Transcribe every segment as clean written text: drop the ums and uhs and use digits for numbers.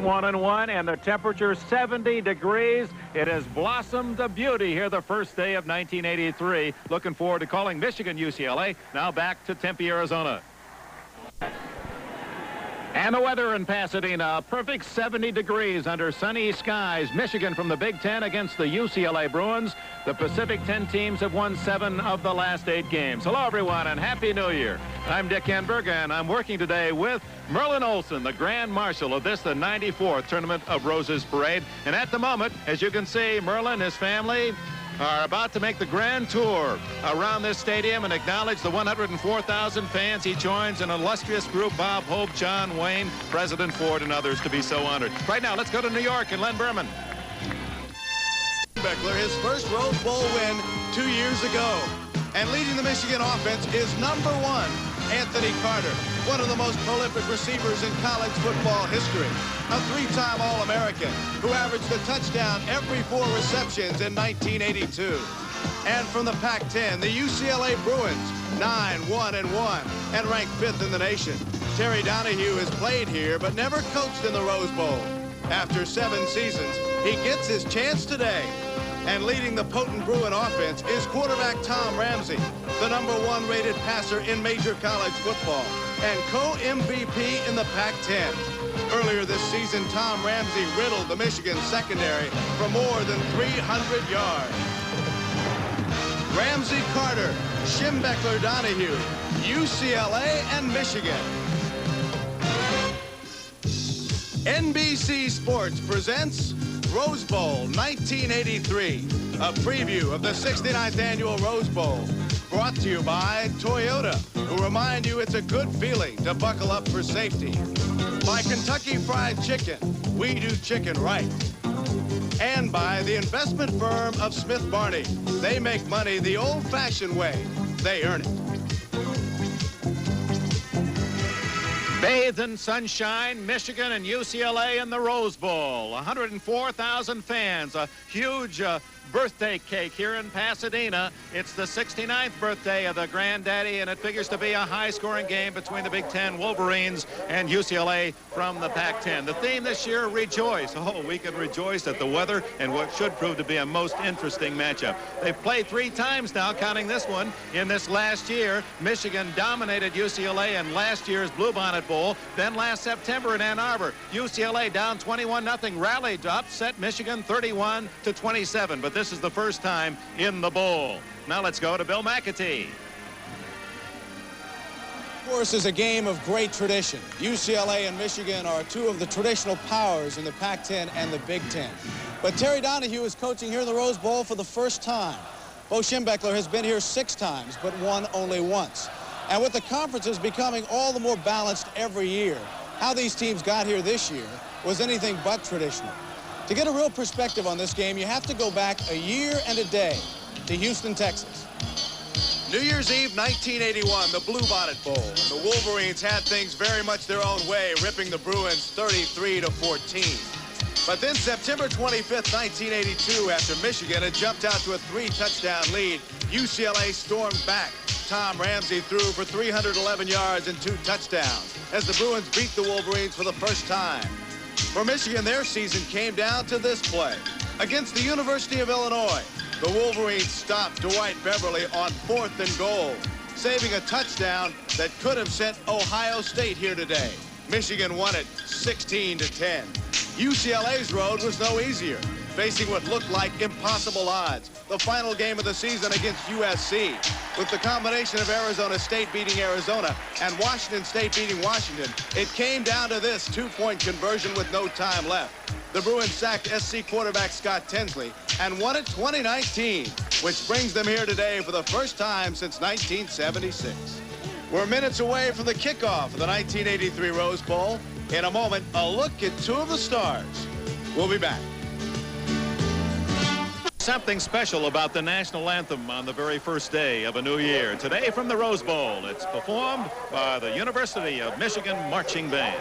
Michigan 1-1, and the temperature 70 degrees. It has blossomed to beauty here the first day of 1983. Looking forward to calling Michigan UCLA. Now back to Tempe, Arizona. And the weather in Pasadena, a perfect 70 degrees under sunny skies. Michigan from the Big Ten against the UCLA Bruins. The Pacific 10 teams have won 7 of the last 8 games. Hello, everyone, and Happy New Year. I'm Dick Enberg, and I'm working today with Merlin Olsen, the Grand Marshal of this, the 94th Tournament of Roses Parade. And at the moment, as you can see, Merlin and his family are about to make the grand tour around this stadium and acknowledge the 104,000 fans. He joins an illustrious group: Bob Hope, John Wayne, President Ford, and others to be so honored. Right now, let's go to New York and Len Berman. Beckler, his first Rose Bowl win 2 years ago. And leading the Michigan offense is number 1, Anthony Carter, one of the most prolific receivers in college football history. A 3-time All-American who averaged a touchdown every 4 receptions in 1982. And from the Pac-10, the UCLA Bruins, 9-1-1, and ranked 5th in the nation. Terry Donahue has played here but never coached in the Rose Bowl. After 7 seasons, he gets his chance today. And leading the potent Bruin offense is quarterback Tom Ramsey, the number 1 rated passer in major college football and co-MVP in the Pac-10. Earlier this season, Tom Ramsey riddled the Michigan secondary for more than 300 yards. Ramsey, Carter, Schembechler, Donahue, UCLA, and Michigan. NBC Sports presents Rose Bowl 1983, a preview of the 69th annual Rose Bowl, brought to you by Toyota, who remind you it's a good feeling to buckle up for safety. By Kentucky Fried Chicken, we do chicken right. And by the investment firm of Smith Barney. They make money the old-fashioned way. They earn it. Bathed in sunshine, Michigan and UCLA in the Rose Bowl. 104,000 fans, a huge birthday cake here in Pasadena. It's the 69th birthday of the granddaddy, and it figures to be a high-scoring game between the Big Ten Wolverines and UCLA from the Pac-10. The theme this year, rejoice. Oh, we can rejoice at the weather and what should prove to be a most interesting matchup. They've played 3 times now, counting this one. In this last year, Michigan dominated UCLA in last year's Bluebonnet Bowl. Then last September in Ann Arbor, UCLA down 21-0, rallied to upset Michigan 31-27. But this is the first time in the bowl. Now let's go to Bill McAtee. Of course, is a game of great tradition. UCLA and Michigan are 2 of the traditional powers in the Pac-10 and the Big Ten. But Terry Donahue is coaching here in the Rose Bowl for the first time. Bo Schembechler has been here 6 times, but won only once. And with the conferences becoming all the more balanced every year, how these teams got here this year was anything but traditional. To get a real perspective on this game, you have to go back a year and a day to Houston, Texas. New Year's Eve, 1981, the Bluebonnet Bowl. And the Wolverines had things very much their own way, ripping the Bruins 33-14. But then September 25th, 1982, after Michigan had jumped out to a 3-touchdown lead, UCLA stormed back. Tom Ramsey threw for 311 yards and 2 touchdowns as the Bruins beat the Wolverines for the first time. For Michigan, their season came down to this play. Against the University of Illinois, the Wolverines stopped Dwight Beverly on 4th and goal, saving a touchdown that could have sent Ohio State here today. Michigan won it 16-10. UCLA's road was no easier, facing what looked like impossible odds. The final game of the season against USC, with the combination of Arizona State beating Arizona and Washington State beating Washington, it came down to this 2-point conversion with no time left. The Bruins sacked SC quarterback Scott Tinsley and won it 2019, which brings them here today for the first time since 1976. We're minutes away from the kickoff of the 1983 Rose Bowl. In a moment, a look at 2 of the stars. We'll be back. Something special about the national anthem on the very first day of a new year. Today from the Rose Bowl, it's performed by the University of Michigan Marching Band.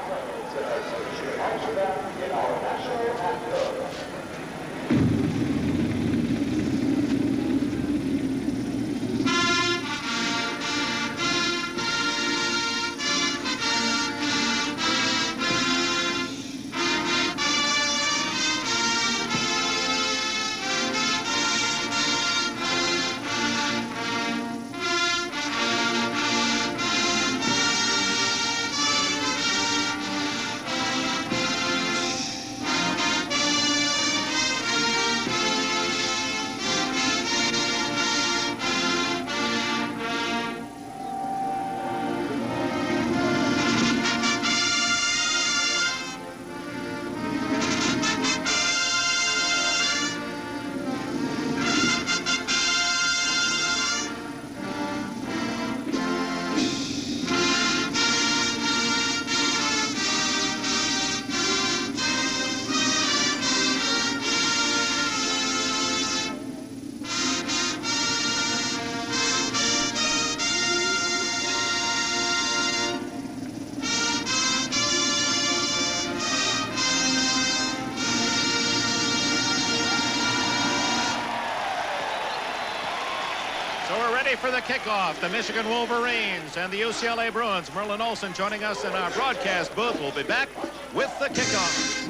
for the kickoff. The Michigan Wolverines and the UCLA Bruins. Merlin Olsen joining us in our broadcast booth. We'll be back with the kickoff.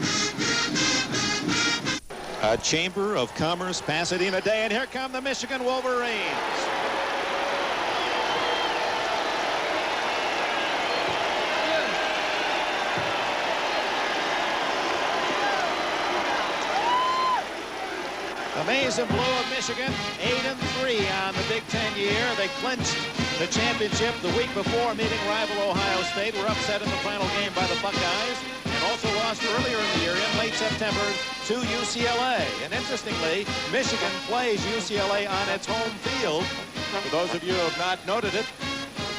A Chamber of Commerce Pasadena day, and here come the Michigan Wolverines. The Maize and Blue of Michigan, 8-3 on the Big Ten year. They clinched the championship the week before, meeting rival Ohio State. Were upset in the final game by the Buckeyes, and also lost earlier in the year in late September to UCLA. And interestingly, Michigan plays UCLA on its home field. For those of you who have not noted it,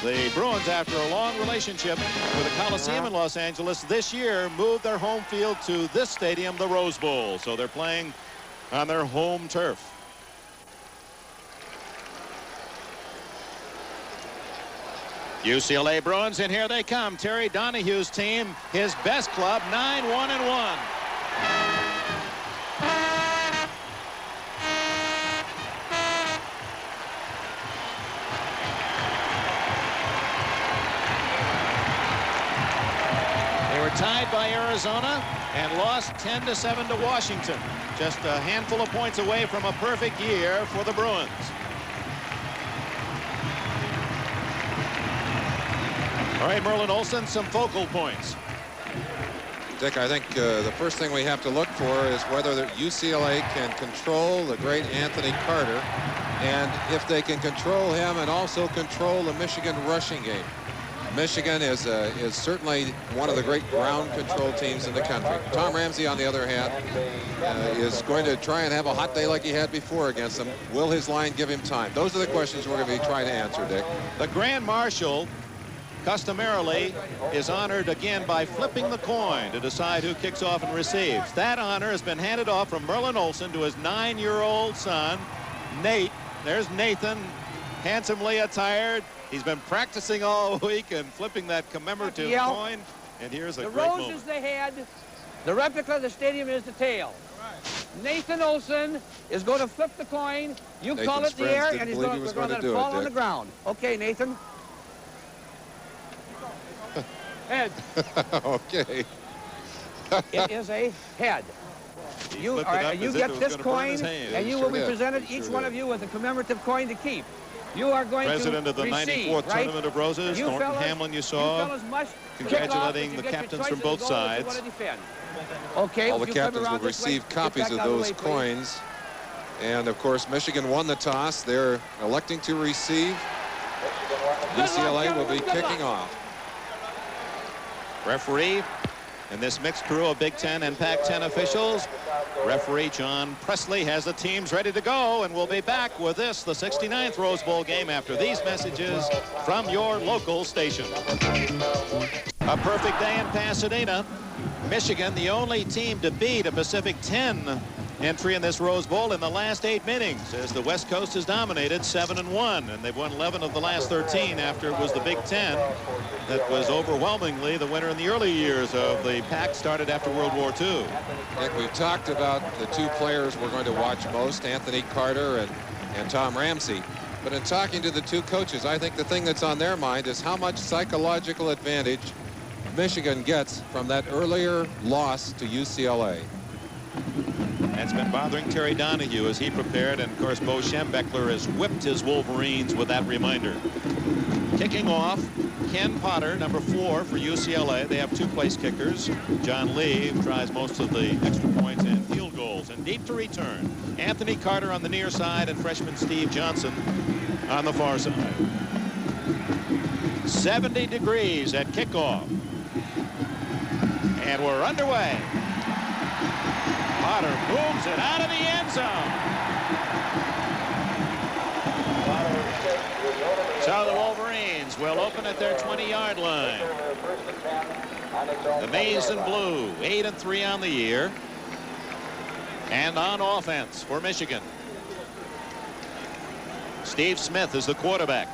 the Bruins, after a long relationship with the Coliseum in Los Angeles, this year moved their home field to this stadium, the Rose Bowl. So they're playing on their home turf. UCLA Bruins, and here they come. Terry Donahue's team, his best club, 9-1-1. They were tied by Arizona and lost 10-7 to Washington. Just a handful of points away from a perfect year for the Bruins. All right, Merlin Olsen, some focal points. Dick, I think the first thing we have to look for is whether UCLA can control the great Anthony Carter, and if they can control him and also control the Michigan rushing game. Michigan is certainly one of the great ground control teams in the country. Tom Ramsey, on the other hand, is going to try and have a hot day like he had before against them. Will his line give him time? Those are the questions we're going to be trying to answer, Dick. The Grand Marshal customarily is honored again by flipping the coin to decide who kicks off and receives. That honor has been handed off from Merlin Olsen to his 9-year-old son, Nate. There's Nathan, handsomely attired. He's been practicing all week and flipping that commemorative coin. And here's a great moment. The rose is the head. The replica of the stadium is the tail. Nathan Olsen is going to flip the coin. You Nathan's call it the air, and we're going to let it fall on the ground. Okay, Nathan. Head. Okay. It is a head. You get this coin, and you will be presented, each one of you, with a commemorative coin to keep. You are going President to of the receive, 94th right? Tournament of Roses, You Thornton fellas, Hamlin, you saw, congratulating the captains from both sides. Okay, all the captains will receive copies of those coins. And, of course, Michigan won the toss. They're electing to receive. UCLA will be kicking off. Referee and this mixed crew of Big Ten and Pac-10 officials. Referee John Presley has the teams ready to go, and we'll be back with this, the 69th Rose Bowl game, after these messages from your local station. A perfect day in Pasadena. Michigan, the only team to beat a Pacific 10 entry in this Rose Bowl in the last 8 innings, as the West Coast has dominated 7-1, and they've won 11 of the last 13 after it was the Big Ten that was overwhelmingly the winner in the early years of the Pac, started after World War II. Nick, we've talked about the two players we're going to watch most, Anthony Carter and Tom Ramsey. But in talking to the two coaches, I think the thing that's on their mind is how much psychological advantage Michigan gets from that earlier loss to UCLA. That's been bothering Terry Donahue as he prepared, and of course Bo Schembechler has whipped his Wolverines with that reminder. Kicking off, Ken Potter, number 4 for UCLA. They have 2 place kickers. John Lee tries most of the extra points and field goals. And deep to return, Anthony Carter on the near side and freshman Steve Johnson on the far side. 70 degrees at kickoff. And we're underway. Potter moves it out of the end zone. So the Wolverines will open at their 20-yard line. The Maize and Blue, 8-3 on the year. And on offense for Michigan, Steve Smith is the quarterback.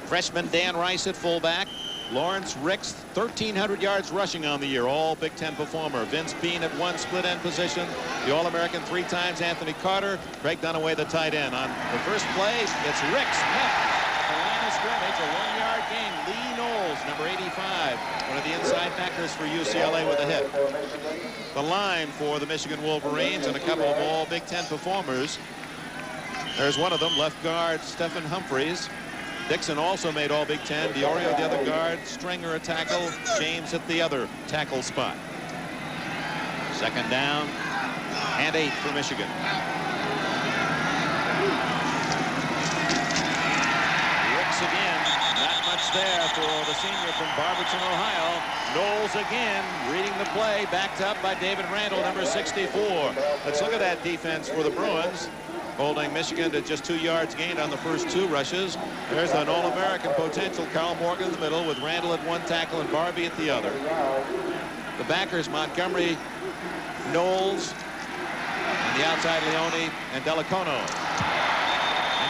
Freshman Dan Rice at fullback. Lawrence Ricks, 1,300 yards rushing on the year, all Big Ten performer. Vince Bean at one split end position. The All-American 3 times, Anthony Carter. Craig Dunaway, the tight end. On the first play, it's Ricks. The line of scrimmage, a 1-yard gain. Lee Knowles, number 85, one of the inside backers for UCLA with a hit. The line for the Michigan Wolverines and a couple of all Big Ten performers. There's one of them, left guard Stephen Humphreys. Dixon also made all Big Ten. Diorio the other guard. Stringer a tackle. James at the other tackle spot. Second down and 8 for Michigan. Ricks again. Not much there for the senior from Barberton, Ohio. Knowles again reading the play. Backed up by David Randall, number 64. Let's look at that defense for the Bruins. Holding Michigan to just 2 yards gained on the first 2 rushes. There's an All-American potential, Carl Morgan in the middle with Randall at one tackle and Barbie at the other. The backers, Montgomery, Knowles, and the outside Leone and Delacono.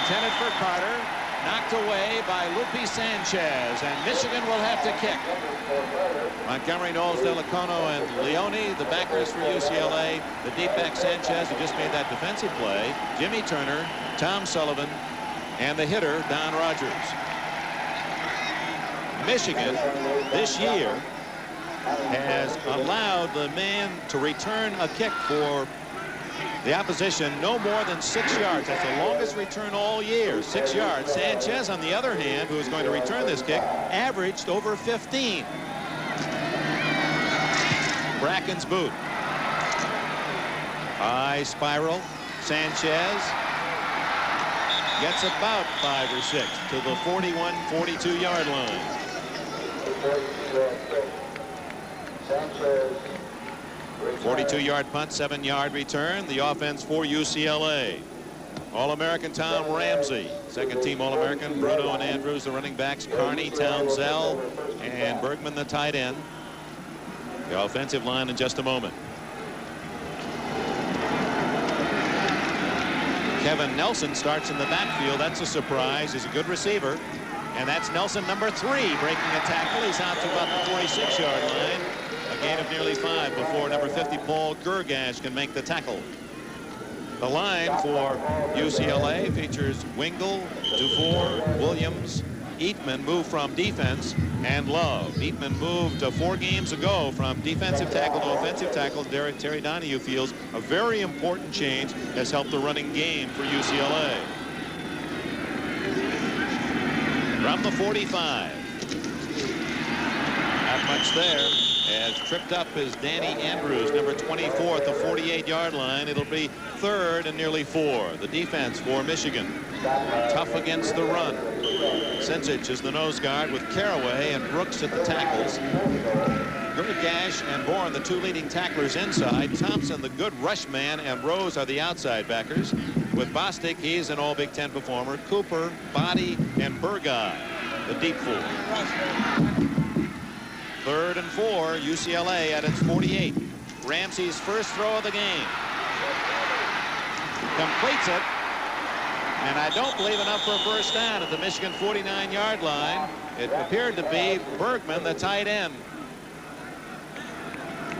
Intended for Carter, knocked away by Lupe Sanchez, and Michigan will have to kick. Montgomery, Knowles, Delacono, and Leone, the backers for UCLA. The deep back Sanchez, who just made that defensive play. Jimmy Turner, Tom Sullivan, and the hitter, Don Rogers. Michigan, this year, has allowed the man to return a kick for the opposition no more than 6 yards. That's the longest return all year, 6 yards. Sanchez, on the other hand, who is going to return this kick, averaged over 15. Bracken's boot. High spiral. Sanchez gets about 5 or 6 to the 41, 42-yard line. 42-yard punt, 7-yard return. The offense for UCLA. All-American Tom Ramsey. Second team All-American. Bruno and Andrews, the running backs. Carney, Townsell, and Bergman, the tight end. The offensive line in just a moment. Kevin Nelson starts in the backfield. That's a surprise. He's a good receiver. And that's Nelson, number 3, breaking a tackle. He's out to about the 46-yard line. A gain of nearly 5 before number 50, Paul Gergash, can make the tackle. The line for UCLA features Wingle, Dufour, Williams. Eatman moved from defense, and Love. Eatman moved 4 games ago from defensive tackle to offensive tackle. Terry Donahue feels a very important change has helped the running game for UCLA. From the 45. Not much there. As tripped up is Danny Andrews, number 24 at the 48-yard line. It'll be 3rd and nearly 4. The defense for Michigan. Tough against the run. Sincic is the nose guard with Caraway and Brooks at the tackles. Gergash and Bourne, the 2 leading tacklers inside. Thompson, the good rush man, and Rose are the outside backers. With Bostic, he's an all Big Ten performer. Cooper, Body, and Burgai, the deep 4. 3rd and 4, UCLA at its 48. Ramsey's first throw of the game. Completes it. And I don't believe enough for a first down at the Michigan 49-yard line. It appeared to be Bergman, the tight end.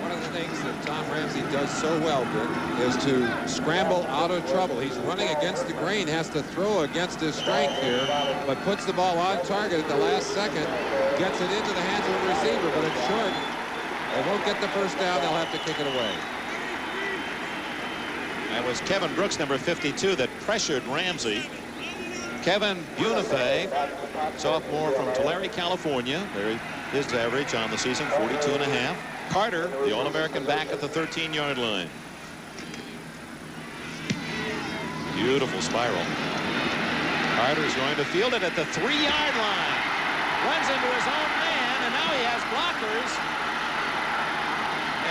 One of the things that Tom Ramsey does so well, Dick, is to scramble out of trouble. He's running against the grain, has to throw against his strength here, but puts the ball on target at the last second, gets it into the hands of the receiver, but it's short. They won't get the first down. They'll have to kick it away. That was Kevin Brooks, number 52, that pressured Ramsey. Kevin Bunifay, sophomore from Tulare, California. There his average on the season, 42.5. Carter, the All-American back at the 13-yard line. Beautiful spiral. Carter's going to field it at the 3-yard line. Runs into his own man, and now he has blockers.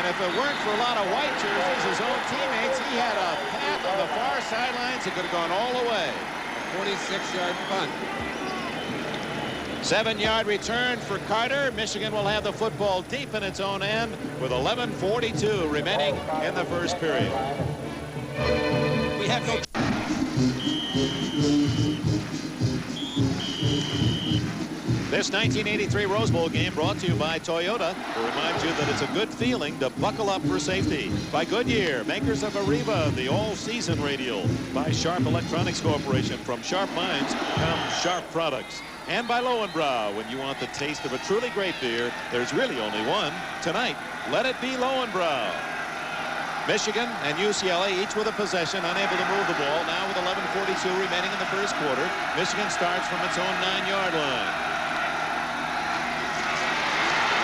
And if it weren't for a lot of white jerseys, his own teammates, he had a path on the far sidelines. He could have gone all the way. A 46-yard punt. 7-yard return for Carter. Michigan will have the football deep in its own end with 11:42 remaining in the first period. We have no... This 1983 Rose Bowl game brought to you by Toyota, to remind you that it's a good feeling to buckle up for safety. By Goodyear, makers of Arriva, the all-season radial. By Sharp Electronics Corporation, from sharp minds come sharp products. And by Lowenbrau, when you want the taste of a truly great beer, there's really only one. Tonight, let it be Lowenbrau. Michigan and UCLA each with a possession, unable to move the ball. Now with 11:42 remaining in the first quarter, Michigan starts from its own 9-yard line.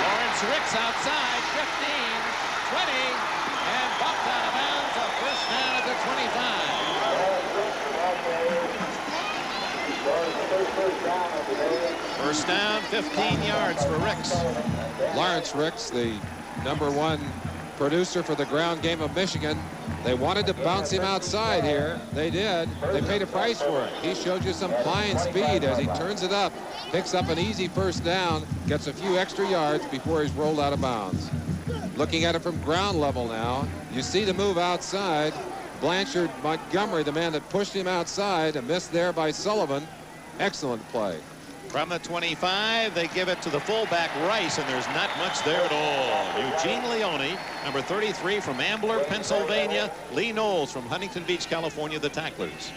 Lawrence Ricks outside, 15, 20, and bumped out of bounds. A first down at the 25. First down, 15 yards for Ricks. Lawrence Ricks, the #1 producer for the ground game of Michigan. They wanted to bounce him outside here. They did. They paid a price for it. He showed you some flying speed as he turns it up, picks up an easy first down, gets a few extra yards before he's rolled out of bounds. Looking at it from ground level now, you see the move outside. Blanchard Montgomery, the man that pushed him outside, a miss there by Sullivan. Excellent play. From the 25, they give it to the fullback Rice, and there's not much there at all. Eugene Leone, number 33 from Ambler, Pennsylvania. Lee Knowles from Huntington Beach, California, the tacklers.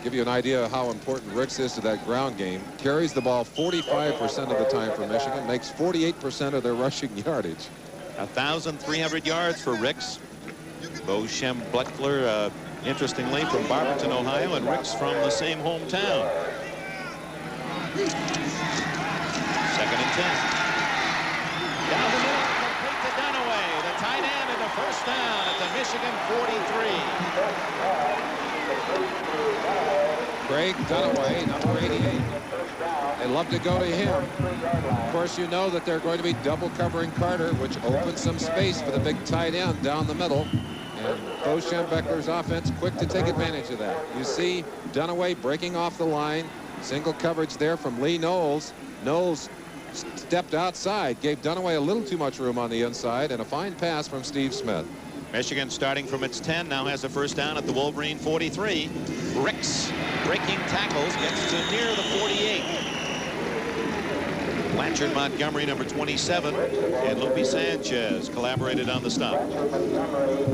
Give you an idea of how important Ricks is to that ground game. Carries the ball 45% of the time for Michigan, makes 48% of their rushing yardage. 1,300 yards for Ricks. Bo Schembechler, interestingly, from Barberton, Ohio, and Ricks from the same hometown. 2nd and 10. Down the middle, complete to Dunaway. The tight end and a first down at the Michigan 43. Craig Dunaway, number 88. They love to go to him. Of course, you know that they're going to be double covering Carter, which opens some space for the big tight end down the middle. And Bo Schembechler's offense quick to take advantage of that. You see Dunaway breaking off the line. Single coverage there from Lee Knowles. Knowles stepped outside, gave Dunaway a little too much room on the inside, and a fine pass from Steve Smith. Michigan starting from its 10 now has a first down at the Wolverine 43. Ricks breaking tackles, gets to near the 48. Blanchard Montgomery, number 27, and Lupe Sanchez collaborated on the stop.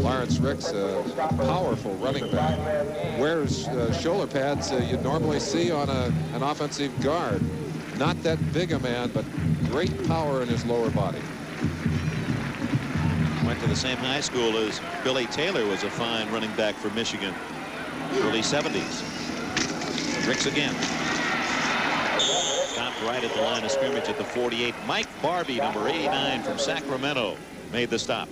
Lawrence Ricks, a powerful running back, wears shoulder pads you'd normally see on an offensive guard. Not that big a man, but great power in his lower body. Went to the same high school as Billy Taylor, was a fine running back for Michigan, early 70s. Ricks again. Stopped right at the line of scrimmage at the 48. Mike Barbie, number 89 from Sacramento, made the stop.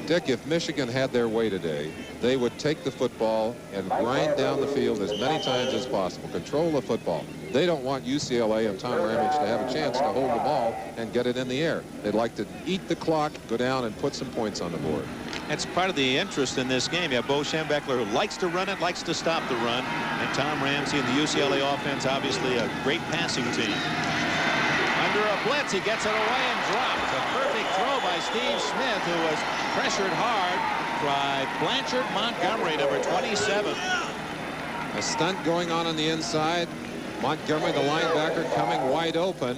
Dick, if Michigan had their way today, they would take the football and grind down the field as many times as possible, control the football. They don't want UCLA and Tom Ramage to have a chance to hold the ball and get it in the air. They'd like to eat the clock, go down and put some points on the board. That's part of the interest in this game. You have Bo Schembechler, who likes to run it, likes to stop the run, and Tom Ramsey and the UCLA offense, obviously a great passing team. Under a blitz, he gets it away and drops. A perfect throw by Steve Smith, who was pressured hard by Blanchard Montgomery, number 27. A stunt going on the inside. Montgomery, the linebacker, coming wide open.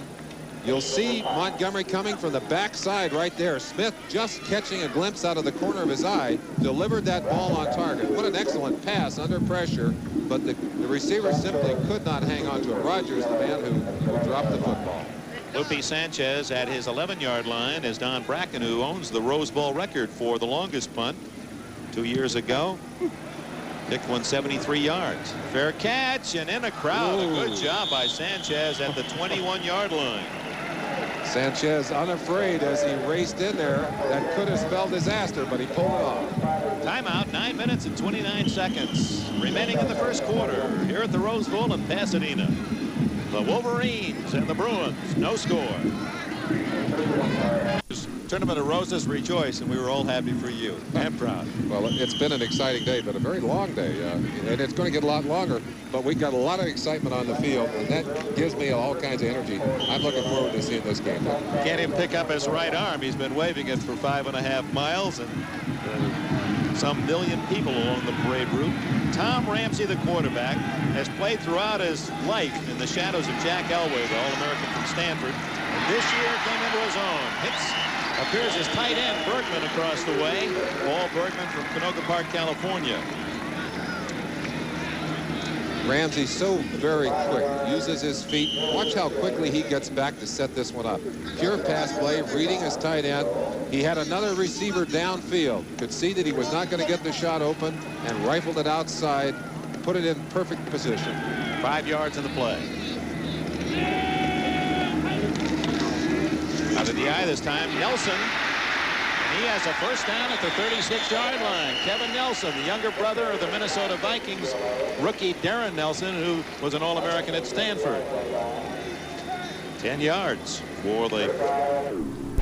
You'll see Montgomery coming from the backside right there. Smith just catching a glimpse out of the corner of his eye, delivered that ball on target. What an excellent pass under pressure, but the receiver simply could not hang on to it. Rogers, the man who dropped the football. Lupe Sanchez at his 11-yard line is Don Bracken, who owns the Rose Bowl record for the longest punt 2 years ago. Kicked one 73 yards. Fair catch and in a crowd. A good job by Sanchez at the 21-yard line. Sanchez unafraid as he raced in there. That could have spelled disaster, but he pulled it off. Timeout, 9 minutes and 29 seconds remaining in the first quarter here at the Rose Bowl in Pasadena. The Wolverines and the Bruins, no score. Tournament of Roses, rejoice, and we were all happy for you and proud. Well, it's been an exciting day, but a very long day, and it's going to get a lot longer, but we've got a lot of excitement on the field, and that gives me all kinds of energy. I'm looking forward to seeing this game. Can't even pick up his right arm. He's been waving it for 5.5 miles, and some million people along the parade route. Tom Ramsey, the quarterback, has played throughout his life in the shadows of Jack Elway, the All-American from Stanford. And this year came into his own. Appears as tight end Bergman across the way. Paul Bergman from Canoga Park, California. Ramsey so very quick, uses his feet. Watch how quickly he gets back to set this one up. Pure pass play, reading his tight end. He had another receiver downfield. Could see that he was not going to get the shot open and rifled it outside, put it in perfect position. 5 yards in the play. Out of the eye this time, Nelson. He has a first down at the 36-yard line. Kevin Nelson, the younger brother of the Minnesota Vikings rookie Darren Nelson, who was an All-American at Stanford. 10 yards for the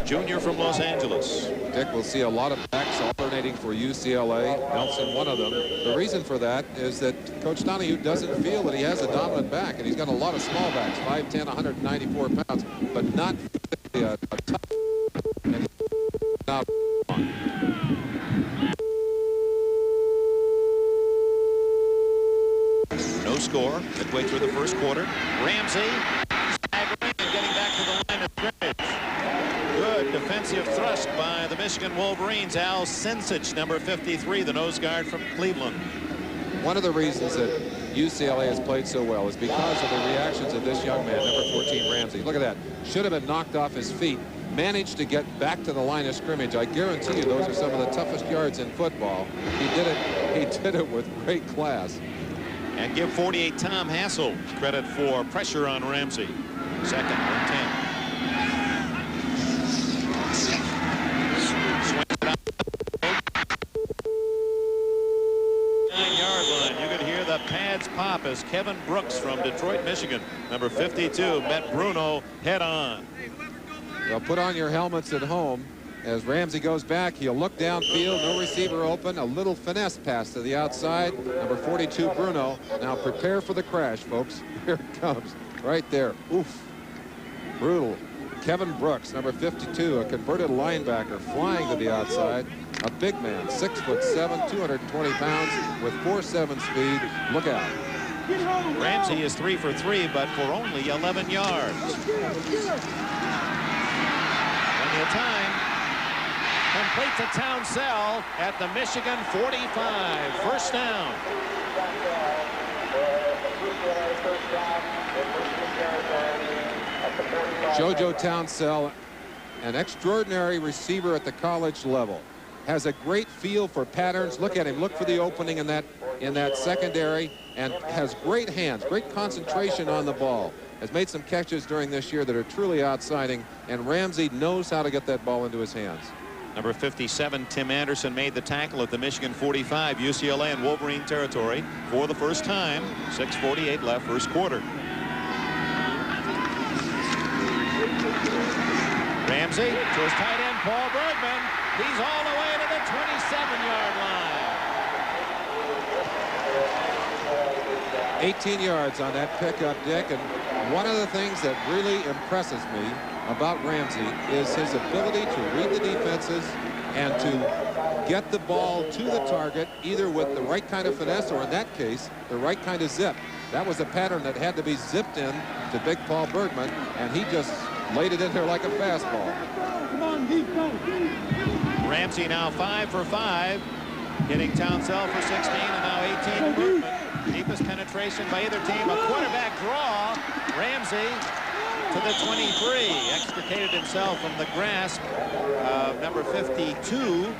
junior from Los Angeles. Dick, will see a lot of backs alternating for UCLA. Nelson, one of them. The reason for that is that Coach Donahue doesn't feel that he has a dominant back, and he's got a lot of small backs, 5'10", 194 pounds, but not a tough. Not no score midway through the first quarter. Ramsey staggering and getting back to the line of scrimmage. Good defensive thrust by the Michigan Wolverines. Al Sinsich, number 53, the nose guard from Cleveland. One of the reasons that UCLA has played so well is because of the reactions of this young man, number 14, Ramsey. Look at that. Should have been knocked off his feet. Managed to get back to the line of scrimmage. I guarantee you those are some of the toughest yards in football. He did it with great class. And give 48 Tom Hassel credit for pressure on Ramsey. Second and 10. Swings it out. 9-yard line. You could hear the pads pop as Kevin Brooks from Detroit, Michigan, number 52, met Bruno head on. Well, put on your helmets at home. As Ramsey goes back, he'll look downfield, no receiver open, a little finesse pass to the outside. Number 42, Bruno. Now prepare for the crash, folks. Here it comes, right there. Oof, brutal. Kevin Brooks, number 52, a converted linebacker, flying to the outside. A big man, 6'7", 220 pounds, with 4.7 speed. Look out. Ramsey is 3 for 3, but for only 11 yards. Plenty of time. Complete to Townsell at the Michigan 45. First down. JoJo Townsell, an extraordinary receiver at the college level. Has a great feel for patterns. Look at him. Look for the opening in that secondary, and has great hands, great concentration on the ball. Has made some catches during this year that are truly outsiding, and Ramsey knows how to get that ball into his hands. Number 57, Tim Anderson, made the tackle at the Michigan 45, UCLA and Wolverine territory for the first time. 6:48 left, first quarter. Ramsey to his tight end, Paul Bergman. He's all the way to the 27-yard line. 18 yards on that pickup, Dick, and one of the things that really impresses me about Ramsey is his ability to read the defenses and to get the ball to the target either with the right kind of finesse or, in that case, the right kind of zip. That was a pattern that had to be zipped in to big Paul Bergman, and he just laid it in there like a fastball. Ramsey now 5 for 5, hitting Townsell for 16 and now 18 for Bergman. Deepest penetration by either team. A quarterback draw. Ramsey to the 23. Extricated himself from the grasp of number 52,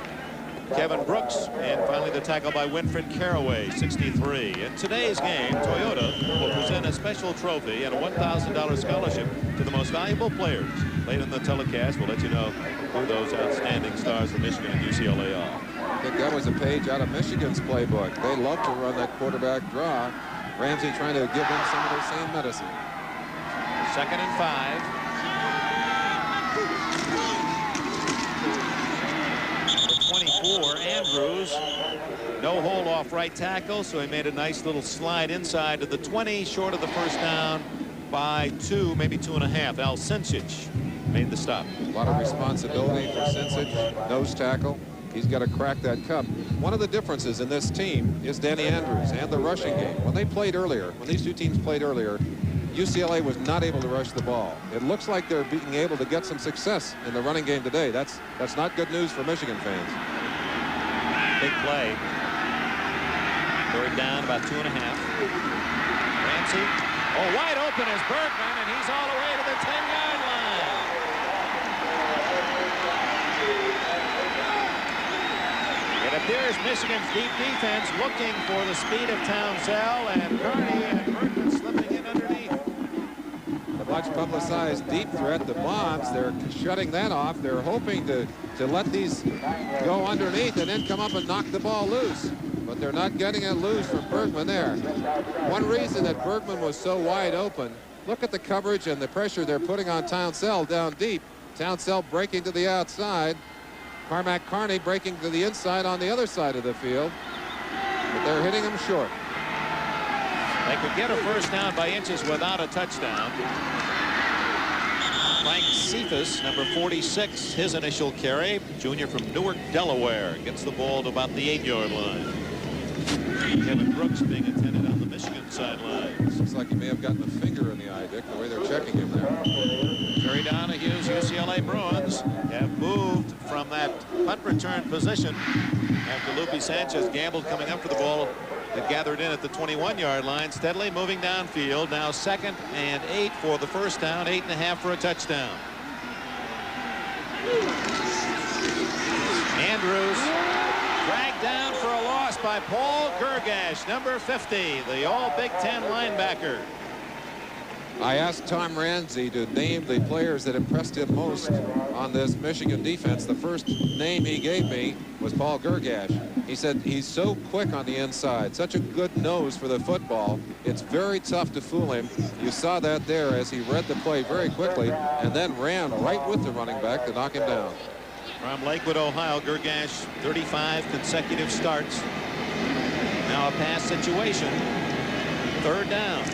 Kevin Brooks. And finally the tackle by Winfred Carraway, 63. In today's game, Toyota will present a special trophy and a $1,000 scholarship to the most valuable players. Later in the telecast, we'll let you know who those outstanding stars of Michigan and UCLA are. I think that was a page out of Michigan's playbook. They love to run that quarterback draw. Ramsey trying to give them some of their same medicine. Second and 5. Number 24, Andrews. No hold off right tackle, so he made a nice little slide inside to the 20, short of the first down by 2, maybe 2.5. Al Sinsich made the stop. A lot of responsibility for Sinsich, nose tackle. He's got to crack that cup. One of the differences in this team is Danny Andrews and the rushing game. When they played earlier, when these two teams played earlier, UCLA was not able to rush the ball. It looks like they're being able to get some success in the running game today. That's not good news for Michigan fans. Big play. Third down, about 2.5. Ramsey. Oh, wide open is Bergman, and he's all the way to the 10-yard line. It appears Michigan's deep defense looking for the speed of Townsell, and Kearney and Bergman slipping in underneath. The much publicized deep threat, the bombs, they're shutting that off. They're hoping to let these go underneath and then come up and knock the ball loose. But they're not getting it loose from Bergman there. One reason that Bergman was so wide open, look at the coverage and the pressure they're putting on Townsell down deep. Townsell breaking to the outside. Cormac Kearney breaking to the inside on the other side of the field. But they're hitting him short. They could get a first down by inches without a touchdown. Frank Cephas, number 46, his initial carry. Junior from Newark, Delaware, gets the ball to about the 8-yard line. Kevin Brooks being attended on the Michigan sideline. Looks like he may have gotten a finger in the eye, Dick, the way they're checking him there. Terry Donahue's UCLA Bruins have moved from that punt return position after Lupe Sanchez gambled coming up for the ball. That gathered in at the 21-yard line, steadily moving downfield. Now 2nd and 8 for the first down, 8.5 for a touchdown. Andrews dragged down for a loss by Paul Gergash, number 50, the All-Big Ten linebacker. I asked Tom Ramsey to name the players that impressed him most on this Michigan defense. The first name he gave me was Paul Gergash. He said he's so quick on the inside, such a good nose for the football. It's very tough to fool him. You saw that there as he read the play very quickly and then ran right with the running back to knock him down. From Lakewood, Ohio, Gergash, 35 consecutive starts. Now a pass situation. 3rd down.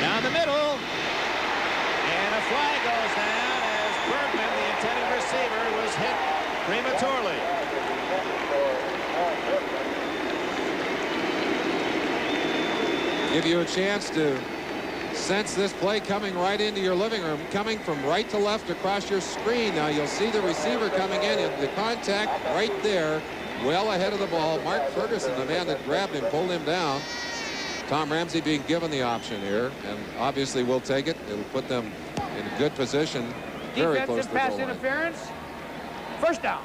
Down the middle, and a flag goes down as Bergman, the intended receiver, was hit prematurely. Give you a chance to sense this play coming right into your living room, coming from right to left across your screen. Now you'll see the receiver coming in, and the contact right there, well ahead of the ball. Mark Ferguson, the man that grabbed him, pulled him down. Tom Ramsey being given the option here, and obviously will take it. It'll put them in a good position, very close to the goal line. Defensive pass interference. First down.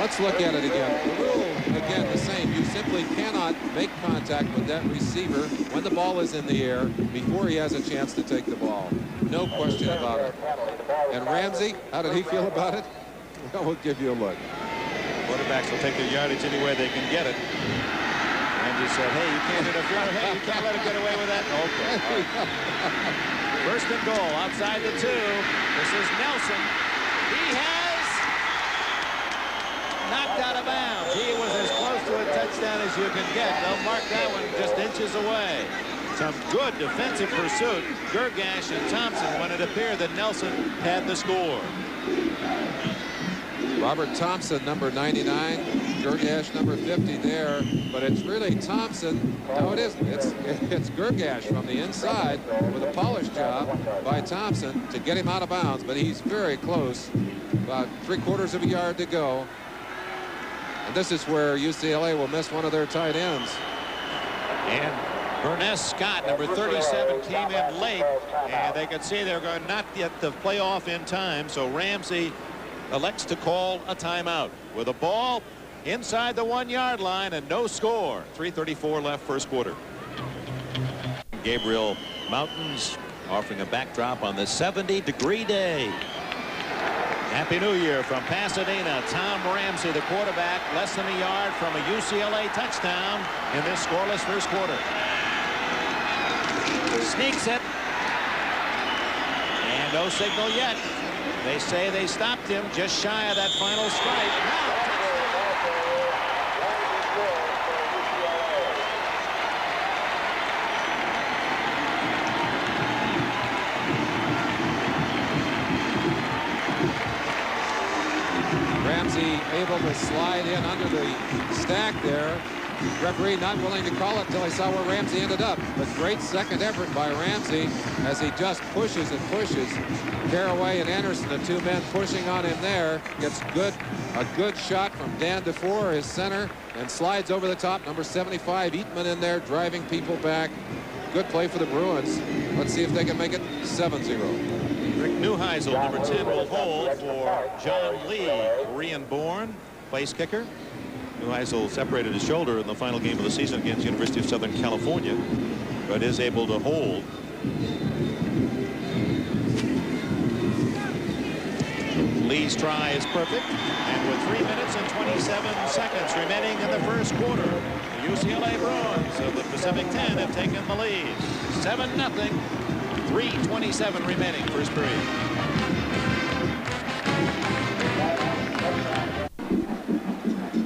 Let's look at it again. The rule, again, the same. You simply cannot make contact with that receiver when the ball is in the air before he has a chance to take the ball. No question about it. And Ramsey, how did he feel about it? Well, we'll give you a look. Quarterbacks will take their yardage any way they can get it. Ramsey said, hey, you can't interfere. Hey, you can't let it get away with that. Okay. First and goal outside the 2. This is Nelson. He has knocked out of bounds. He was as close to a touchdown as you can get. They'll mark that one just inches away. Some good defensive pursuit. Gergash and Thompson when it appeared that Nelson had the score. Robert Thompson, number 99. Gergash, number 50 there. But it's really Thompson. No, it isn't. It's Gergash from the inside with a polish job by Thompson to get him out of bounds. But he's very close. About 3/4 of a yard to go. And this is where UCLA will miss one of their tight ends. And Burness Scott, number 37, came in late. And they could see they're going to not get the playoff in time. So Ramsey elects to call a timeout with a ball inside the 1-yard line and no score. 3:34 left, first quarter. Gabriel Mountains offering a backdrop on the 70-degree day. Happy New Year from Pasadena. Tom Ramsey, the quarterback, less than a yard from a UCLA touchdown in this scoreless first quarter. Sneaks it. And no signal yet. They say they stopped him just shy of that final strike. Now, Ramsey able to slide in under the stack there. Referee not willing to call it until he saw where Ramsey ended up. But great second effort by Ramsey as he just pushes and pushes. Caraway and Anderson, the two men pushing on him there. Gets a good shot from Dan DeFore, his center, and slides over the top. Number 75, Eatman in there, driving people back. Good play for the Bruins. Let's see if they can make it 7-0. Rick Neuheisel, number 10, will hold for John Lee, Korean-born, place kicker. Neuheisel separated his shoulder in the final game of the season against University of Southern California, but is able to hold. Lee's try is perfect, and with 3 minutes and 27 seconds remaining in the first quarter, the UCLA Bruins of the Pacific 10 have taken the lead. 7-0, 3:27 remaining, first period.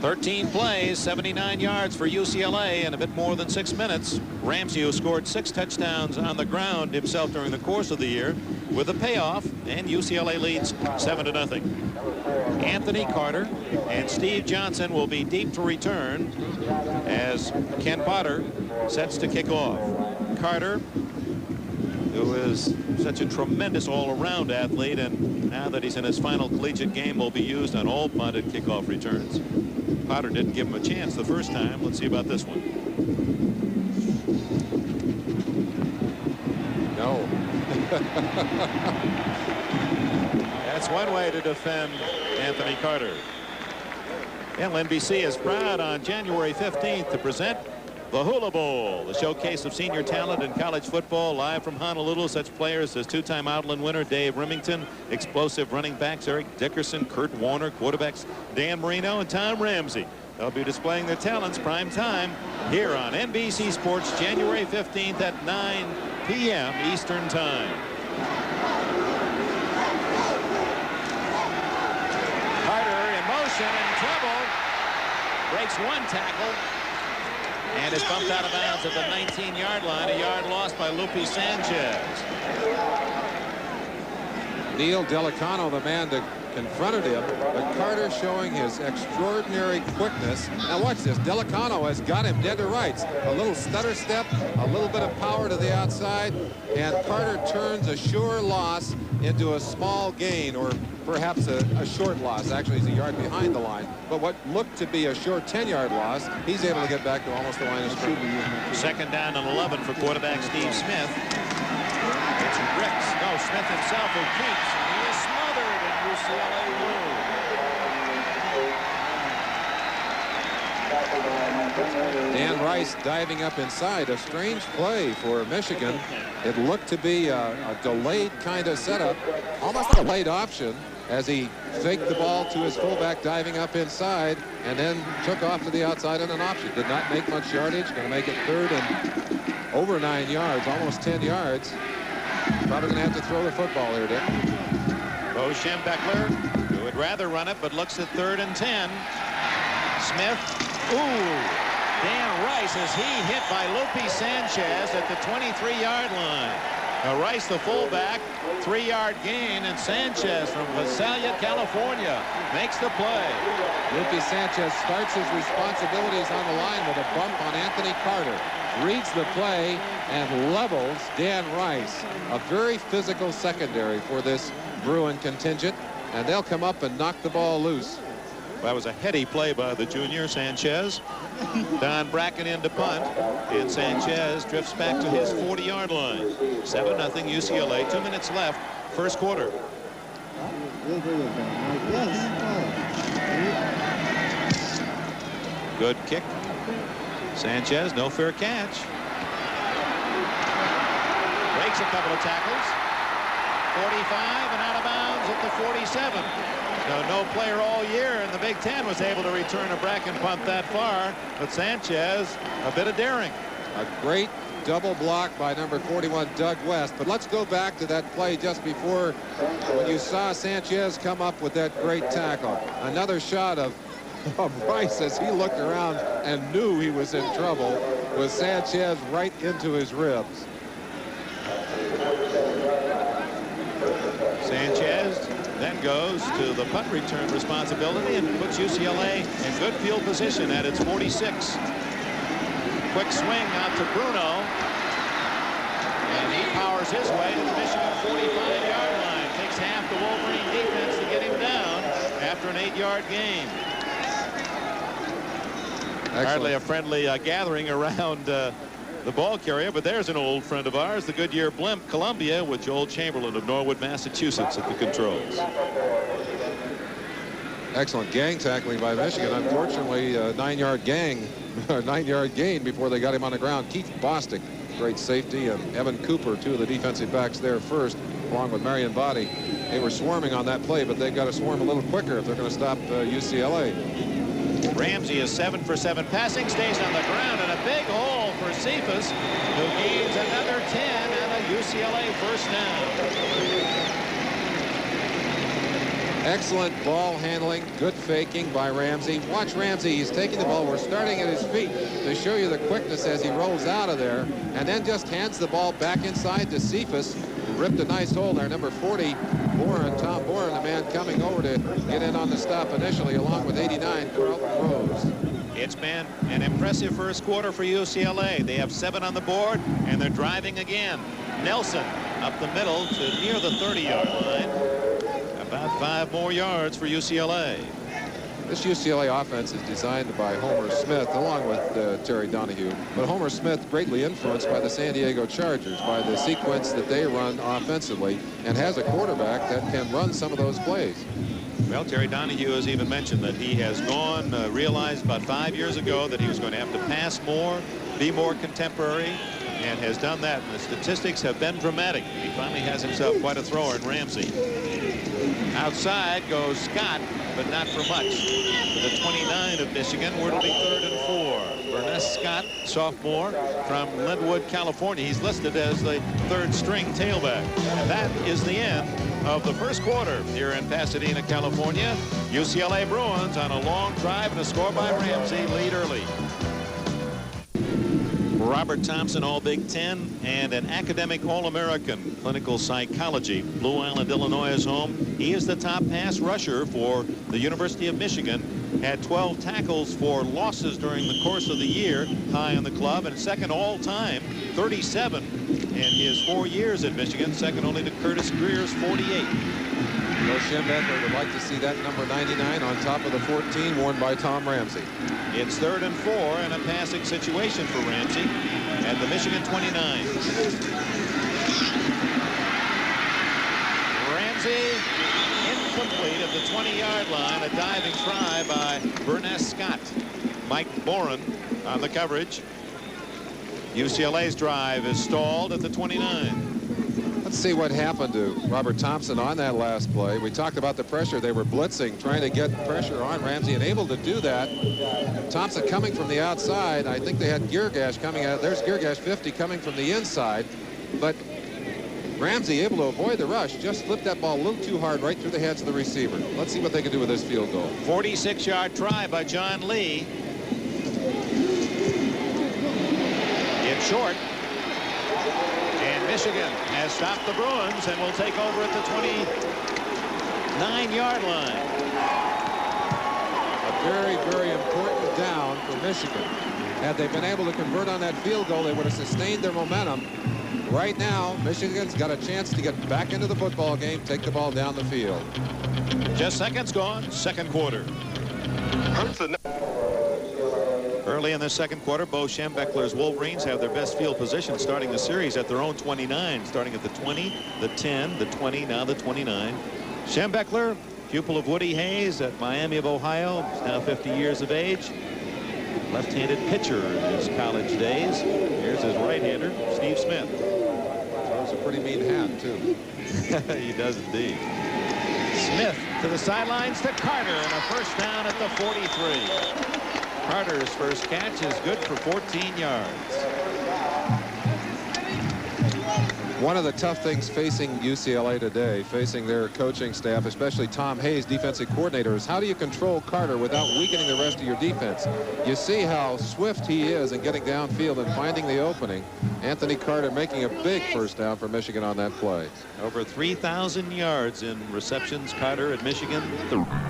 Thirteen plays, 79 yards for UCLA in a bit more than 6 minutes. Ramsey, who scored 6 touchdowns on the ground himself during the course of the year, with a payoff, and UCLA leads 7-0. Anthony Carter and Steve Johnson will be deep to return as Ken Potter sets to kick off. Carter, who is such a tremendous all-around athlete, and now that he's in his final collegiate game, will be used on all punted kickoff returns. Potter didn't give him a chance the first time. Let's see about this one. No. That's one way to defend Anthony Carter. Well, NBC is proud on January 15th to present the Hula Bowl, the showcase of senior talent in college football, live from Honolulu. Such players as two-time Outland winner Dave Remington, explosive running backs Eric Dickerson, Kurt Warner, quarterbacks Dan Marino and Tom Ramsey. They'll be displaying their talents prime time here on NBC Sports, January 15th at 9 p.m. Eastern Time. Carter in motion and trouble. Breaks one tackle and is bumped out of bounds at the 19-yard line. A yard lost by Lupe Sanchez. Neil Delicano, the man that confronted him, but Carter showing his extraordinary quickness. Now watch this. Delicano has got him dead to rights. A little stutter step, a little bit of power to the outside, and Carter turns a sure loss into a small gain, or perhaps a short loss. Actually, he's a yard behind the line. But what looked to be a short 10-yard loss, he's able to get back to almost the line of scrimmage. Second down and 11 for quarterback Steve Smith. It's Ricks. No, Smith himself who keeps, and he is smothered in UCLA blue. Dan Rice diving up inside. A strange play for Michigan. It looked to be a delayed kind of setup, almost a delayed option, as he faked the ball to his fullback diving up inside and then took off to the outside on an option. Did not make much yardage. Going to make it third and over 9 yards, almost 10 yards. Probably going to have to throw the football here, Dick. Bo Schembechler, who would rather run it, but looks at 3rd and 10. Smith. Ooh. Dan Rice, as he hit by Lupe Sanchez at the 23-yard line. Now Rice, the fullback, 3-yard gain, and Sanchez from Visalia, California, makes the play. Lupe Sanchez starts his responsibilities on the line with a bump on Anthony Carter. Reads the play and levels Dan Rice. A very physical secondary for this Bruin contingent, and they'll come up and knock the ball loose. That was a heady play by the junior Sanchez. Don Bracken in to punt, and Sanchez drifts back to his 40-yard line. 7-0 UCLA. 2 minutes left, first quarter. Good kick. Sanchez, no fair catch. Breaks a couple of tackles. 45 and out of bounds at the 47. No player all year in the Big Ten was able to return a Bracken punt that far, but Sanchez, a bit of daring. A great double block by number 41, Doug West. But let's go back to that play just before, when you saw Sanchez come up with that great tackle. Another shot of Rice as he looked around and knew he was in trouble with Sanchez right into his ribs. Sanchez then return goes to the punt return responsibility and puts UCLA in good field position at its 46. Quick swing out to Bruno. And he powers his way to the Michigan 45-yard line. Takes half the Wolverine defense to get him down after an 8-yard gain. Excellent. Hardly a friendly gathering around the ball carrier, but there's an old friend of ours, the Goodyear blimp, Columbia, with Joel Chamberlain of Norwood, Massachusetts at the controls. Excellent gang tackling by Michigan. Unfortunately, a 9-yard gang, or 9-yard gain before they got him on the ground. Keith Bostic, great safety, and Evan Cooper, two of the defensive backs there first, along with Marion Body. They were swarming on that play, but they've got to swarm a little quicker if they're going to stop UCLA. Ramsey is 7 for 7 passing, stays on the ground, and a big hole for Cephas, who gains another 10 and a UCLA first down. Excellent ball handling, good faking by Ramsey. Watch Ramsey, he's taking the ball. We're starting at his feet to show you the quickness as he rolls out of there, and then just hands the ball back inside to Cephas, who ripped a nice hole there. Number 40, Boren, Tom Boren, the man coming over to get in on the stop initially, along with 89, Carlton Rose. It's been an impressive first quarter for UCLA. They have 7 on the board, and they're driving again. Nelson up the middle to near the 30-yard line. About 5 more yards for UCLA. This UCLA offense is designed by Homer Smith along with Terry Donahue. But Homer Smith greatly influenced by the San Diego Chargers, by the sequence that they run offensively, and has a quarterback that can run some of those plays. Well, Terry Donahue has even mentioned that he has realized about 5 years ago that he was going to have to pass more, be more contemporary, and has done that. And the statistics have been dramatic. He finally has himself quite a thrower in Ramsey. Outside goes Scott, but not for much. To the 29 of Michigan, where it'll be 3rd and 4. Burness Scott, sophomore from Linwood, California. He's listed as the 3rd string tailback. And that is the end of the first quarter here in Pasadena, California. UCLA Bruins on a long drive and a score by Ramsey, lead early. Robert Thompson, all Big Ten, and an academic All-American, clinical psychology. Blue Island, Illinois is home. He is the top pass rusher for the University of Michigan. Had 12 tackles for losses during the course of the year, high in the club, and second all-time, 37 in his 4 years at Michigan, second only to Curtis Greer's 48. Bill Schembechler would like to see that number 99 on top of the 14 worn by Tom Ramsey. It's 3rd and 4 in a passing situation for Ramsey at the Michigan 29. Ramsey incomplete at the 20-yard line. A diving try by Burness Scott. Mike Boren on the coverage. UCLA's drive is stalled at the 29. Let's see what happened to Robert Thompson on that last play. We talked about the pressure. They were blitzing, trying to get pressure on Ramsey, and able to do that. Thompson coming from the outside. I think they had Geargash coming out. There's Geargash 50 coming from the inside. But Ramsey able to avoid the rush. Just flipped that ball a little too hard right through the hands of the receiver. Let's see what they can do with this field goal. 46-yard try by John Lee. It's short. And Michigan has stopped the Bruins and will take over at the 29-yard line. A very, very important down for Michigan. Had they been able to convert on that field goal, they would have sustained their momentum. Right now, Michigan's got a chance to get back into the football game, take the ball down the field. Just seconds gone, second quarter. Early in the second quarter, Bo Schembechler's Wolverines have their best field position starting the series at their own 29, starting at the 20, the 10, the 20, now the 29. Schembechler, pupil of Woody Hayes at Miami of Ohio, he's now 50 years of age. Left-handed pitcher in his college days. Here's his right-hander, Steve Smith. Throws a pretty mean hat, too. He does indeed. Smith to the sidelines to Carter, and a first down at the 43. Carter's first catch is good for 14 yards. One of the tough things facing UCLA today, facing their coaching staff, especially Tom Hayes, defensive coordinator, is how do you control Carter without weakening the rest of your defense? You see how swift he is in getting downfield and finding the opening. Anthony Carter making a big first down for Michigan on that play. Over 3,000 yards in receptions, Carter at Michigan.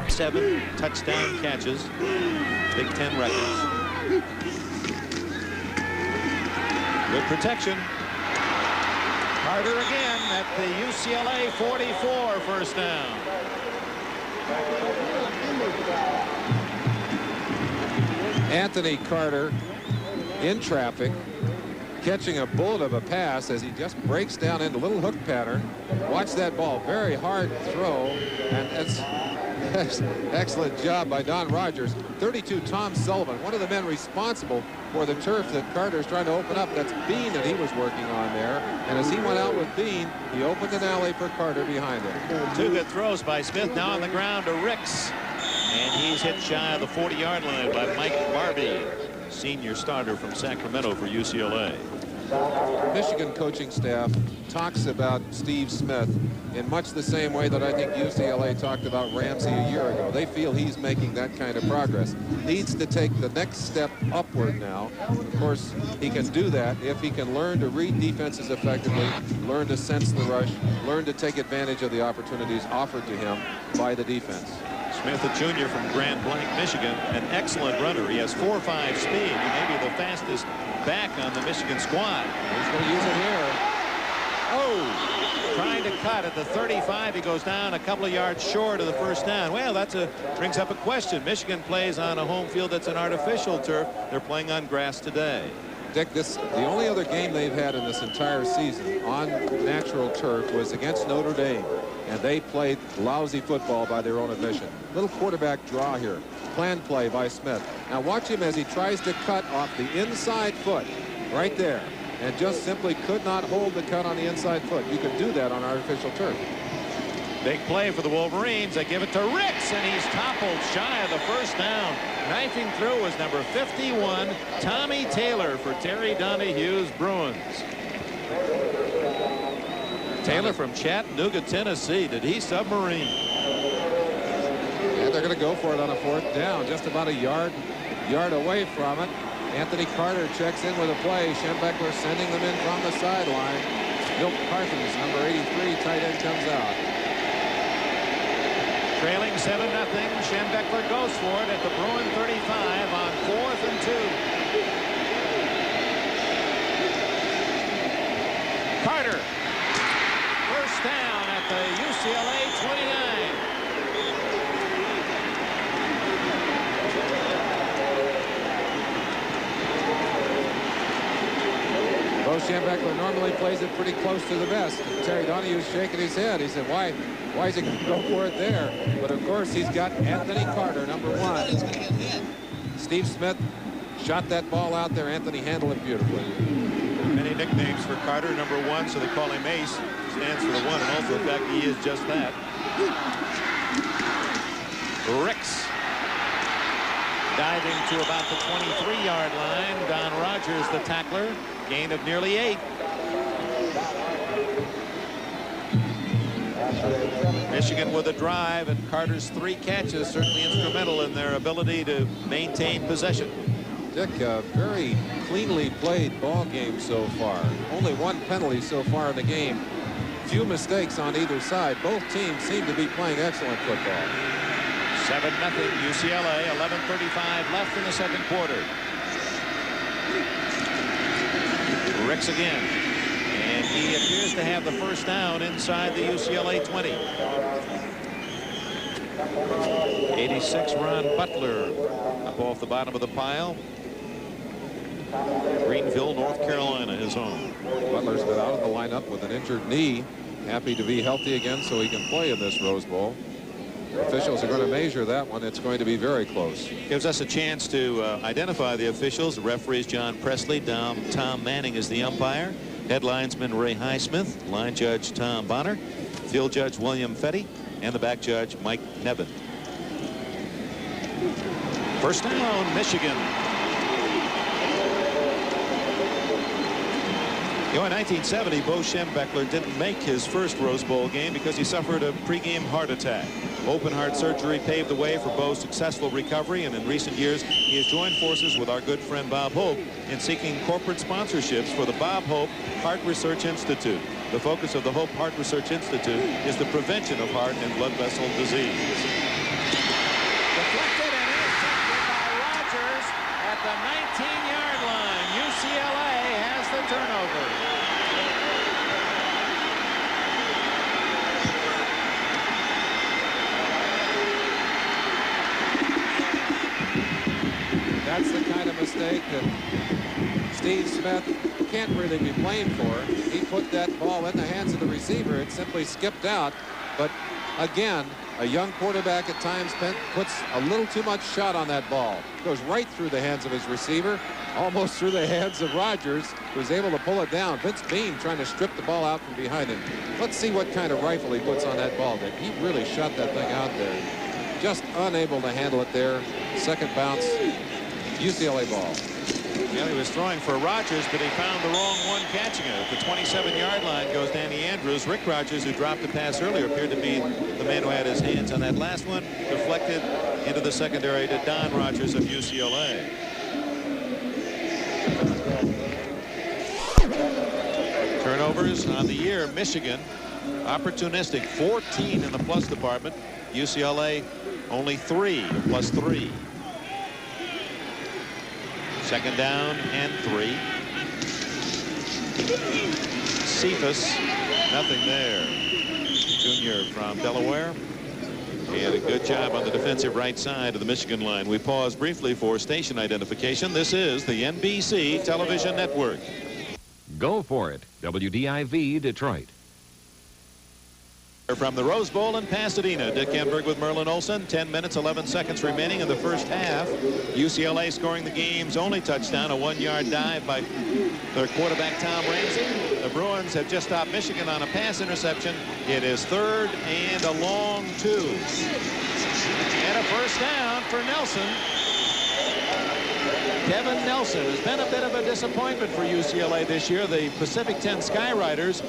7 touchdown catches. Big Ten records. Good protection. Carter again at the UCLA 44, first down. Anthony Carter in traffic, catching a bullet of a pass as he just breaks down into a little hook pattern. Watch that ball. Very hard throw, and it's excellent job by Don Rogers. 32, Tom Sullivan, one of the men responsible for the turf that Carter's trying to open up. That's Bean that he was working on there. And as he went out with Bean, he opened an alley for Carter behind him. 2 good throws by Smith. Now on the ground to Ricks. And he's hit shy of the 40-yard line by Mike Barbie, senior starter from Sacramento for UCLA. Michigan coaching staff talks about Steve Smith in much the same way that I think UCLA talked about Ramsey a year ago. They feel he's making that kind of progress. Needs to take the next step upward now. Of course, he can do that if he can learn to read defenses effectively, learn to sense the rush, learn to take advantage of the opportunities offered to him by the defense. Smith, a junior from Grand Blanc, Michigan, an excellent runner. He has 4.5 speed. He may be the fastest back on the Michigan squad. He's going to use it here. Oh, trying to cut at the 35. He goes down a couple of yards short of the first down. Well, brings up a question. Michigan plays on a home field that's an artificial turf. They're playing on grass today. Dick, the only other game they've had in this entire season on natural turf was against Notre Dame, and they played lousy football by their own admission. Little quarterback draw here. Planned play by Smith. Now watch him as he tries to cut off the inside foot right there, and just simply could not hold the cut on the inside foot. You can do that on artificial turf. Big play for the Wolverines. They give it to Ricks, and he's toppled shy of the first down. Knifing through was number 51, Tommy Taylor, for Terry Donahue's Bruins. Taylor from Chattanooga, Tennessee. Did he submarine? And they're going to go for it on a 4th down, just about a yard away from it. Anthony Carter checks in with a play. Schembechler sending them in from the sideline. Milt Carthens, number 83, tight end, comes out. Trailing 7-0. Schembechler goes for it at the Bruin 35 on 4th and 2. Carter. First down at the UCLA 29. Bo Schembechler normally plays it pretty close to the vest. Terry Donahue's shaking his head. He said, why is he going to go for it there? But of course, he's got Anthony Carter, number 1. Steve Smith shot that ball out there. Anthony handled it beautifully. Many nicknames for Carter, number 1, so they call him Ace. Stands for the 1, and also the fact he is just that. Ricks diving to about the 23-yard line. Don Rogers, the tackler, gain of nearly 8. Michigan with a drive, and Carter's 3 catches certainly instrumental in their ability to maintain possession. Dick, a very cleanly played ball game so far. Only 1 penalty so far in the game. Few mistakes on either side. Both teams seem to be playing excellent football. 7-0 UCLA, 11:35 left in the second quarter. Ricks again, and he appears to have the first down inside the UCLA 20. 86, Ron Butler, up off the bottom of the pile. Greenville, North Carolina, his home. Butler's been out of the lineup with an injured knee. Happy to be healthy again so he can play in this Rose Bowl. Officials are going to measure that one. It's going to be very close. Gives us a chance to identify the officials. The referees John Presley, Tom Manning is the umpire. Head linesman Ray Highsmith, line judge Tom Bonner, field judge William Fetty, and the back judge Mike Nevin. First down, Michigan. You know, in 1970, Bo Schembechler didn't make his first Rose Bowl game because he suffered a pregame heart attack. Open heart surgery paved the way for Bo's successful recovery, and in recent years, he has joined forces with our good friend Bob Hope in seeking corporate sponsorships for the Bob Hope Heart Research Institute. The focus of the Hope Heart Research Institute is the prevention of heart and blood vessel disease. Deflected and intercepted by Rogers at the 19-yard line. UCLA has the turnover. That's the kind of mistake that Steve Smith can't really be blamed for. He put that ball in the hands of the receiver. It simply skipped out. But again, a young quarterback at times puts a little too much shot on that ball. Goes right through the hands of his receiver, almost through the hands of Rogers, who's able to pull it down. Vince Beam trying to strip the ball out from behind him. Let's see what kind of rifle he puts on that ball. He really shot that thing out there. Just unable to handle it there. Second bounce, UCLA ball. Yeah, he was throwing for Rogers, but he found the wrong one catching it. At the 27-yard line goes Danny Andrews. Rick Rogers, who dropped the pass earlier, appeared to be the man who had his hands on that last one. Deflected into the secondary to Don Rogers of UCLA. Turnovers on the year. Michigan, opportunistic, 14 in the plus department. UCLA, only 3, +3. Second down and 3. Cephas, nothing there. Junior from Delaware. He had a good job on the defensive right side of the Michigan line. We pause briefly for station identification. This is the NBC Television Network. Go for it. WDIV Detroit. From the Rose Bowl in Pasadena, Dick Enberg with Merlin Olsen. 10 minutes, 11 seconds remaining in the first half. UCLA scoring the game's only touchdown, a 1-yard dive by their quarterback, Tom Ramsey. The Bruins have just stopped Michigan on a pass interception. It is 3rd and a long 2. And a first down for Nelson. Kevin Nelson has been a bit of a disappointment for UCLA this year. The Pacific 10 Skyriders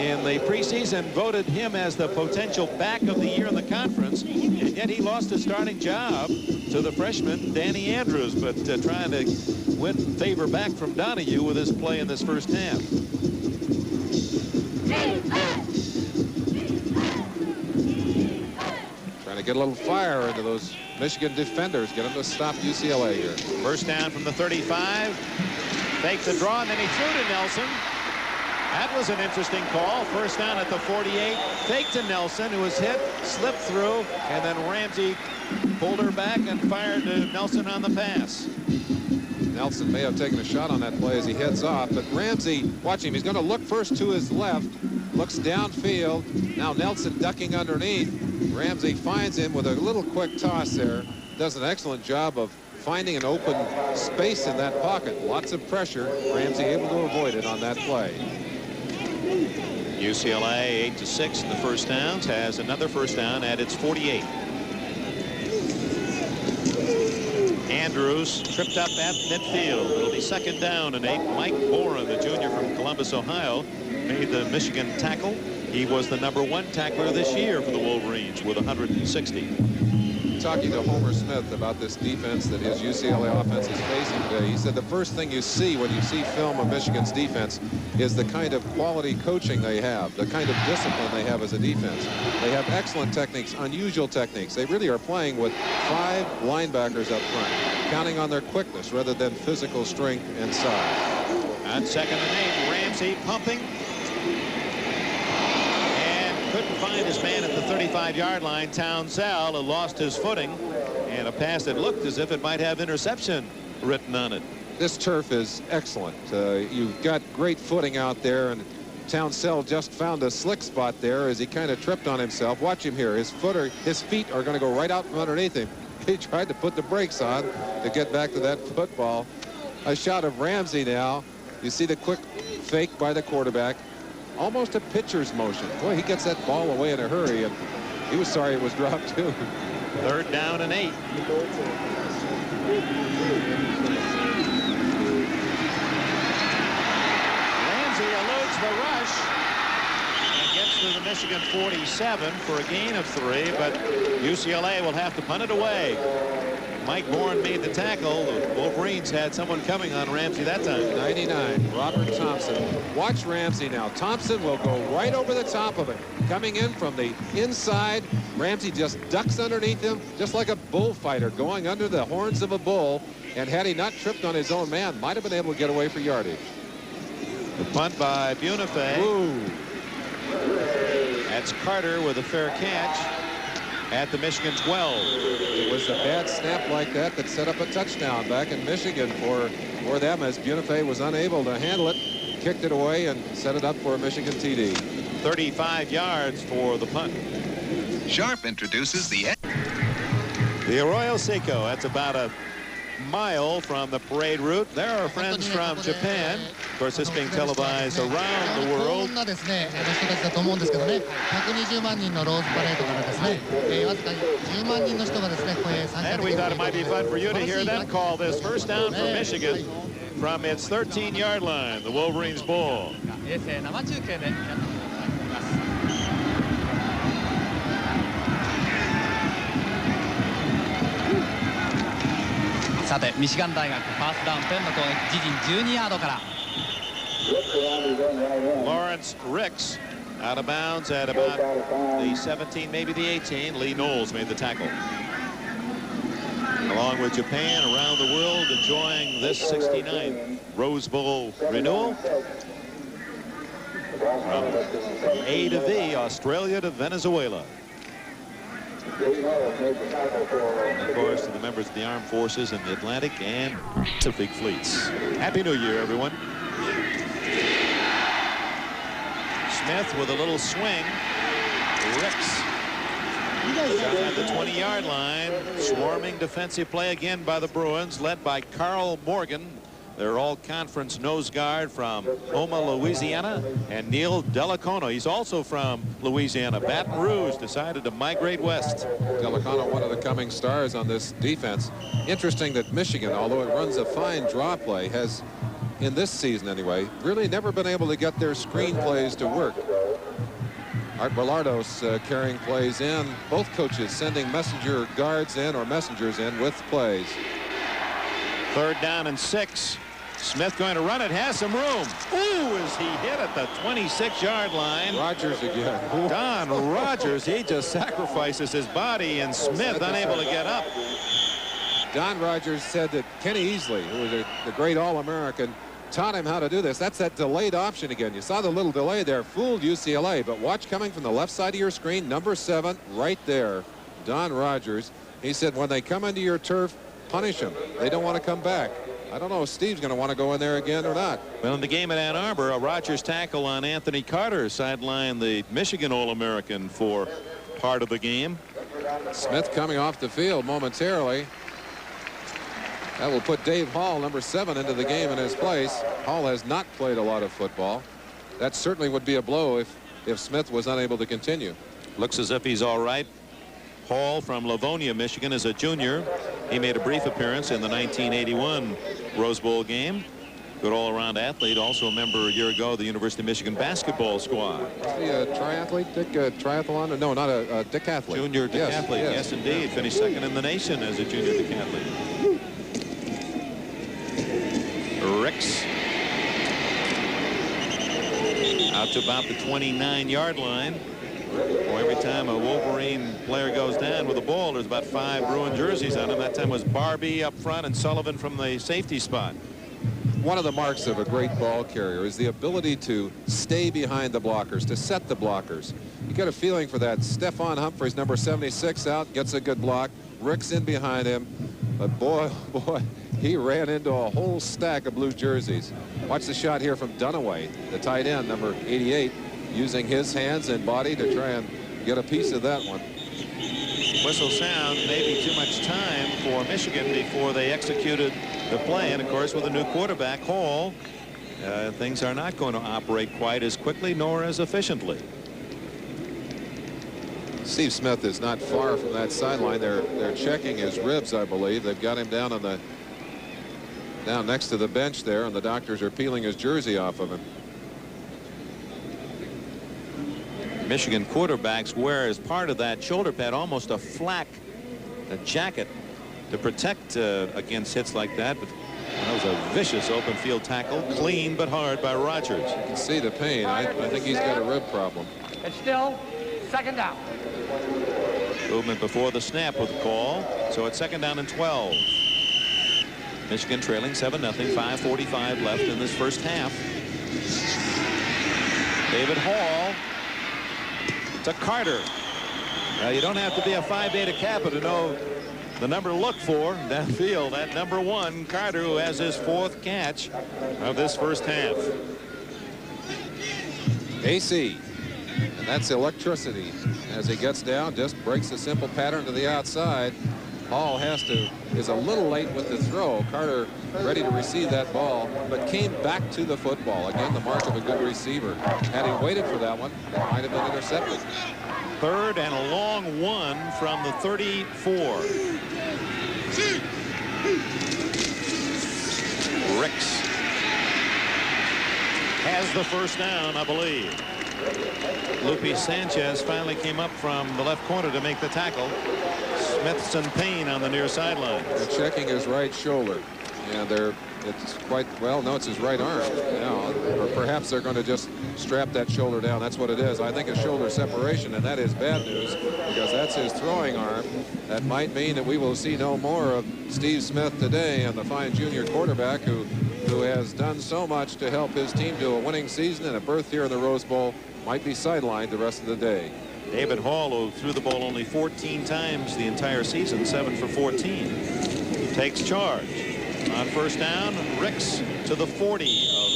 in the preseason voted him as the potential back of the year in the conference, and yet he lost his starting job to the freshman Danny Andrews, but trying to win favor back from Donahue with his play in this first half. Trying to get a little fire into those Michigan defenders, get them to stop UCLA here. First down from the 35. Fake the draw, and then he threw to Nelson. That was an interesting call. First down at the 48. Fake to Nelson, who was hit, slipped through, and then Ramsey pulled her back and fired to Nelson on the pass. Nelson may have taken a shot on that play as he heads off, but Ramsey, watch him. He's going to look first to his left, looks downfield. Now Nelson ducking underneath. Ramsey finds him with a little quick toss there. Does an excellent job of finding an open space in that pocket. Lots of pressure. Ramsey able to avoid it on that play. UCLA 8-6 in the first downs, has another first down at its 48. Andrews tripped up at midfield. It'll be second down and 8. Mike Boren, the junior from Columbus, Ohio, made the Michigan tackle. He was the #1 tackler this year for the Wolverines with 160. Talking to Homer Smith about this defense that his UCLA offense is facing today, he said the first thing you see when you see film of Michigan's defense is the kind of quality coaching they have, the kind of discipline they have as a defense. They have excellent techniques, unusual techniques. They really are playing with 5 linebackers up front, counting on their quickness rather than physical strength and size. On second and 8, Ramsey pumping. Couldn't find his man at the 35-yard line. Townsell lost his footing, and a pass that looked as if it might have interception written on it. This turf is excellent. You've got great footing out there, and Townsell just found a slick spot there as he kind of tripped on himself. Watch him here. His feet are going to go right out from underneath him. He tried to put the brakes on to get back to that football. A shot of Ramsey now. You see the quick fake by the quarterback. Almost a pitcher's motion. Boy, he gets that ball away in a hurry, and he was sorry it was dropped too. Third down and 8. Ramsey a makes the rush and gets to the Michigan 47 for a gain of 3, but UCLA will have to punt it away. Mike Bourne made the tackle. The Wolverines had someone coming on Ramsey that time. 99, Robert Thompson. Watch Ramsey now. Thompson will go right over the top of it. Coming in from the inside, Ramsey just ducks underneath him, just like a bullfighter going under the horns of a bull. And had he not tripped on his own man, might have been able to get away for yardage. The punt by Bunifay. Ooh. That's Carter with a fair catch at the Michigan 12. It was a bad snap like that that set up a touchdown back in Michigan for them, as Bunifay was unable to handle it, kicked it away, and set it up for a Michigan TD. 35 yards for the punt. Sharp introduces the Arroyo Seco. That's about a mile from the parade route. There are friends from Japan. Of course, this being televised around the world. And we thought it might be fun for you to hear them call this first down for Michigan from its 13-yard line, the Wolverines ball. Lawrence Ricks out of bounds at about the 17, maybe the 18. Lee Knowles made the tackle. Along with Japan around the world enjoying this 69th Rose Bowl renewal. From A to V, Australia to Venezuela. And of course, to the members of the armed forces in the Atlantic and Pacific fleets. Happy New Year, everyone. Smith with a little swing. Ricks at the 20-yard line. Swarming defensive play again by the Bruins, led by Carl Morgan, their all-conference nose guard from Houma, Louisiana, and Neil Delacono. He's also from Louisiana. Baton Rouge decided to migrate west. Delacono, one of the coming stars on this defense. Interesting that Michigan, although it runs a fine draw play, has, in this season anyway, really never been able to get their screen plays to work. Art Bellardos carrying plays in. Both coaches sending messenger guards in or messengers in with plays. 3rd down and 6. Smith going to run it, has some room. Ooh, is he hit at the 26-yard line. Rogers again. Don Rogers, he just sacrifices his body, and Smith unable to get up. Don Rogers said that Kenny Easley, who was the great All-American, taught him how to do this. That's that delayed option again. You saw the little delay there, fooled UCLA, but watch coming from the left side of your screen, number 7, right there, Don Rogers. He said when they come into your turf, punish them. They don't want to come back. I don't know if Steve's going to want to go in there again or not. Well, in the game at Ann Arbor, a Rogers tackle on Anthony Carter sidelined the Michigan All-American for part of the game. Smith coming off the field momentarily. That will put Dave Hall, number 7, into the game in his place. Hall has not played a lot of football. That certainly would be a blow if Smith was unable to continue. Looks as if he's all right. Hall from Livonia, Michigan, is a junior. He made a brief appearance in the 1981 Rose Bowl game. Good all-around athlete, also a member a year ago of the University of Michigan basketball squad. Is he a triathlete, Dick? Triathlon? No, not a decathlete. Junior decathlete, yes, indeed. Finished 2nd in the nation as a junior decathlete. Ricks out to about the 29-yard line. Well, every time a Wolverine player goes down with a ball, there's about 5 Bruin jerseys on him. That time was Barbie up front and Sullivan from the safety spot. One of the marks of a great ball carrier is the ability to stay behind the blockers, to set the blockers. You get a feeling for that. Stephon Humphreys, number 76, out, gets a good block. Rick's in behind him. But boy, he ran into a whole stack of blue jerseys. Watch the shot here from Dunaway, the tight end, number 88. Using his hands and body to try and get a piece of that one. Whistle sound, maybe too much time for Michigan before they executed the play. And of course, with a new quarterback, Hall, things are not going to operate quite as quickly nor as efficiently. Steve Smith is not far from that sideline. They're checking his ribs, I believe. They've got him down next to the bench there, and the doctors are peeling his jersey off of him. Michigan quarterbacks wear as part of that shoulder pad almost a flak, a jacket to protect against hits like that. But that was a vicious open field tackle, clean but hard by Rogers. You can see the pain. I think he's got a rib problem. It's still second down. Movement before the snap with the call. So it's second down and 12. Michigan trailing 7-0. 5:45 left in this first half. David Hall to Carter. Now, you don't have to be a Phi Beta Kappa to know the number to look for downfield. That number 1, Carter, who has his 4th catch of this first half. AC. And that's electricity. As he gets down, just breaks a simple pattern to the outside. Hall is a little late with the throw. Carter ready to receive that ball, but came back to the football. Again, the mark of a good receiver. Had he waited for that one, it might have been intercepted. 3rd and a long one from the 34. Ricks has the first down, I believe. Lupe Sanchez finally came up from the left corner to make the tackle. Smith's in pain on the near sideline. They're checking his right shoulder. And it's quite, well, no, it's his right arm now. Or perhaps they're going to just strap that shoulder down. That's what it is. I think a shoulder separation, and that is bad news because that's his throwing arm. That might mean that we will see no more of Steve Smith today, and the fine junior quarterback who has done so much to help his team to a winning season and a berth here in the Rose Bowl might be sidelined the rest of the day. David Hall, who threw the ball only 14 times the entire season, 7 for 14, takes charge. On first down, Ricks to the 40 of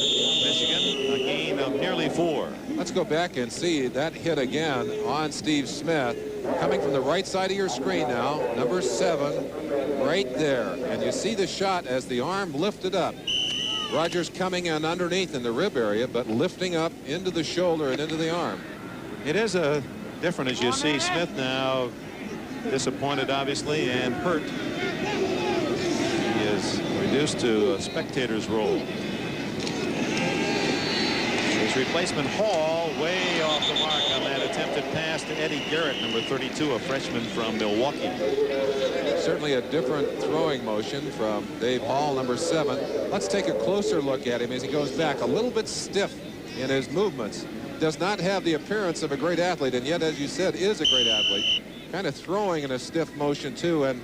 Michigan, a gain of nearly 4. Let's go back and see that hit again on Steve Smith. Coming from the right side of your screen now, number 7, right there. And you see the shot as the arm lifted up. Rogers coming in underneath in the rib area, but lifting up into the shoulder and into the arm. It is a different as you see Smith now disappointed, obviously, and hurt. He is reduced to a spectator's role. His replacement Hall way off the mark on that attempted pass to Eddie Garrett, number 32, a freshman from Milwaukee. Certainly a different throwing motion from Dave Hall, number 7. Let's take a closer look at him as he goes back. A little bit stiff in his movements. Does not have the appearance of a great athlete, and yet, as you said, is a great athlete. Kind of throwing in a stiff motion, too, and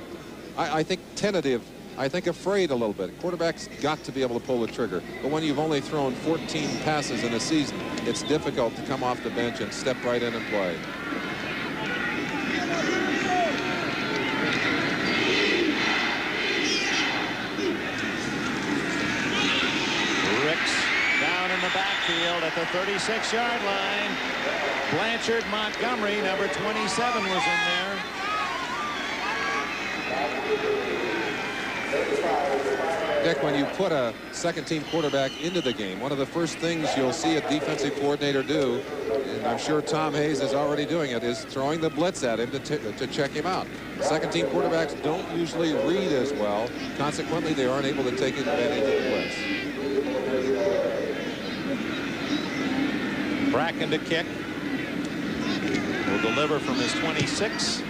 I think tentative. I think afraid a little bit. Quarterback's got to be able to pull the trigger. But when you've only thrown 14 passes in a season, it's difficult to come off the bench and step right in and play. Ricks down in the backfield at the 36-yard line. Blanchard Montgomery, number 27, was in there. Dick, when you put a second-team quarterback into the game, one of the first things you'll see a defensive coordinator do, and I'm sure Tom Hayes is already doing it, is throwing the blitz at him to check him out. Second-team quarterbacks don't usually read as well. Consequently, they aren't able to take advantage of the blitz. Bracken to kick. Will deliver from his 26.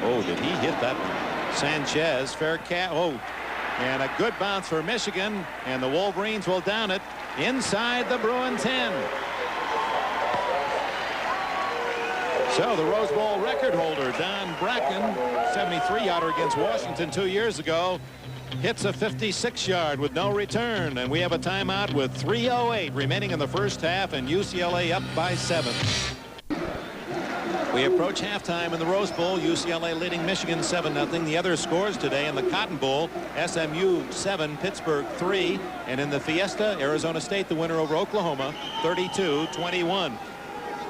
Oh, did he hit that one? Sanchez, fair catch. Oh, and a good bounce for Michigan, and the Wolverines will down it inside the Bruin 10. So the Rose Bowl record holder, Don Bracken, 73-yarder against Washington 2 years ago, hits a 56-yard with no return, and we have a timeout with 3:08 remaining in the first half, and UCLA up by 7. We approach halftime in the Rose Bowl. UCLA leading Michigan 7-0. The other scores today in the Cotton Bowl: SMU 7, Pittsburgh 3, and in the Fiesta, Arizona State the winner over Oklahoma, 32-21.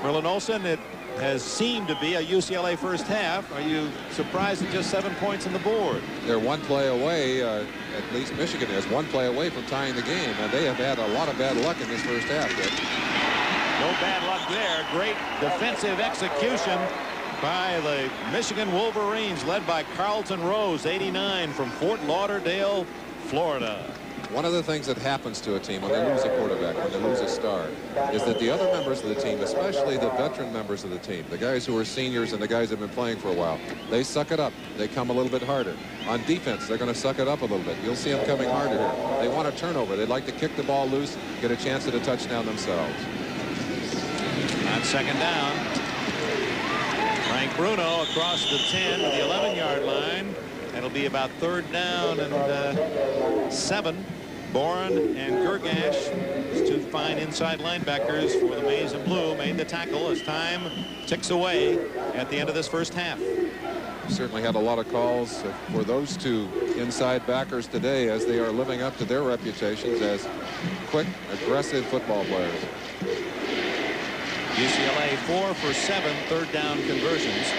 Merlin Olsen, it has seemed to be a UCLA first half. Are you surprised at just 7 points on the board? They're one play away, at least Michigan is one play away from tying the game, and they have had a lot of bad luck in this first half. No bad luck there. Great defensive execution by the Michigan Wolverines, led by Carlton Rose, 89, from Fort Lauderdale, Florida. one of the things that happens to a team when they lose a quarterback, when they lose a star, is that the other members of the team, especially the veteran members of the team, the guys who are seniors and the guys that have been playing for a while, they suck it up. They come a little bit harder. On defense, they're going to suck it up a little bit. You'll see them coming harder here. They want a turnover. They'd like to kick the ball loose, get a chance at a touchdown themselves. On second down, Frank Bruno across the 10 to the 11-yard line. That'll be about third down and 7. Bourne and Gergash, two fine inside linebackers for the Maize and Blue, made the tackle as time ticks away at the end of this first half. Certainly had a lot of calls for those two inside backers today, as they are living up to their reputations as quick, aggressive football players. UCLA 4 for 7 third down conversions.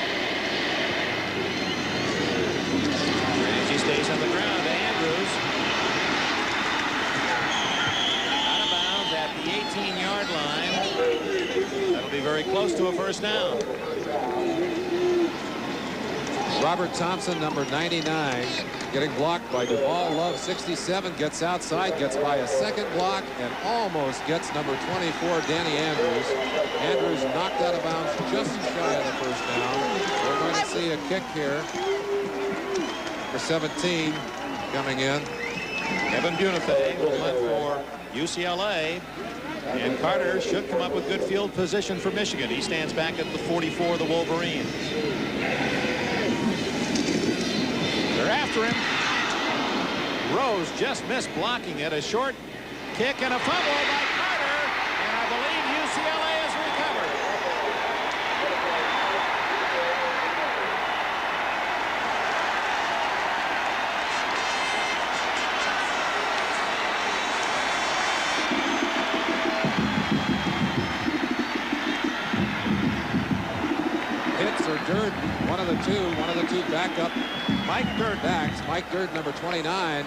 Ramsey stays on the ground to Andrews. Out of bounds at the 18-yard line. That'll be very close to a first down. Robert Thompson, number 99, getting blocked by Duval Love, 67, gets outside, gets by a second block, and almost gets number 24, Danny Andrews. Andrews knocked out of bounds just shy of the first down. We're going to see a kick here for 17 coming in. Kevin Bunifay will punt for UCLA. And Carter should come up with good field position for Michigan. He stands back at the 44 of the Wolverines. They're after him. Rose just missed blocking it. A short kick and a fumble by Carter. And I believe UCLA has recovered. Hits or Durden, one of the two backup. Mike Durden backs. Mike Durden, number 29,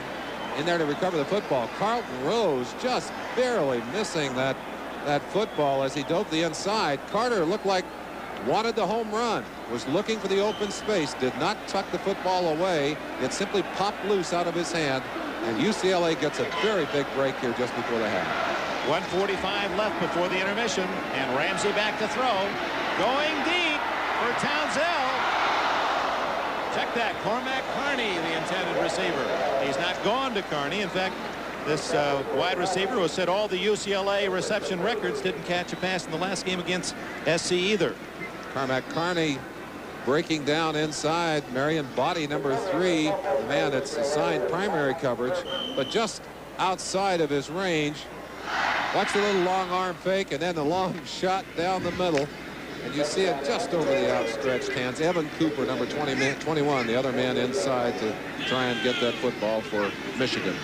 in there to recover the football. Carlton Rose just barely missing that football as he dove the inside. Carter looked like wanted the home run, was looking for the open space, did not tuck the football away. It simply popped loose out of his hand, and UCLA gets a very big break here just before the half. 1:45 left before the intermission, and Ramsey back to throw. Going deep for Townsell. Check that, Cormac Carney, the intended receiver. He's not gone to Carney. In fact, this wide receiver who set all the UCLA reception records didn't catch a pass in the last game against SC either. Cormac Carney breaking down inside. Marion Body, number 3, the man that's assigned primary coverage, but just outside of his range. Watch the little long arm fake and then the long shot down the middle. And you see it just over the outstretched hands. Evan Cooper, number 21, the other man inside to try and get that football for Michigan.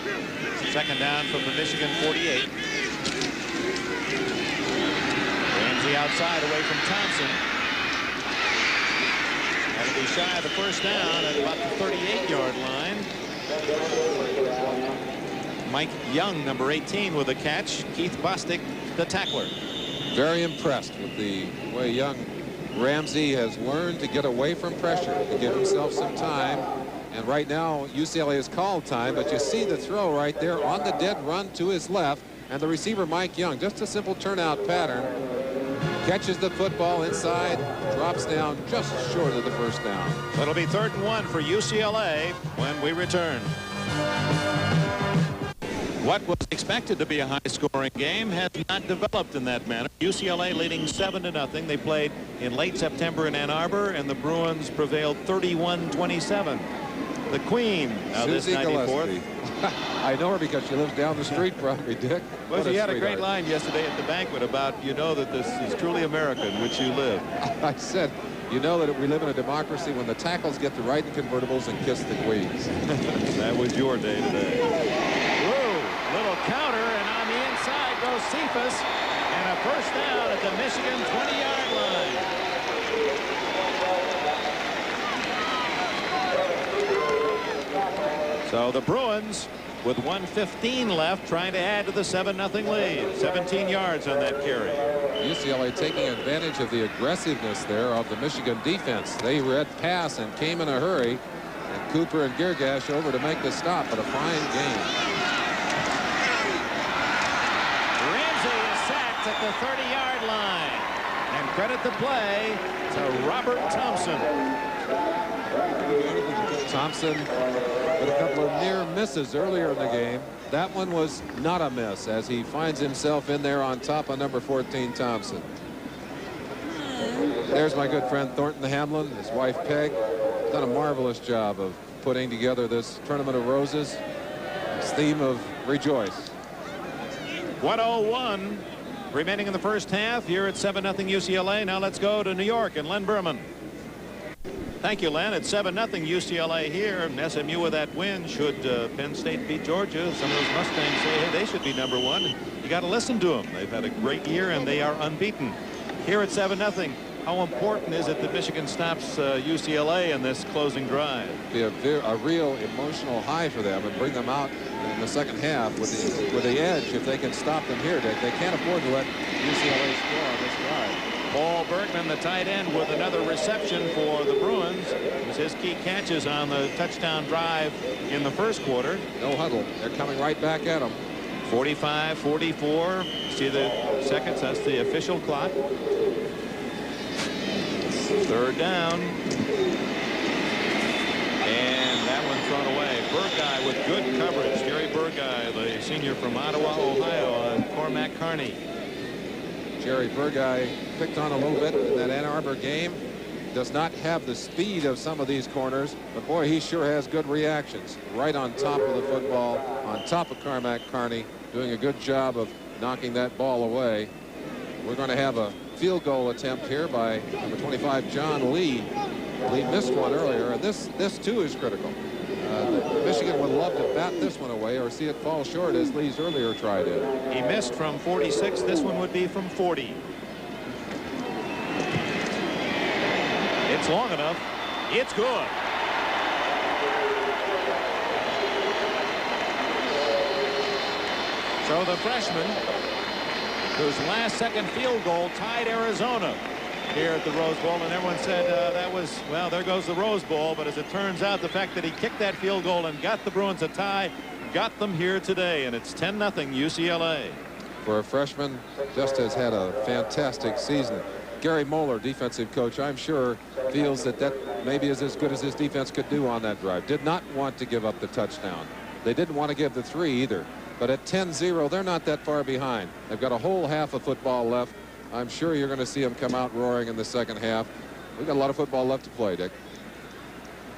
Second down from the Michigan 48. Ramsey outside away from Thompson. That'll be shy of the first down at about the 38-yard line. Mike Young, number 18, with a catch. Keith Bostic, the tackler. Very impressed with the way young Ramsey has learned to get away from pressure, to give himself some time. And right now, UCLA has called time, but you see the throw right there on the dead run to his left. And the receiver, Mike Young, just a simple turnout pattern, catches the football inside, drops down just short of the first down. It'll be 3rd and 1 for UCLA when we return. What was expected to be a high-scoring game has not developed in that manner. UCLA leading 7-0. They played in late September in Ann Arbor, and the Bruins prevailed 31-27. The Queen, this 94th. I know her because she lives down the street from me, Dick. Well, she had a great line yesterday at the banquet about, you know that this is truly America in which you live. I said, you know that we live in a democracy when the tackles get to ride in convertibles and kiss the queens. That was your day today. Little counter, and on the inside goes Cephas, and a first down at the Michigan 20-yard line. So the Bruins with 1:15 left trying to add to the 7-0 lead. 17 yards on that carry. UCLA taking advantage of the aggressiveness there of the Michigan defense. They read pass and came in a hurry, and Cooper and Gergash over to make the stop, but a fine game. at the 30-yard line. And credit the play to Robert Thompson. Thompson with a couple of near misses earlier in the game. That one was not a miss as he finds himself in there on top of number 14, Thompson. There's my good friend Thornton Hamlin, his wife Peg. Done a marvelous job of putting together this Tournament of Roses. Its theme of rejoice. 1:01 remaining in the first half here at 7-0 UCLA. Now let's go to New York and Len Berman. Thank you, Len. It's 7-0 UCLA here. And SMU with that win. Should Penn State beat Georgia, some of those Mustangs say, hey, they should be #1. You got to listen to them. They've had a great year and they are unbeaten. Here at 7-0, how important is it that Michigan stops UCLA in this closing drive? Be a real emotional high for them and bring them out in the second half with the edge if they can stop them here. They can't afford to let UCLA score on this drive. Paul Bergman, the tight end, with another reception for the Bruins. It was his key catches on the touchdown drive in the first quarter. No huddle. They're coming right back at them. 45-44. See the seconds. That's the official clock. Third down. And that one thrown away. Burguy with good coverage. Jerry Burguy, the senior from Ottawa, Ohio, on Cormac Carney. Jerry Burguy picked on a little bit in that Ann Arbor game. Does not have the speed of some of these corners, but boy, he sure has good reactions. Right on top of the football, on top of Cormac Carney, doing a good job of knocking that ball away. We're going to have a field goal attempt here by number 25, John Lee. Lee missed one earlier, and this too is critical. Michigan would love to bat this one away or see it fall short as Lee's earlier tried it. He missed from 46. This one would be from 40. It's long enough. It's good. So the freshman, whose last-second field goal tied Arizona here at the Rose Bowl, and everyone said that was, well, there goes the Rose Bowl. But as it turns out, the fact that he kicked that field goal and got the Bruins a tie got them here today, and it's 10-0 UCLA. For a freshman, just has had a fantastic season. Gary Moeller, defensive coach, I'm sure feels that maybe is as good as his defense could do on that drive. Did not want to give up the touchdown. They didn't want to give the 3 either. But at 10-0, they're not that far behind. They've got a whole half of football left. I'm sure you're going to see them come out roaring in the second half. We've got a lot of football left to play, Dick.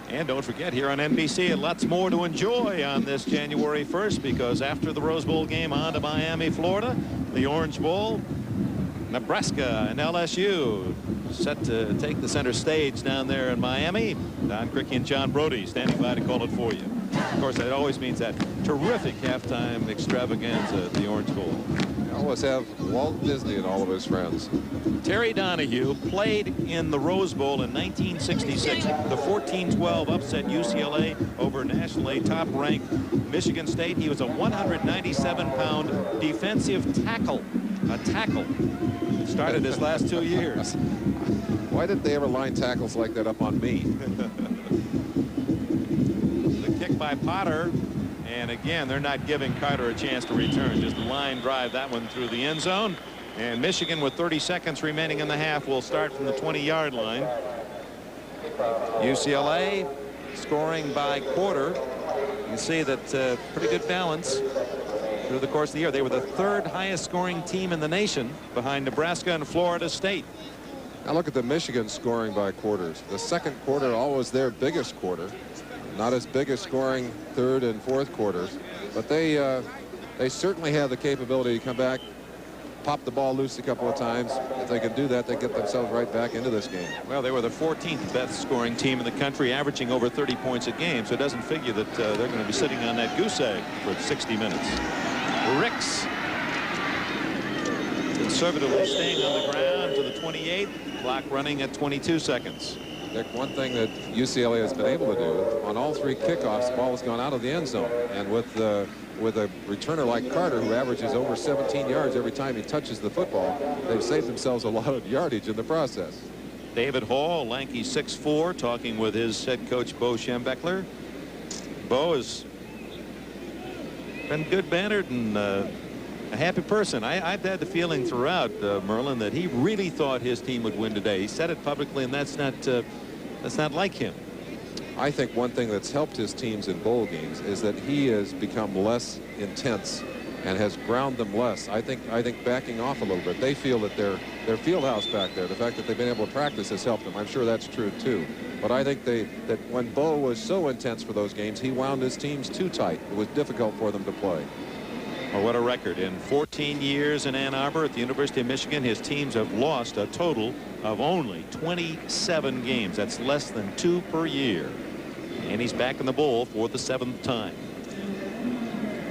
And don't forget, here on NBC, lots more to enjoy on this January 1st, because after the Rose Bowl game, on to Miami, Florida, the Orange Bowl, Nebraska and LSU set to take the center stage down there in Miami. Don Criqui and John Brody standing by to call it for you. Of course, that always means that terrific halftime extravaganza at the Orange Bowl. They always have Walt Disney and all of his friends. Terry Donahue played in the Rose Bowl in 1966. The 14-12 upset UCLA over nationally top-ranked Michigan State. He was a 197-pound defensive tackle. A tackle. Started his last 2 years. Why did they ever line tackles like that up on me? The kick by Potter. And again, they're not giving Carter a chance to return. Just line drive that one through the end zone. And Michigan, with 30 seconds remaining in the half, will start from the 20-yard line. UCLA scoring by quarter. You can see that pretty good balance through the course of the year. They were the 3rd highest scoring team in the nation, behind Nebraska and Florida State. Now look at the Michigan scoring by quarters. The second quarter always their biggest quarter. Not as big as scoring third and fourth quarters, but they certainly have the capability to come back, pop the ball loose a couple of times. If they can do that, they get themselves right back into this game. Well, they were the 14th best scoring team in the country, averaging over 30 points a game, so it doesn't figure that they're going to be sitting on that goose egg for 60 minutes. Ricks conservatively staying on the ground to the 28th, clock running at 22 seconds. Dick, one thing that UCLA has been able to do on all 3 kickoffs, the ball has gone out of the end zone, and with a returner like Carter, who averages over 17 yards every time he touches the football, they've saved themselves a lot of yardage in the process. David Hall, lanky 6'4", talking with his head coach Bo Schembechler. Bo has been good-mannered and a happy person. I've had the feeling throughout, Merlin, that he really thought his team would win today. He said it publicly, and that's not like him. I think one thing that's helped his teams in bowl games is that he has become less intense and has ground them less. I think backing off a little bit. They feel that their field house back there, the fact that they've been able to practice has helped them. I'm sure that's true too. But I think that when Bo was so intense for those games, he wound his teams too tight. It was difficult for them to play. Well, what a record. In 14 years in Ann Arbor at the University of Michigan, his teams have lost a total of only 27 games. That's less than 2 per year. And he's back in the bowl for the 7th time.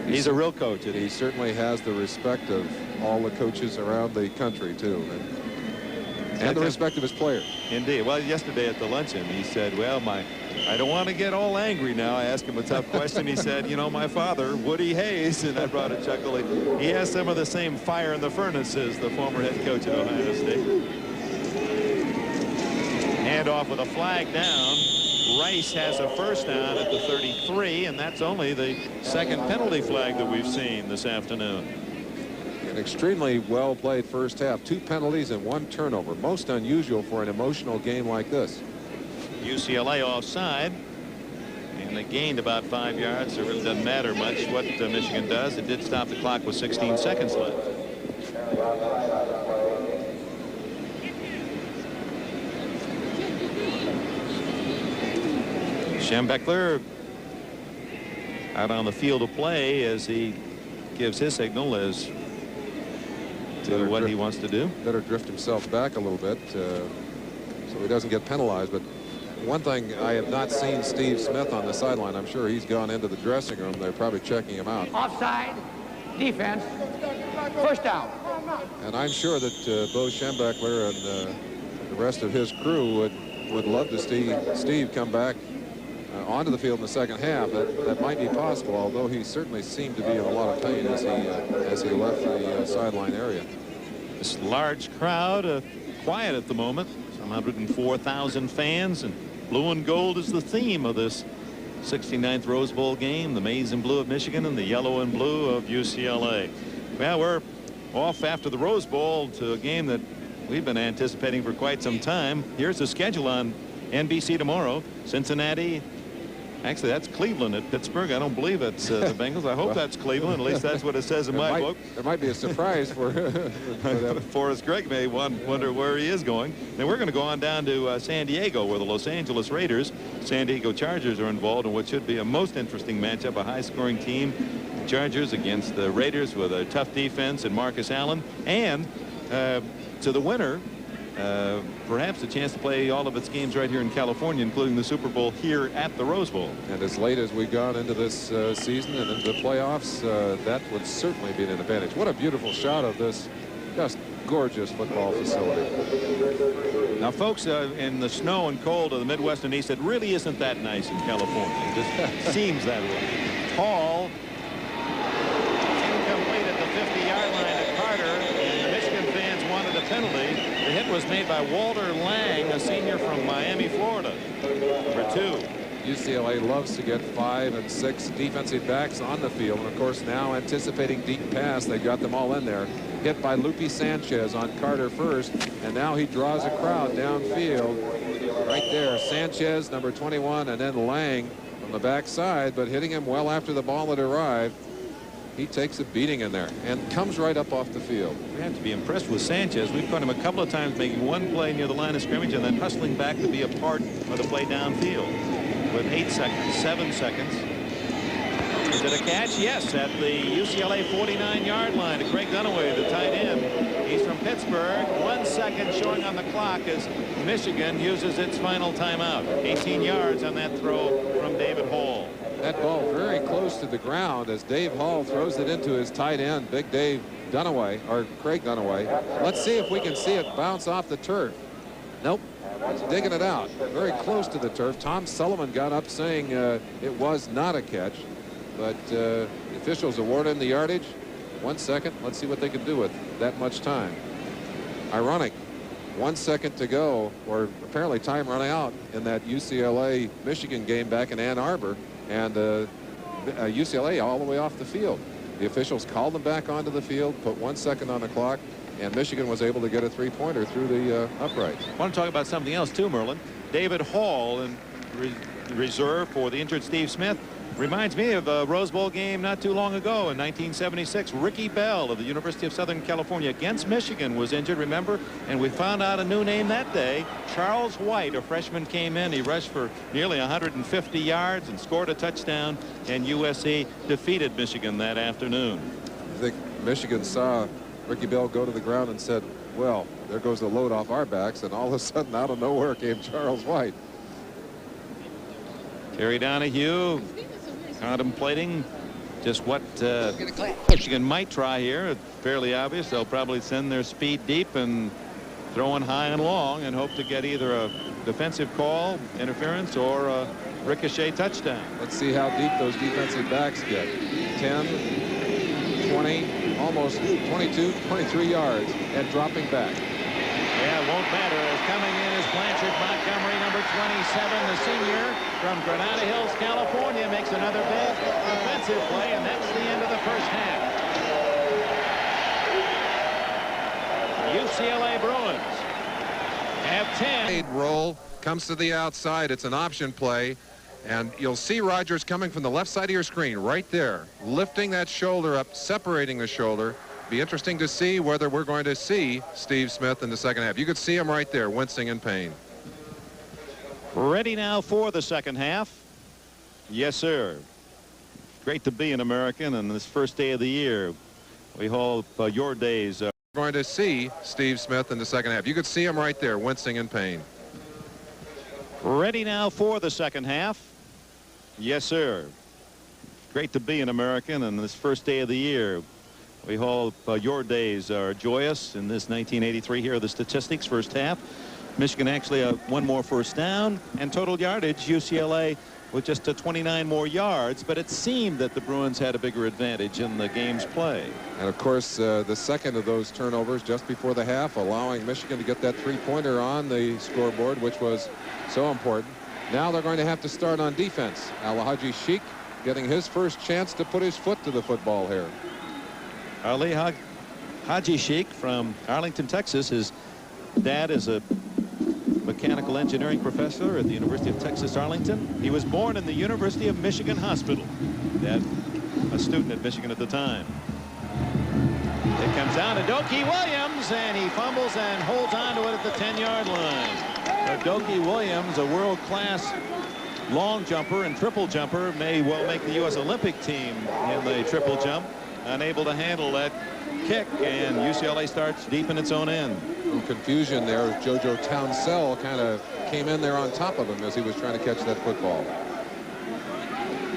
He's a real coach. He certainly has the respect of all the coaches around the country, too. And the respect of his players. Indeed. Well, yesterday at the luncheon, he said, well, I don't want to get all angry now. I asked him a tough question. He said, you know, my father, Woody Hayes, and I brought a chuckle. He has some of the same fire in the furnace as the former head coach at Ohio State. Hand off with a flag down. Rice has a first down at the 33, and that's only the second penalty flag that we've seen this afternoon. An extremely well played first half. 2 penalties and 1 turnover. Most unusual for an emotional game like this. UCLA offside, and they gained about 5 yards. So it really doesn't matter much what Michigan does. It did stop the clock with 16 seconds left. Schembechler out on the field of play as he gives his signal as to what he wants to do. Better drift himself back a little bit so he doesn't get penalized. But one thing, I have not seen Steve Smith on the sideline. I'm sure he's gone into the dressing room. They're probably checking him out. Offside, defense, first down. And I'm sure that Bo Schembechler and the rest of his crew would love to see Steve come back onto the field in the second half. That might be possible, although he certainly seemed to be in a lot of pain as he left the sideline area. This large crowd, quiet at the moment. Some 104,000 fans, and blue and gold is the theme of this 69th Rose Bowl game. The maize and blue of Michigan and the yellow and blue of UCLA. Well, we're off after the Rose Bowl to a game that we've been anticipating for quite some time. Here's the schedule on NBC tomorrow. Cincinnati. Actually, that's Cleveland at Pittsburgh. I don't believe it's the Bengals. I hope that's Cleveland. At least that's what it says in my book. There might be a surprise for Forrest Gregg may wonder where he is going. Then we're going to go on down to San Diego, where the Los Angeles Raiders, San Diego Chargers are involved in what should be a most interesting matchup, a high-scoring team. The Chargers against the Raiders with a tough defense and Marcus Allen. And to the winner, perhaps a chance to play all of its games right here in California, including the Super Bowl here at the Rose Bowl. And as late as we've gone into this season and into the playoffs, that would certainly be an advantage. What a beautiful shot of this just gorgeous football facility. Now, folks, in the snow and cold of the Midwest and East, it really isn't that nice in California. It just seems that way. Hall, incomplete at the 50-yard line to Carter, and the Michigan fans wanted a penalty. The hit was made by Walter Lang, a senior from Miami, Florida. Number 2. UCLA loves to get 5 and 6 defensive backs on the field. And, of course, now anticipating deep pass, they've got them all in there. Hit by Lupe Sanchez on Carter first. And now he draws a crowd downfield. Right there, Sanchez, number 21, and then Lang on the backside, but hitting him well after the ball had arrived. He takes a beating in there and comes right up off the field. We have to be impressed with Sanchez. We've caught him a couple of times making one play near the line of scrimmage and then hustling back to be a part of the play downfield. With 8 seconds, 7 seconds. Is it a catch? Yes, at the UCLA 49-yard line to Craig Dunaway, the tight end. He's from Pittsburgh. 1 second showing on the clock as Michigan uses its final timeout. 18 yards on that throw from David Hall. That ball very close to the ground as Dave Hall throws it into his tight end, Big Dave Dunaway, or Craig Dunaway. Let's see if we can see it bounce off the turf. Nope. He's digging it out. Very close to the turf. Tom Sullivan got up saying it was not a catch. But the officials awarded him the yardage. 1 second. Let's see what they can do with that much time. Ironic. 1 second to go, or apparently time running out in that UCLA-Michigan game back in Ann Arbor. And UCLA all the way off the field. The officials called them back onto the field, put 1 second on the clock, and Michigan was able to get a three-pointer through the uprights. I want to talk about something else too, Merlin. David Hall in reserve for the injured Steve Smith reminds me of a Rose Bowl game not too long ago in 1976. Ricky Bell of the University of Southern California against Michigan was injured, remember? And we found out a new name that day. Charles White, a freshman, came in. He rushed for nearly 150 yards and scored a touchdown, and USC defeated Michigan that afternoon. I think Michigan saw Ricky Bell go to the ground and said, well, there goes the load off our backs, and all of a sudden out of nowhere came Charles White. Terry Donahue contemplating just what Michigan might try here. It's fairly obvious. They'll probably send their speed deep and throw in high and long and hope to get either a defensive call, interference, or a ricochet touchdown. Let's see how deep those defensive backs get. 10, 20, almost 22, 23 yards and dropping back. Yeah, it won't matter. As coming in is Blanchard Montgomery, number 27, the senior from Granada Hills, California, makes another big offensive play, and that's the end of the first half. UCLA Bruins have 10. Roll comes to the outside. It's an option play, and you'll see Rogers coming from the left side of your screen right there, lifting that shoulder up, separating the shoulder. Be interesting to see whether we're going to see Steve Smith in the second half. You could see him right there, wincing in pain. Ready now for the second half. Yes, sir. Great to be an American on this first day of the year. We hope your days are going to see Steve Smith in the second half. You could see him right there, wincing in pain. Ready now for the second half. Yes, sir. Great to be an American on this first day of the year. We hope your days are joyous in this 1983. Here are the statistics. First half, Michigan actually one more first down, and total yardage, UCLA with just 29 more yards, but it seemed that the Bruins had a bigger advantage in the game's play. And of course, the second of those turnovers just before the half, allowing Michigan to get that three-pointer on the scoreboard, which was so important. Now they're going to have to start on defense. Al-Haji Sheikh getting his first chance to put his foot to the football here. Ali Haji Sheikh from Arlington, Texas. His dad is a mechanical engineering professor at the University of Texas, Arlington. He was born in the University of Michigan Hospital. Dad, a student at Michigan at the time. It comes down to Dokie Williams, and he fumbles and holds on to it at the 10-yard line. So Dokie Williams, a world-class long jumper and triple jumper, may well make the U.S. Olympic team in the triple jump. Unable to handle that kick, and UCLA starts deep in its own end. Some confusion there. JoJo Townsell kind of came in there on top of him as he was trying to catch that football.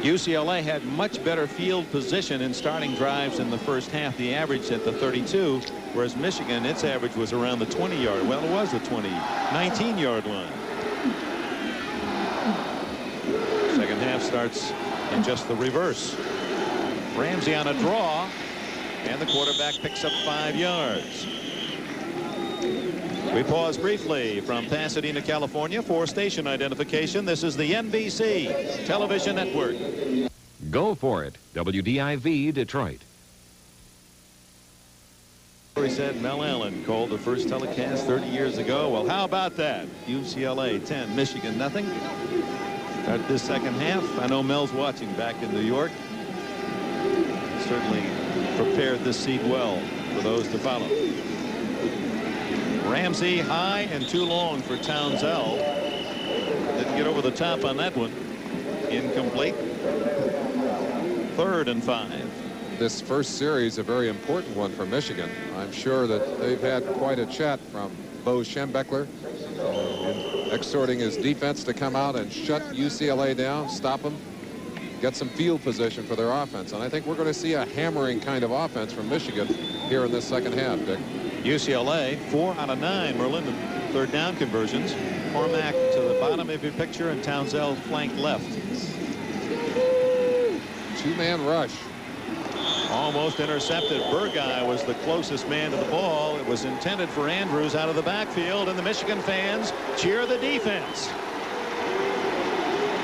UCLA had much better field position in starting drives in the first half. The average at the 32, whereas Michigan, its average was around the 20-yard. Well, it was the 19-yard line. Second half starts in just the reverse. Ramsey on a draw, and the quarterback picks up 5 yards. We pause briefly from Pasadena, California for station identification. This is the NBC television network. Go for it. WDIV Detroit. He said Mel Allen called the first telecast 30 years ago. Well, how about that? UCLA 10, Michigan nothing. Start this second half. I know Mel's watching back in New York. Certainly prepared this seed well for those to follow. Ramsey high and too long for Townsell. Didn't get over the top on that one. Incomplete. 3rd and 5. This first series a very important one for Michigan. I'm sure that they've had quite a chat from Bo Schembechler exhorting his defense to come out and shut UCLA down, stop them, get some field position for their offense. And I think we're going to see a hammering kind of offense from Michigan here in this second half, Dick. UCLA 4 out of 9 Merlin third down conversions. Cormack to the bottom of your picture and Townsell flank left. 2-man rush. Almost intercepted. Burguy was the closest man to the ball. It was intended for Andrews out of the backfield, and the Michigan fans cheer the defense.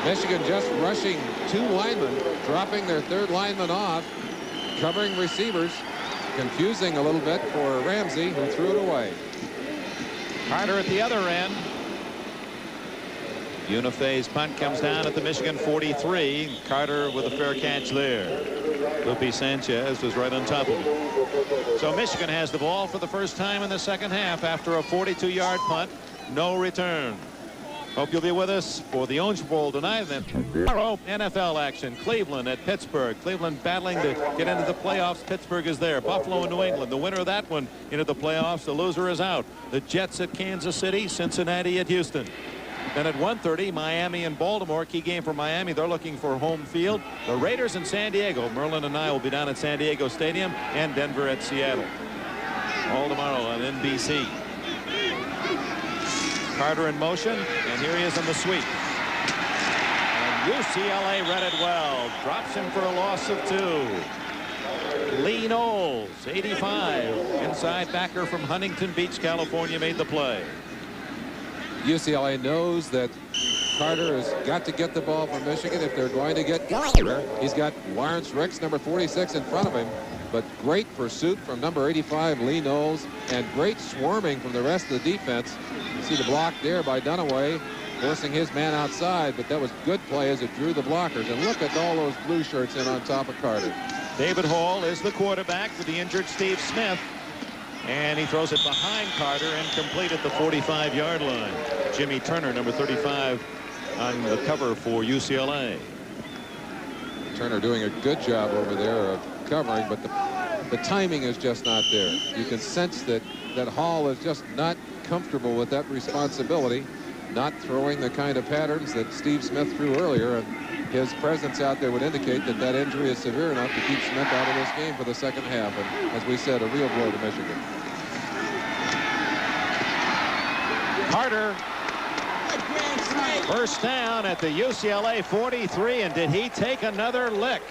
Michigan just rushing 2 linemen, dropping their 3rd lineman off. covering receivers, confusing a little bit for Ramsey, who threw it away. Carter at the other end. Unifei's punt comes down at the Michigan 43. Carter with a fair catch there. Lupe Sanchez was right on top of it. So Michigan has the ball for the first time in the second half after a 42-yard punt. No return. Hope you'll be with us for the Orange Bowl tonight. Then tomorrow, NFL action. Cleveland at Pittsburgh. Cleveland battling to get into the playoffs. Pittsburgh is there. Buffalo and New England. The winner of that one into the playoffs. The loser is out. The Jets at Kansas City. Cincinnati at Houston. Then at 1:30, Miami and Baltimore. Key game for Miami. They're looking for home field. The Raiders in San Diego. Merlin and I will be down at San Diego Stadium, and Denver at Seattle. All tomorrow on NBC. Carter in motion, and here he is in the sweep. And UCLA read it well. Drops him for a loss of 2. Lee Knowles, 85. Inside backer from Huntington Beach, California, made the play. UCLA knows that Carter has got to get the ball from Michigan if they're going to get Carter. He's got Lawrence Ricks, number 46, in front of him. But great pursuit from number 85, Lee Knowles, and great swarming from the rest of the defense. You see the block there by Dunaway, forcing his man outside, but that was good play as it drew the blockers. And look at all those blue shirts in on top of Carter. David Hall is the quarterback for the injured Steve Smith. And he throws it behind Carter and complete at the 45-yard line. Jimmy Turner, number 35, on the cover for UCLA. Turner doing a good job over there of covering, but the timing is just not there. You can sense that Hall is just not comfortable with that responsibility, not throwing the kind of patterns that Steve Smith threw earlier, and his presence out there would indicate that that injury is severe enough to keep Smith out of this game for the second half. And as we said, a real blow to Michigan. Carter, first down at the UCLA 43, and did he take another lick?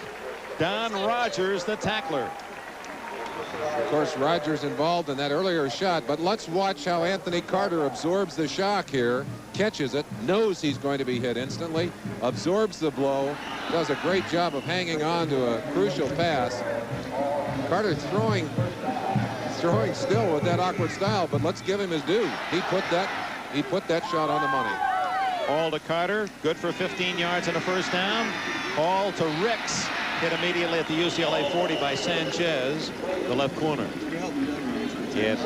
Don Rogers, the tackler. Of course, Rogers involved in that earlier shot, but let's watch how Anthony Carter absorbs the shock here, catches it, knows he's going to be hit instantly, absorbs the blow, does a great job of hanging on to a crucial pass. Carter throwing still with that awkward style, but let's give him his due. He put that shot on the money. Hall to Carter, good for 15 yards and a first down. Hall to Ricks, hit immediately at the UCLA 40 by Sanchez, the left corner. He had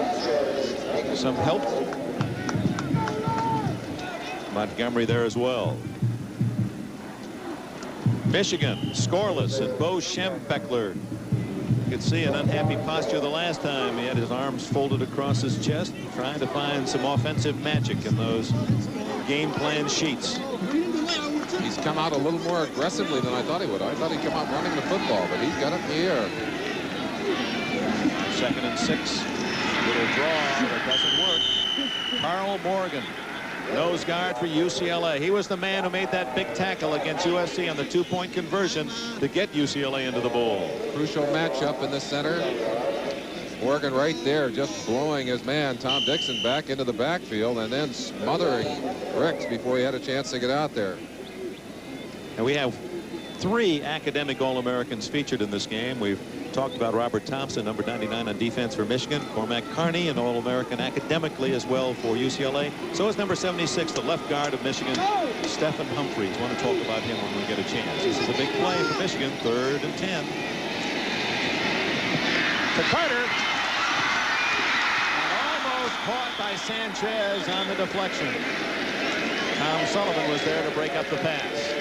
some help. Montgomery there as well. Michigan scoreless, and Bo Schembechler. You could see an unhappy posture the last time. He had his arms folded across his chest, trying to find some offensive magic in those game plan sheets. He's come out a little more aggressively than I thought he would. I thought he'd come out running the football, but he's got it in the air. 2nd and 6. Little draw that doesn't work. Carl Morgan, nose guard for UCLA. He was the man who made that big tackle against USC on the 2-point conversion to get UCLA into the bowl. Crucial matchup in the center. Morgan right there just blowing his man Tom Dixon back into the backfield and then smothering Ricks before he had a chance to get out there. And we have 3 academic All-Americans featured in this game. We've talked about Robert Thompson, number 99 on defense for Michigan. Cormac Carney, an All-American academically as well for UCLA. So is number 76, the left guard of Michigan, Stephen Humphreys. Want to talk about him when we get a chance. This is a big play for Michigan, 3rd and 10. To Carter. And almost caught by Sanchez on the deflection. Tom Sullivan was there to break up the pass.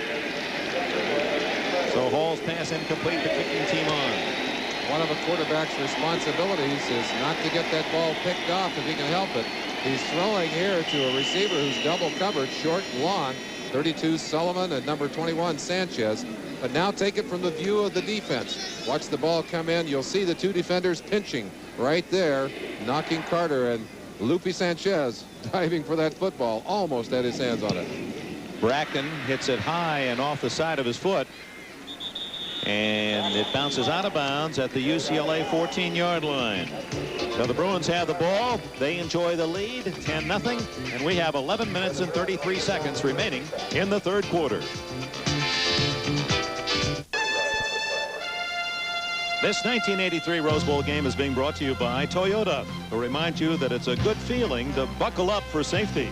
So Hall's pass incomplete, the kicking team on. One of a quarterback's responsibilities is not to get that ball picked off if he can help it. He's throwing here to a receiver who's double covered, short and long, 32 Sullivan and number 21 Sanchez. But now take it from the view of the defense. Watch the ball come in. You'll see the 2 defenders pinching right there, knocking Carter, and Lupe Sanchez diving for that football, almost had his hands on it. Bracken hits it high and off the side of his foot. And it bounces out of bounds at the UCLA 14-yard line. So the Bruins have the ball. They enjoy the lead, 10-0. And we have 11 minutes and 33 seconds remaining in the 3rd quarter. This 1983 Rose Bowl game is being brought to you by Toyota, who remind you that it's a good feeling to buckle up for safety.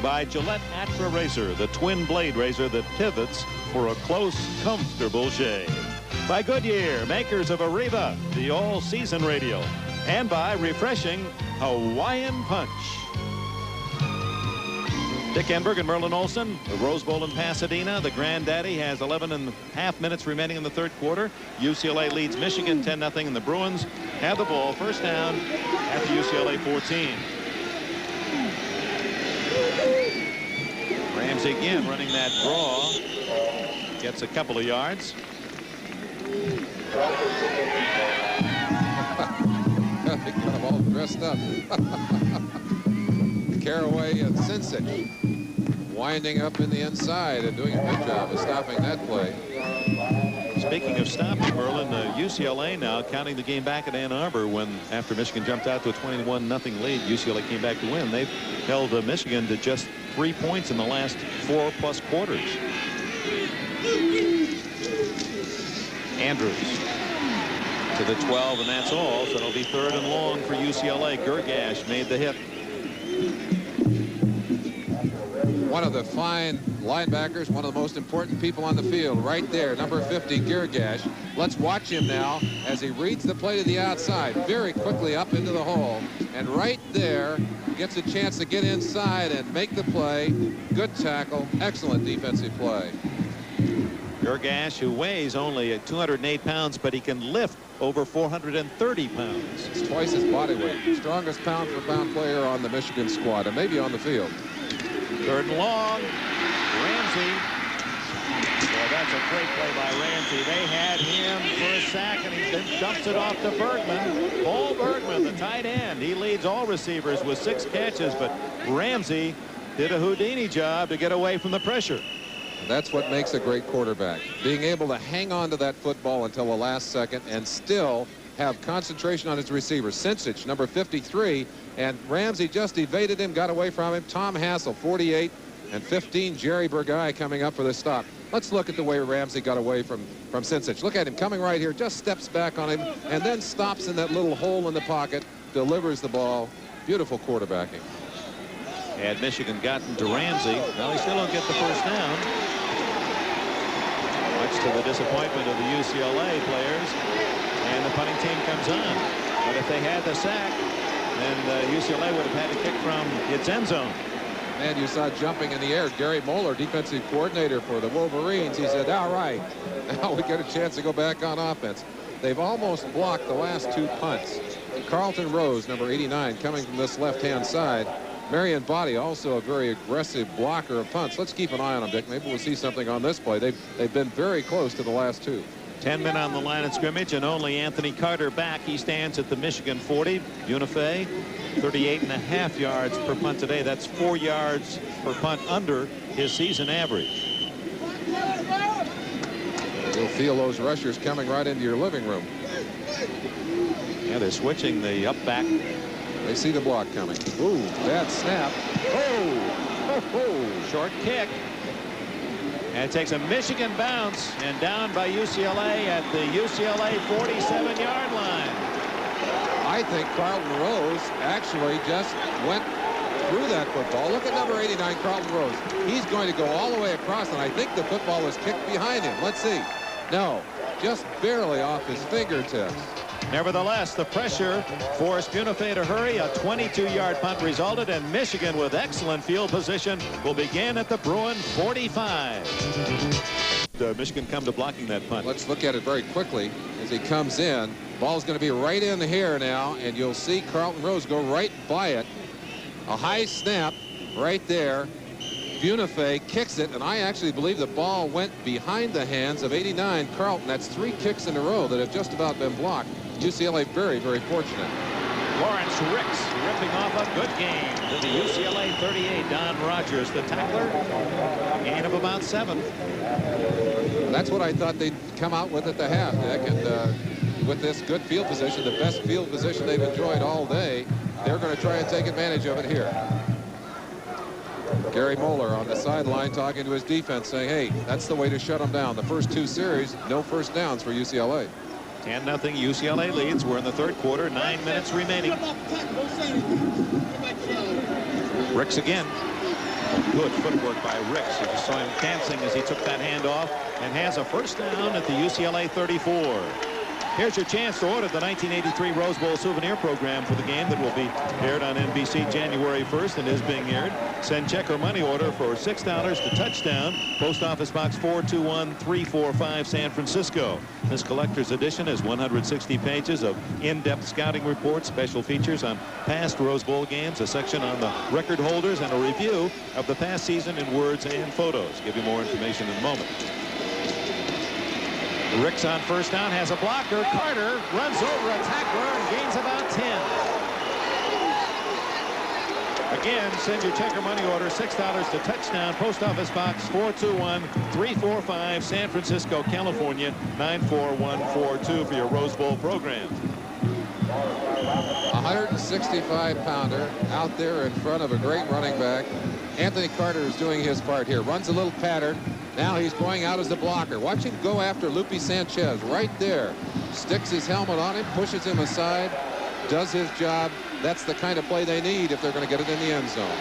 By Gillette Atra Razor, the twin blade razor that pivots for a close, comfortable shave. By Goodyear, makers of Arriva, the all-season radio. And by refreshing Hawaiian Punch. Dick Enberg and Merlin Olsen, the Rose Bowl in Pasadena. The granddaddy has 11.5 minutes remaining in the third quarter. UCLA leads Michigan 10-0, and the Bruins have the ball first down at the UCLA 14. Ramsey again running that draw. Gets a couple of yards. They got them all dressed up. Caraway and Sinsich winding up in the inside and doing a good job of stopping that play. Speaking of stopping, Merlin, UCLA now counting the game back at Ann Arbor when after Michigan jumped out to a 21-0 lead, UCLA came back to win. They've held Michigan to just 3 points in the last 4+ quarters. Andrews to the 12, and that's all. So it'll be 3rd and long for UCLA. Gergash made the hit. One of the fine linebackers, one of the most important people on the field right there, number 50, Gergash. Let's watch him now as he reads the play to the outside, very quickly up into the hole, and right there gets a chance to get inside and make the play. Good tackle, excellent defensive play. Gergash, who weighs only 208 pounds, but he can lift over 430 pounds. It's twice his body weight. Strongest pound-for-pound player on the Michigan squad, and maybe on the field. 3rd and long. Ramsey. Boy, that's a great play by Ramsey. They had him for a sack, and he then dumps it off to Bergman. Paul Bergman, the tight end. He leads all receivers with 6 catches, but Ramsey did a Houdini job to get away from the pressure. That's what makes a great quarterback, being able to hang on to that football until the last second and still have concentration on his receivers. Sinsich, number 53, and Ramsey just evaded him, got away from him. Tom Hassel, 48, and 15, Jerry Burguy coming up for the stop. Let's look at the way Ramsey got away from Sinsich. Look at him coming right here, just steps back on him, and then stops in that little hole in the pocket, delivers the ball. Beautiful quarterbacking. Had Michigan gotten to Ramsey, well, he still don't get the first down. Much to the disappointment of the UCLA players. And the punting team comes on. But if they had the sack, then UCLA would have had to kick from its end zone. And you saw jumping in the air. Gary Moeller, defensive coordinator for the Wolverines. He said, all right, now we get a chance to go back on offense. They've almost blocked the last 2 punts. Carlton Rose, number 89, coming from this left-hand side. Marion Body, also a very aggressive blocker of punts. Let's keep an eye on them, Dick. Maybe we'll see something on this play. They've been very close to the last 2. 10 men on the line of scrimmage, and only Anthony Carter back. He stands at the Michigan 40. Unife, 38.5 yards per punt today. That's 4 yards per punt under his season average. You'll feel those rushers coming right into your living room. Yeah, they're switching the up back. They see the block coming. Ooh, bad snap. Oh, short kick. And it takes a Michigan bounce and down by UCLA at the UCLA 47-yard line. I think Carlton Rose actually just went through that football. Look at number 89, Carlton Rose. He's going to go all the way across, and I think the football was kicked behind him. Let's see. No, just barely off his fingertips. Nevertheless, the pressure forced Unife to hurry. A 22-yard punt resulted, and Michigan, with excellent field position, will begin at the Bruin 45. Michigan come to blocking that punt. Let's look at it very quickly as he comes in. Ball's going to be right in here now, and you'll see Carlton Rose go right by it. A high snap right there. Unife kicks it, and I actually believe the ball went behind the hands of 89 Carlton. That's 3 kicks in a row that have just about been blocked. UCLA very, very fortunate. Lawrence Ricks ripping off a good game to the UCLA 38. Don Rogers, the tackler, gain of about 7. That's what I thought they'd come out with at the half, Dick. And with this good field position, the best field position they've enjoyed all day, they're going to try and take advantage of it here. Gary Moeller on the sideline talking to his defense, saying, hey, that's the way to shut them down. The first 2 series, no first downs for UCLA. 10-0 UCLA leads. We're in the third quarter, 9 minutes remaining. Ricks again. Good footwork by Ricks. You just saw him dancing as he took that handoff and has a first down at the UCLA 34. Here's your chance to order the 1983 Rose Bowl souvenir program for the game that will be aired on NBC January 1st and is being aired. Send check or money order for $6 to touchdown. Post Office Box 421-345 San Francisco. This collector's edition is 160 pages of in-depth scouting reports, special features on past Rose Bowl games, a section on the record holders, and a review of the past season in words and photos. Give you more information in a moment. Ricks on first down has a blocker. Carter runs over a tackler and gains about 10. Again, send your check or money order, $6 to touchdown. Post Office Box 421-345 San Francisco, California 94142 for your Rose Bowl program. 165-pounder out there in front of a great running back. Anthony Carter is doing his part here. Runs a little pattern. Now he's going out as the blocker. Watch him go after Lupe Sanchez right there. Sticks his helmet on him, pushes him aside, does his job. That's the kind of play they need if they're going to get it in the end zone.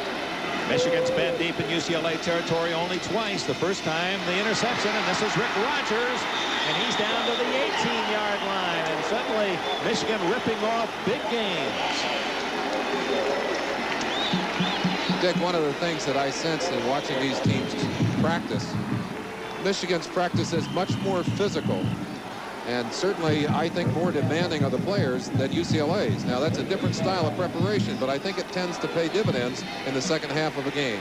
Michigan's been deep in UCLA territory only twice. The first time the interception, and this is Rick Rogers, and he's down to the 18-yard line. And suddenly Michigan ripping off big gains. Dick, one of the things that I sense in watching these teams practice, Michigan's practice is much more physical and certainly I think more demanding of the players than UCLA's. Now that's a different style of preparation, but I think it tends to pay dividends in the second half of a game.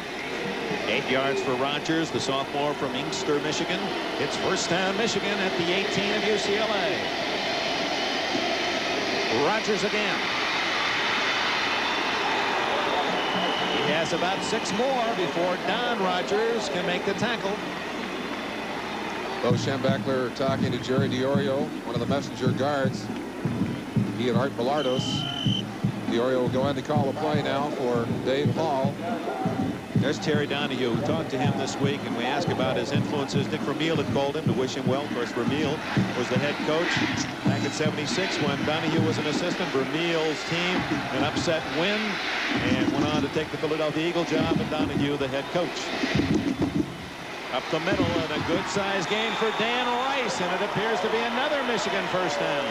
8 yards for Rogers, the sophomore from Inkster, Michigan. It's first down Michigan at the 18 of UCLA. Rogers again. He has about 6 more before Don Rogers can make the tackle. Bo Schembechler talking to Jerry DiOrio, one of the messenger guards. He and Art Bilardos. DiOrio will go in to call a play now for Dave Hall. There's Terry Donahue. We talked to him this week, and we asked about his influences. Dick Vermeil had called him to wish him well. Of course, Vermeil was the head coach back in '76 when Donahue was an assistant. Vermeil's team, an upset win, and went on to take the Philadelphia Eagle job, and Donahue the head coach. Up the middle, and a good-sized gain for Dan Rice, and it appears to be another Michigan first down.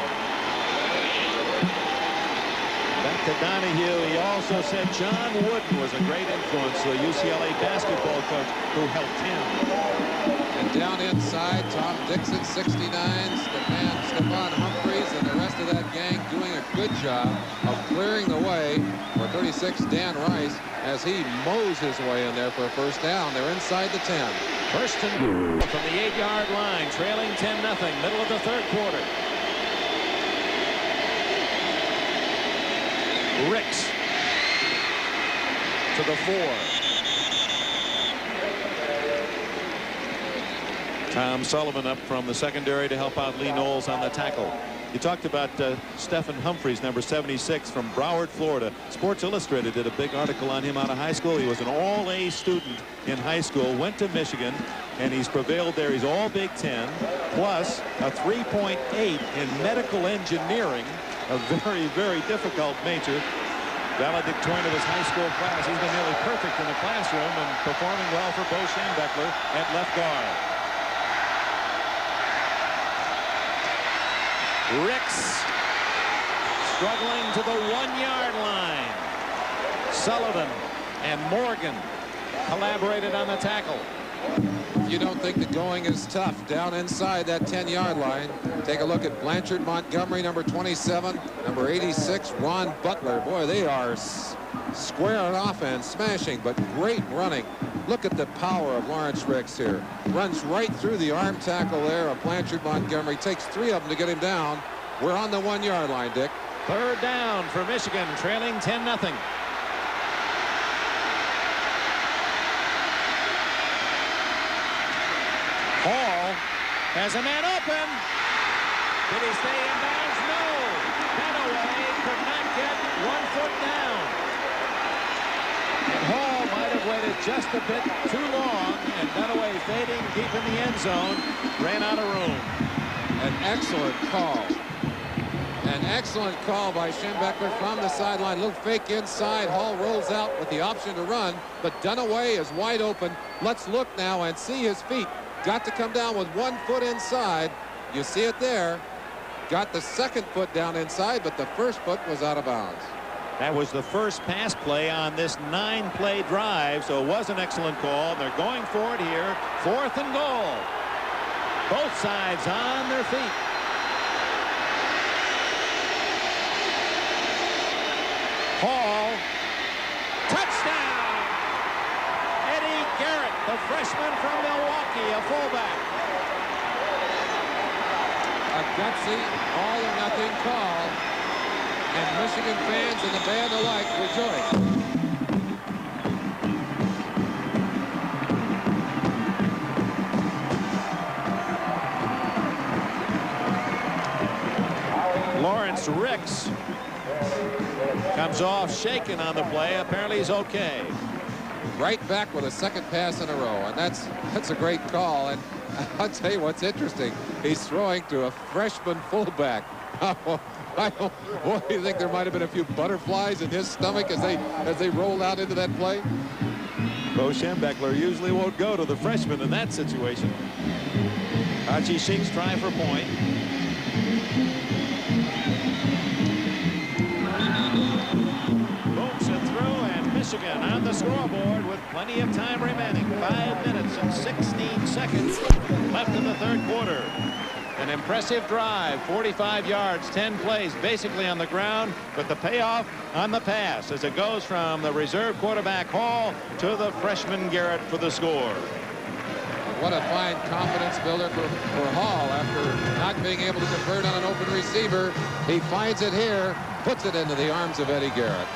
Back to Donahue. He also said John Wooden was a great influence, the UCLA basketball coach who helped him. And down inside, Tom Dixon, 69, Stephon Humphreys, and the rest of that gang doing a good job of clearing the way for 36 Dan Rice as he mows his way in there for a first down. They're inside the 10. First and from the 8-yard line, trailing 10-0, middle of the third quarter. Ricks to the 4. Tom Sullivan up from the secondary to help out Lee Knowles on the tackle. You talked about Stephen Humphreys, number 76 from Broward, Florida. Sports Illustrated did a big article on him out of high school. He was an all-A student in high school, went to Michigan, and he's prevailed there. He's all Big Ten, plus a 3.8 in medical engineering, a very, very difficult major. Valedictorian of his high school class. He's been nearly perfect in the classroom and performing well for Bo Schembechler at left guard. Ricks struggling to the 1-yard line. Sullivan and Morgan collaborated on the tackle. You don't think the going is tough down inside that 10-yard line. Take a look at Blanchard Montgomery, number 27, number 86, Ron Butler. Boy, they are square on offense, smashing, but great running. Look at the power of Lawrence Ricks here. Runs right through the arm tackle there of Blanchard Montgomery. Takes 3 of them to get him down. We're on the 1-yard line, Dick. Third down for Michigan, trailing 10-0. Hall has a man open. Did he stay in bounds? No. Dunaway could not get 1 foot down. And Hall might have waited just a bit too long, and Dunaway fading deep in the end zone, ran out of room. An excellent call. An excellent call by Schembechler from the sideline. Little fake inside. Hall rolls out with the option to run, but Dunaway is wide open. Let's look now and see his feet. Got to come down with 1 foot inside. You see it there. Got the second foot down inside, but the first foot was out of bounds. That was the first pass play on this 9-play drive, so it was an excellent call. They're going for it here. 4th and goal. Both sides on their feet. Hall, touchdown! Eddie Garrett, the freshman from Milwaukee, a fullback. A gutsy, all-or-nothing call, and Michigan fans and the band alike rejoice. Lawrence Ricks comes off shaken on the play. Apparently he's okay. Right back with a second pass in a row, and that's a great call. And I'll tell you what's interesting. He's throwing to a freshman fullback. What do you think? There might have been a few butterflies in his stomach as they rolled out into that play. Bo Schembechler usually won't go to the freshman in that situation. Haji Sheikh's try for point. Michigan on the scoreboard with plenty of time remaining. 5 minutes and 16 seconds left in the third quarter. An impressive drive, 45 yards, 10 plays, basically on the ground, but the payoff on the pass as it goes from the reserve quarterback Hall to the freshman Garrett for the score. What a fine confidence builder for Hall after not being able to convert on an open receiver. He finds it here, puts it into the arms of Eddie Garrett.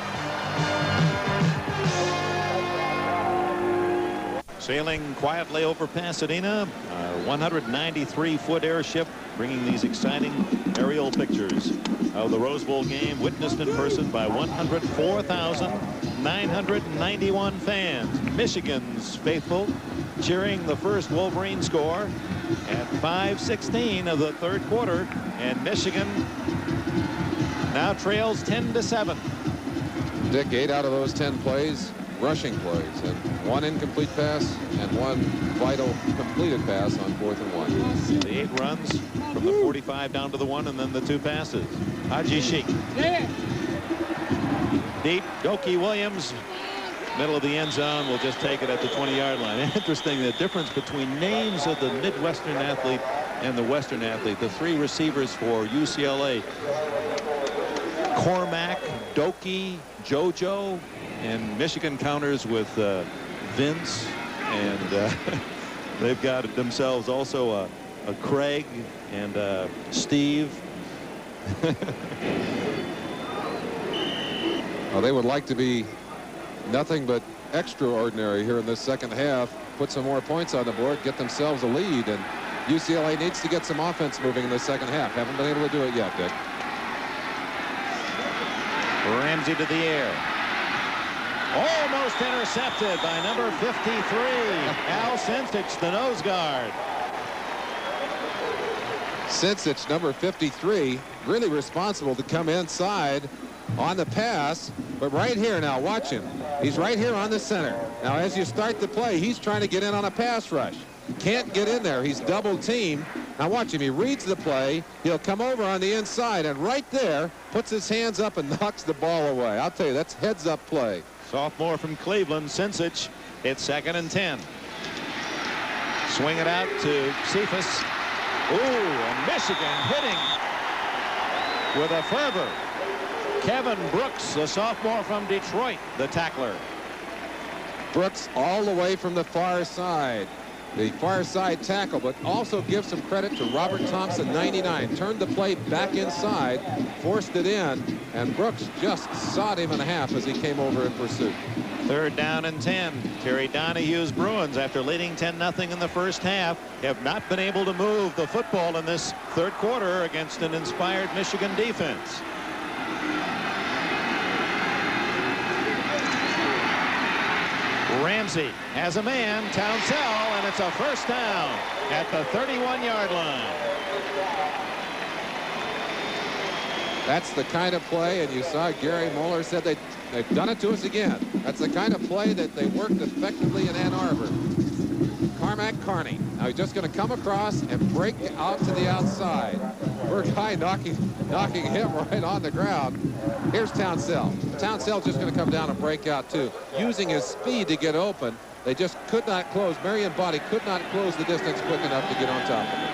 Sailing quietly over Pasadena, a 193-foot airship bringing these exciting aerial pictures of the Rose Bowl game, witnessed in person by 104,991 fans. Michigan's faithful cheering the first Wolverine score at 5:16 of the third quarter, and Michigan now trails 10-7. Dick, 8 out of those 10 plays rushing plays, and 1 incomplete pass and 1 vital completed pass on 4th and 1. The 8 runs from the 45 down to the 1, and then the 2 passes. Haji Sheikh. Deep. Doki Williams, middle of the end zone, will just take it at the 20-yard line. Interesting, the difference between names of the Midwestern athlete and the Western athlete. The 3 receivers for UCLA, Cormac, Doki, JoJo, and Michigan counters with Vince, and they've got themselves also a Craig and Steve. Well, they would like to be nothing but extraordinary here in this second half, put some more points on the board, get themselves a lead, and UCLA needs to get some offense moving in the second half. Haven't been able to do it yet, Dick. Ramsey to the air. Almost intercepted by number 53, Al Sinsich, the nose guard. Sinsich, number 53, really responsible to come inside on the pass, but right here now, watch him. He's right here on the center. Now, as you start the play, he's trying to get in on a pass rush. Can't get in there. He's double teamed. Now watch him. He reads the play. He'll come over on the inside, and right there, puts his hands up and knocks the ball away. I'll tell you, that's heads-up play. Sophomore from Cleveland, Sinsich. It's 2nd and 10. Swing it out to Cephas. Ooh, and Michigan hitting with a fervor. Kevin Brooks, the sophomore from Detroit, the tackler. Brooks all the way from the far side. The far side tackle, but also give some credit to Robert Thompson, 99. Turned the play back inside, forced it in, and Brooks just sawed him in half as he came over in pursuit. 3rd down and 10. Terry Donahue's Bruins, after leading 10-0 in the first half, have not been able to move the football in this third quarter against an inspired Michigan defense. Ramsey has a man, Townsell, and it's a first down at the 31-yard line. That's the kind of play, and you saw Gary Moeller said they've done it to us again. That's the kind of play that they worked effectively in Ann Arbor. Cormac Carney. Now he's just going to come across and break out to the outside. Burkheim knocking him right on the ground. Here's Townsell. Townsell's just going to come down and break out too, using his speed to get open. They just could not close. Marion Body could not close the distance quick enough to get on top of it.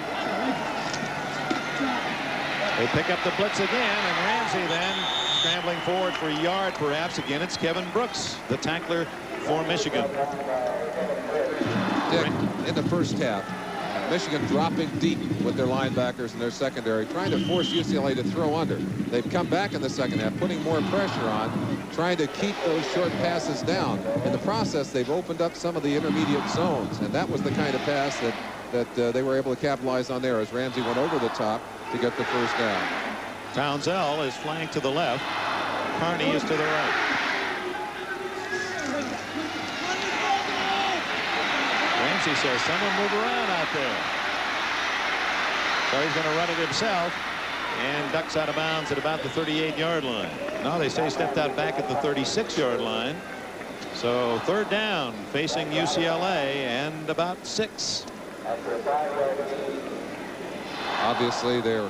They pick up the blitz again, and Ramsey then scrambling forward for a yard, perhaps. Again, it's Kevin Brooks, the tackler for Michigan. Dick, in the first half, Michigan dropping deep with their linebackers and their secondary, trying to force UCLA to throw under. They've come back in the second half, putting more pressure on, trying to keep those short passes down. In the process, they've opened up some of the intermediate zones, and that was the kind of pass that they were able to capitalize on there as Ramsey went over the top to get the first down. Townsell is flanked to the left. Carney is to the right. Ramsey says, someone move around out there. So he's going to run it himself and ducks out of bounds at about the 38-yard line. No, they say stepped out back at the 36-yard line. So third down facing UCLA and about 6. Obviously, their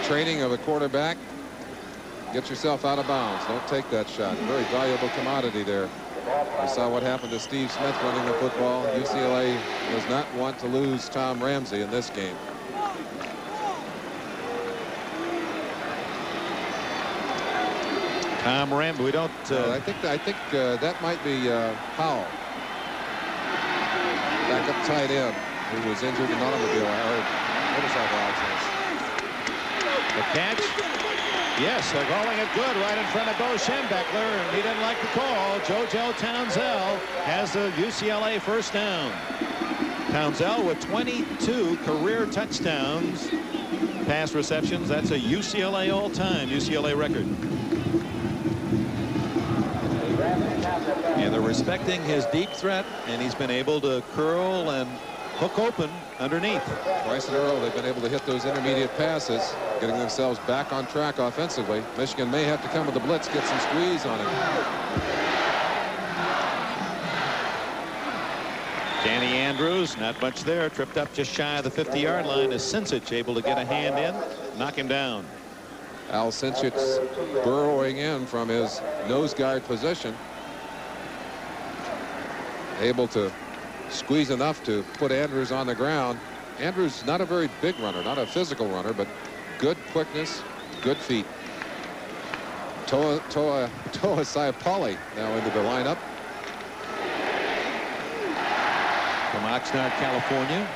training of a quarterback. Get yourself out of bounds. Don't take that shot. Very valuable commodity there. We saw what happened to Steve Smith running the football. UCLA does not want to lose Tom Ramsey in this game. Tom Ramsey, we don't. I think that might be Powell, backup tight end, who was injured in an automobile or motorcycle accident. The catch. Yes, they're calling it good right in front of Bo Schembechler, and he didn't like the call. JoJo Townsell has the UCLA first down. Townsell with 22 career touchdowns, pass receptions. That's a UCLA all-time UCLA record. And they're respecting his deep threat, and he's been able to curl and hook open underneath. Twice in a row, they've been able to hit those intermediate passes, getting themselves back on track offensively. Michigan may have to come with the blitz, get some squeeze on him. Danny Andrews, not much there, tripped up just shy of the 50-yard line. Is Sincic able to get a hand in, knock him down? Al Sincic burrowing in from his nose guard position, able to squeeze enough to put Andrews on the ground. Andrews not a very big runner, not a physical runner, but good quickness, good feet. Toa Saipali now into the lineup. From Oxnard, California.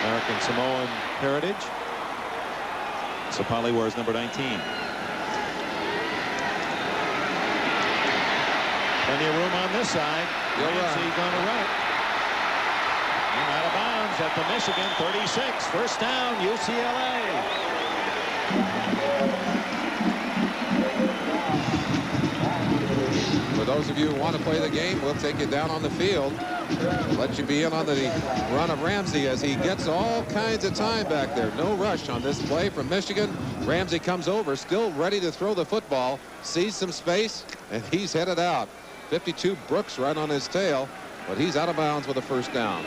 American Samoan heritage. Saipali wears number 19. Plenty of room on this side. Ramsey going to run it. And out of bounds at the Michigan 36. First down, UCLA. For those of you who want to play the game, we'll take you down on the field. We'll let you be in on the run of Ramsey as he gets all kinds of time back there. No rush on this play from Michigan. Ramsey comes over, still ready to throw the football, sees some space, and he's headed out. 52 Brooks right on his tail, but he's out of bounds with a first down.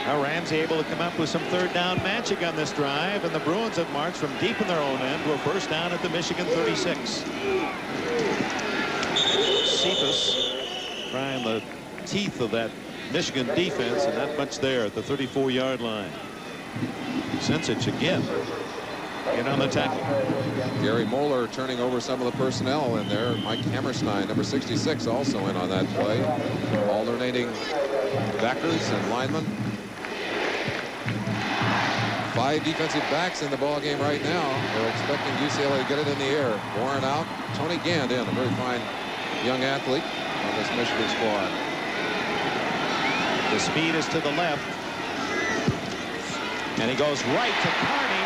Now Ramsey able to come up with some third down magic on this drive, and the Bruins have marched from deep in their own end to a first down at the Michigan 36. Cephas trying the teeth of that Michigan defense, and not much there at the 34-yard line. Sincic again. Get on the tackle. Gary Moeller turning over some of the personnel in there. Mike Hammerstein, number 66, also in on that play. Alternating backers and linemen. 5 defensive backs in the ball game right now. They're expecting UCLA to get it in the air. Warren out. Tony Gand in, a very fine young athlete on this Michigan squad. The speed is to the left. And he goes right to Carney.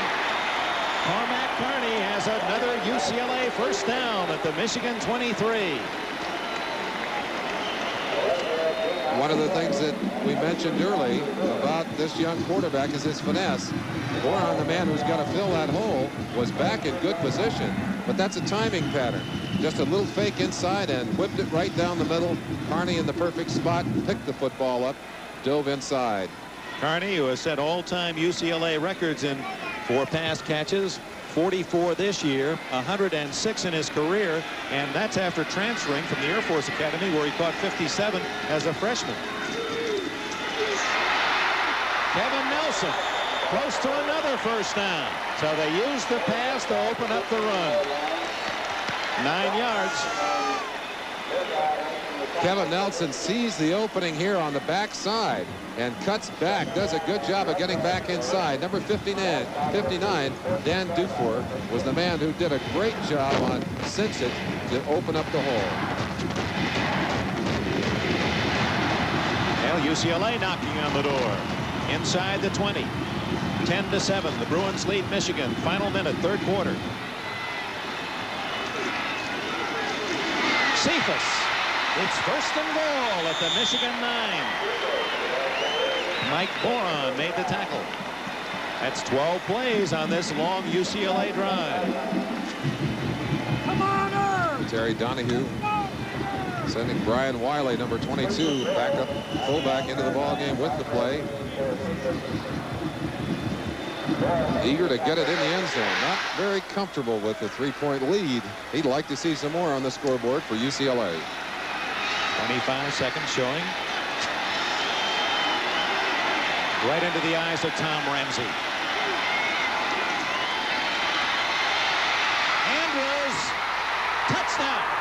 Cormac Carney has another UCLA first down at the Michigan 23. one of the things that we mentioned early about this young quarterback is his finesse. Boron, the man who's got to fill that hole, was back in good position, but that's a timing pattern. Just a little fake inside and whipped it right down the middle. Carney in the perfect spot, picked the football up, dove inside. Carney, who has set all-time UCLA records in 4 pass catches, 44 this year, 106 in his career, and that's after transferring from the Air Force Academy, where he caught 57 as a freshman. Kevin Nelson, close to another first down. So they used the pass to open up the run. 9 yards. Kevin Nelson sees the opening here on the backside and cuts back, does a good job of getting back inside. Number 59, Dan Dufour, was the man who did a great job on Cinch-It to open up the hole. Well, UCLA knocking on the door. Inside the 20. 10-7. The Bruins lead Michigan. Final minute, third quarter. Cephas. It's first and goal at the Michigan 9. Mike Boron made the tackle. That's 12 plays on this long UCLA drive. Come on, Irv! Terry Donahue sending Brian Wiley, number 22, back up fullback into the ball game with the play. Eager to get it in the end zone. Not very comfortable with the 3-point lead. He'd like to see some more on the scoreboard for UCLA. 25 seconds showing. Right into the eyes of Tom Ramsey. Andrews, touchdown.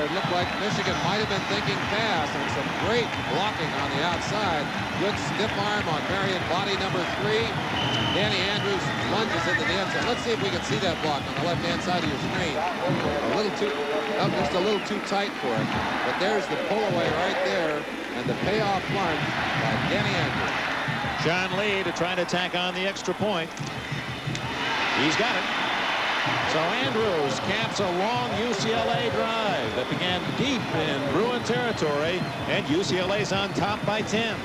It looked like Michigan might have been thinking pass, and some great blocking on the outside. Good stiff arm on Marion body number 3. Danny Andrews lunges into the end zone. Let's see if we can see that block on the left-hand side of your screen. A little too, just a little too tight for it. But there's the pull away right there, and the payoff lunge by Danny Andrews. John Lee to try to tack on the extra point. He's got it. So Andrews caps a long UCLA drive that began deep in Bruin territory, and UCLA's on top by 10.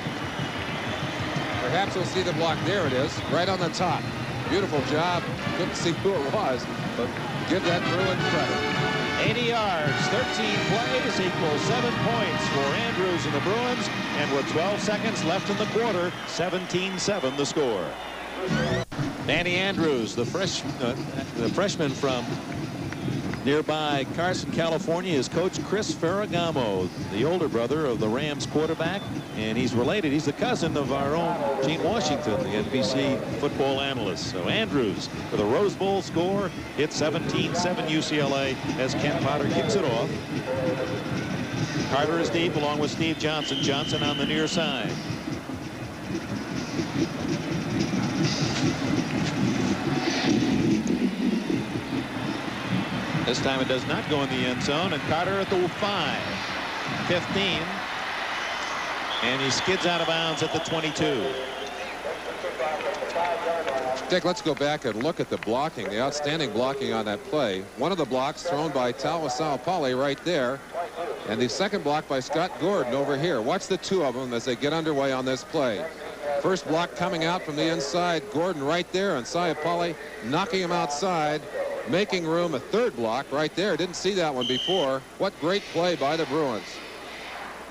Perhaps we'll see the block. There it is, right on the top. Beautiful job. Couldn't see who it was, but give that Bruin credit. 80 yards, 13 plays equals 7 points for Andrews and the Bruins, and with 12 seconds left in the quarter, 17-7 the score. Danny Andrews, the freshman from nearby Carson, California, is Coach Chris Ferragamo, the older brother of the Rams quarterback, and he's related. He's the cousin of our own Gene Washington, the NBC football analyst. So Andrews for the Rose Bowl score. It's 17-7 UCLA as Ken Potter kicks it off. Carter is deep along with Steve Johnson. Johnson on the near side. This time it does not go in the end zone, and Carter at the 5. 15. And he skids out of bounds at the 22. Dick, let's go back and look at the blocking, the outstanding blocking on that play. One of the blocks thrown by Talasau Poly right there, and the second block by Scott Gordon over here. Watch the two of them as they get underway on this play. First block coming out from the inside, Gordon right there, and Poly knocking him outside, making room. A third block right there. Didn't see that one before. What great play by the Bruins.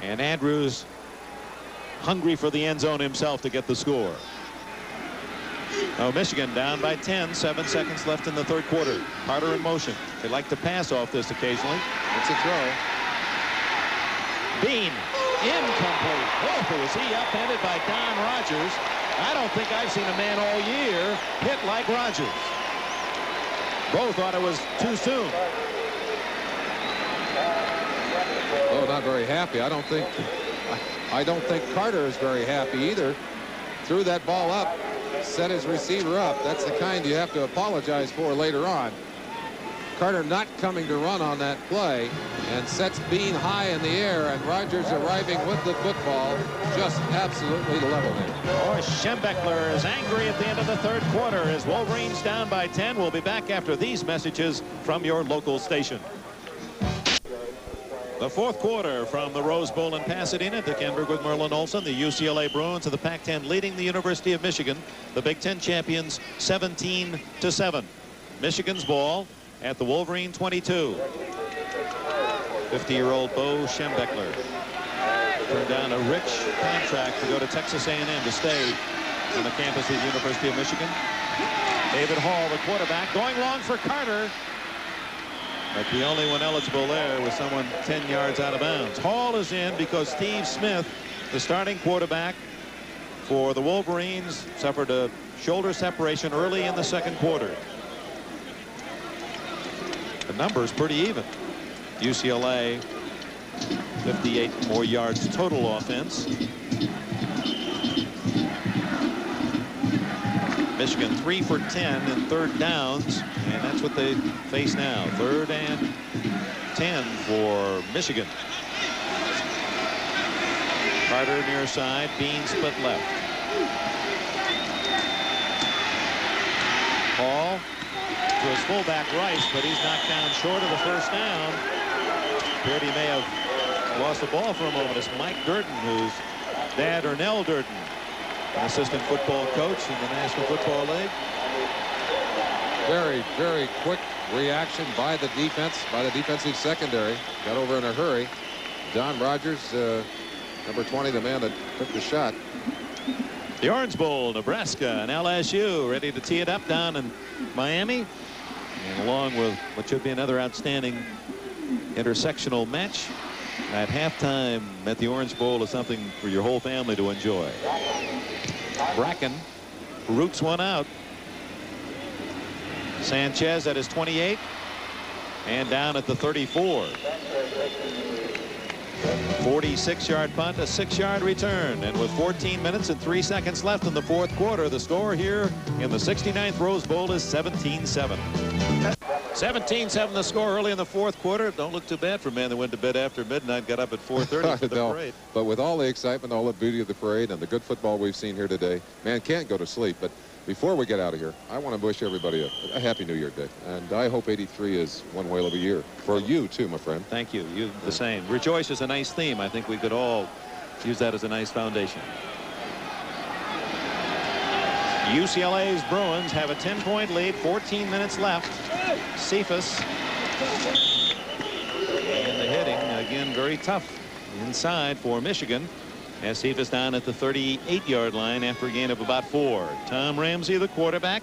And Andrews hungry for the end zone himself to get the score. Oh, Michigan down by 10. 7 seconds left in the third quarter. Carter in motion. They like to pass off this occasionally. It's a throw. Bean incomplete. Oh, was he upended by Don Rogers? I don't think I've seen a man all year hit like Rogers. Both thought it was too soon. Oh, not very happy. I don't think Carter is very happy either. Threw that ball up set his receiver up. That's the kind you have to apologize for later on. Carter not coming to run on that play and sets Bean high in the air, and Rogers arriving with the football just absolutely leveled it. Boy, Schembechler is angry at the end of the third quarter as Wolverines down by 10. We'll be back after these messages from your local station. The fourth quarter from the Rose Bowl in Pasadena. Dick Enberg with Merlin Olsen. The UCLA Bruins of the Pac-10 leading the University of Michigan, the Big Ten champions, 17-7. Michigan's ball at the Wolverine 22. 50-year-old Bo Schembechler turned down a rich contract to go to Texas A&M to stay on the campus of the University of Michigan. David Hall, the quarterback, going long for Carter. But the only one eligible there was someone 10 yards out of bounds. Hall is in because Steve Smith, the starting quarterback for the Wolverines, suffered a shoulder separation early in the second quarter. The number's pretty even. UCLA 58 more yards total offense. Michigan 3 for 10 in third downs, and that's what they face now. 3rd and 10 for Michigan. Carter near side, Bean split left. Hall to his fullback Rice, but he's knocked down short of the first down. Appeared he may have lost the ball for a moment. It's Mike Durden, whose dad, Ernell Durden, an assistant football coach in the National Football League. Very, very quick reaction by the defense, by the defensive secondary. Got over in a hurry. Don Rogers, number 20, the man that took the shot. The Orange Bowl, Nebraska and LSU ready to tee it up down in Miami. And along with what should be another outstanding intersectional match at halftime at the Orange Bowl is something for your whole family to enjoy. Bracken roots one out. Sanchez at his 28 and down at the 34. 46-yard punt, a 6-yard return, and with 14 minutes and 3 seconds left in the fourth quarter, the score here in the 69th Rose Bowl is 17-7. 17-7 the score early in the fourth quarter. Don't look too bad for a man that went to bed after midnight, got up at 4:30 for the parade. But with all the excitement, all the beauty of the parade, and the good football we've seen here today, man can't go to sleep. But before we get out of here, I want to wish everybody a happy New Year, Dick. And I hope 83 is one whale of a year. For you, too, my friend. Thank you. You the same. Rejoice is a nice theme. I think we could all use that as a nice foundation. UCLA's Bruins have a 10-point lead, 14 minutes left. Cephas. And the hitting, again, very tough inside for Michigan. As Cephas down at the 38-yard line after a gain of about 4. Tom Ramsey, the quarterback.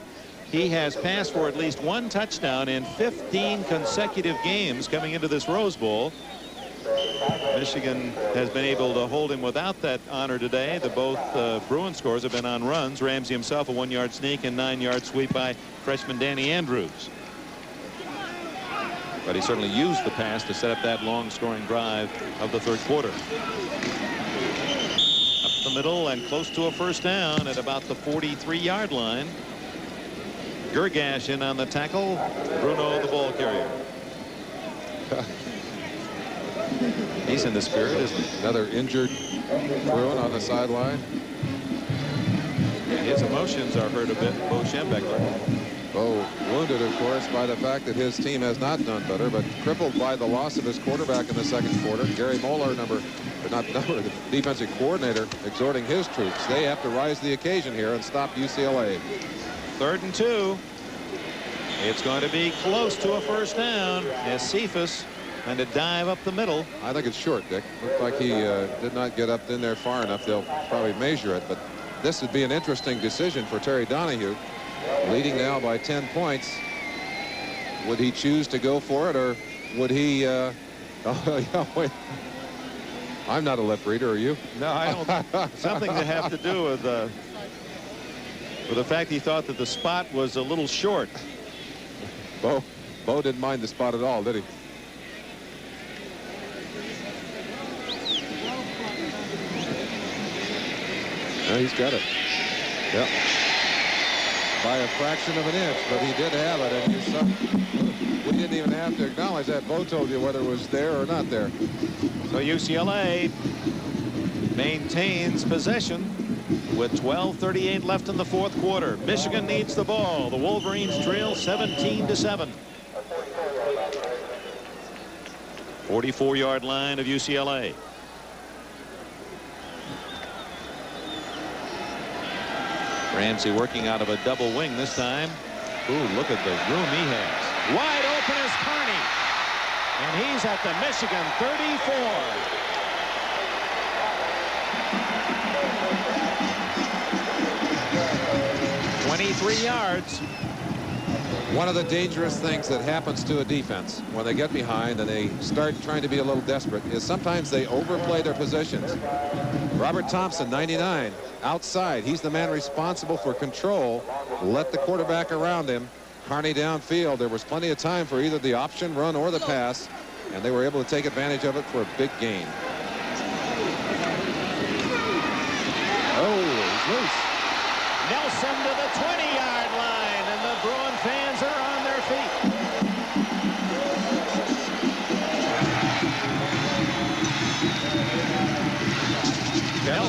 He has passed for at least 1 touchdown in 15 consecutive games coming into this Rose Bowl. Michigan has been able to hold him without that honor today. Both Bruin scores have been on runs. Ramsey himself a 1-yard sneak and 9-yard sweep by freshman Danny Andrews. But he certainly used the pass to set up that long scoring drive of the third quarter. Up the middle and close to a first down at about the 43-yard line. Gergash in on the tackle. Bruno the ball carrier. He's in the spirit, isn't he? Another injured Bruin on the sideline. His emotions are hurt a bit, Bo Schembechler. Bo wounded, of course, by the fact that his team has not done better, but crippled by the loss of his quarterback in the second quarter. Gary Moeller, the defensive coordinator, exhorting his troops. They have to rise to the occasion here and stop UCLA. 3rd and 2. It's going to be close to a first down as Cephas and a dive up the middle. I think it's short, Dick. Looked like he did not get up in there far enough. They'll probably measure it, but this would be an interesting decision for Terry Donahue, leading now by 10 points. Would he choose to go for it, or would he oh, yeah, wait. I'm not a lip reader, are you? No, I don't. Something to have to do with the fact he thought that the spot was a little short. Bo didn't mind the spot at all, did he? No, he's got it. Yep. by a fraction of an inch, but he did have it, and we didn't even have to acknowledge that. Bo told you whether it was there or not there. So UCLA maintains possession with 12:38 left in the fourth quarter. Michigan needs the ball. The Wolverines trail 17-7. 44-yard line of UCLA. Ramsey working out of a double wing this time. Ooh, look at the room he has. Wide open is Carney. And he's at the Michigan 34. 23 yards. One of the dangerous things that happens to a defense when they get behind and they start trying to be a little desperate is sometimes they overplay their positions. Robert Thompson, 99, outside. He's the man responsible for control. Let the quarterback around him. Carney downfield. There was plenty of time for either the option run or the pass, and they were able to take advantage of it for a big gain. Oh, he's loose. Nelson to the 20-yard line, and the Bruin fans are on their feet.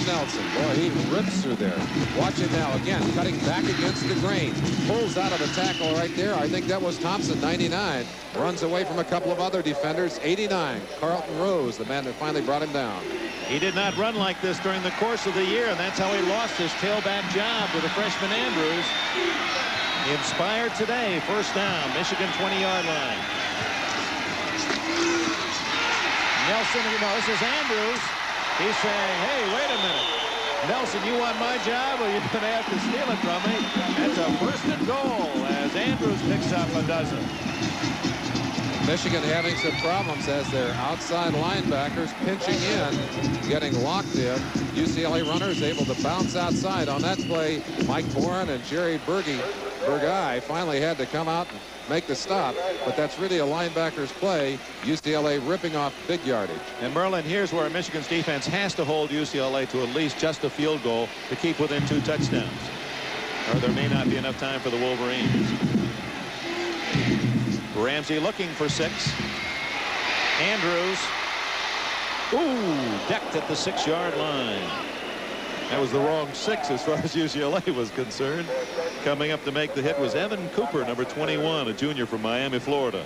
Nelson, boy, he rips through there. Watch it now, again, cutting back against the grain. Pulls out of a tackle right there. I think that was Thompson, 99. Runs away from a couple of other defenders, 89. Carlton Rose, the man that finally brought him down. He did not run like this during the course of the year, and that's how he lost his tailback job with the freshman Andrews. Inspired today, first down, Michigan 20-yard line. Nelson, this is Andrews. He's saying, hey, wait a minute. Nelson, you want my job, or you're going to have to steal it from me? That's a first and goal as Andrews picks up a dozen. Michigan having some problems as their outside linebackers pinching in, getting locked in. UCLA runners able to bounce outside. On that play, Mike Boren and Jerry Burgay finally had to come out and make the stop, but that's really a linebacker's play. UCLA ripping off big yardage. And Merlin, here's where Michigan's defense has to hold UCLA to at least just a field goal to keep within 2 touchdowns. Or there may not be enough time for the Wolverines. Ramsey looking for 6. Andrews. Ooh, decked at the 6-yard line. That was the wrong 6 as far as UCLA was concerned. Coming up to make the hit was Evan Cooper, number 21, a junior from Miami, Florida.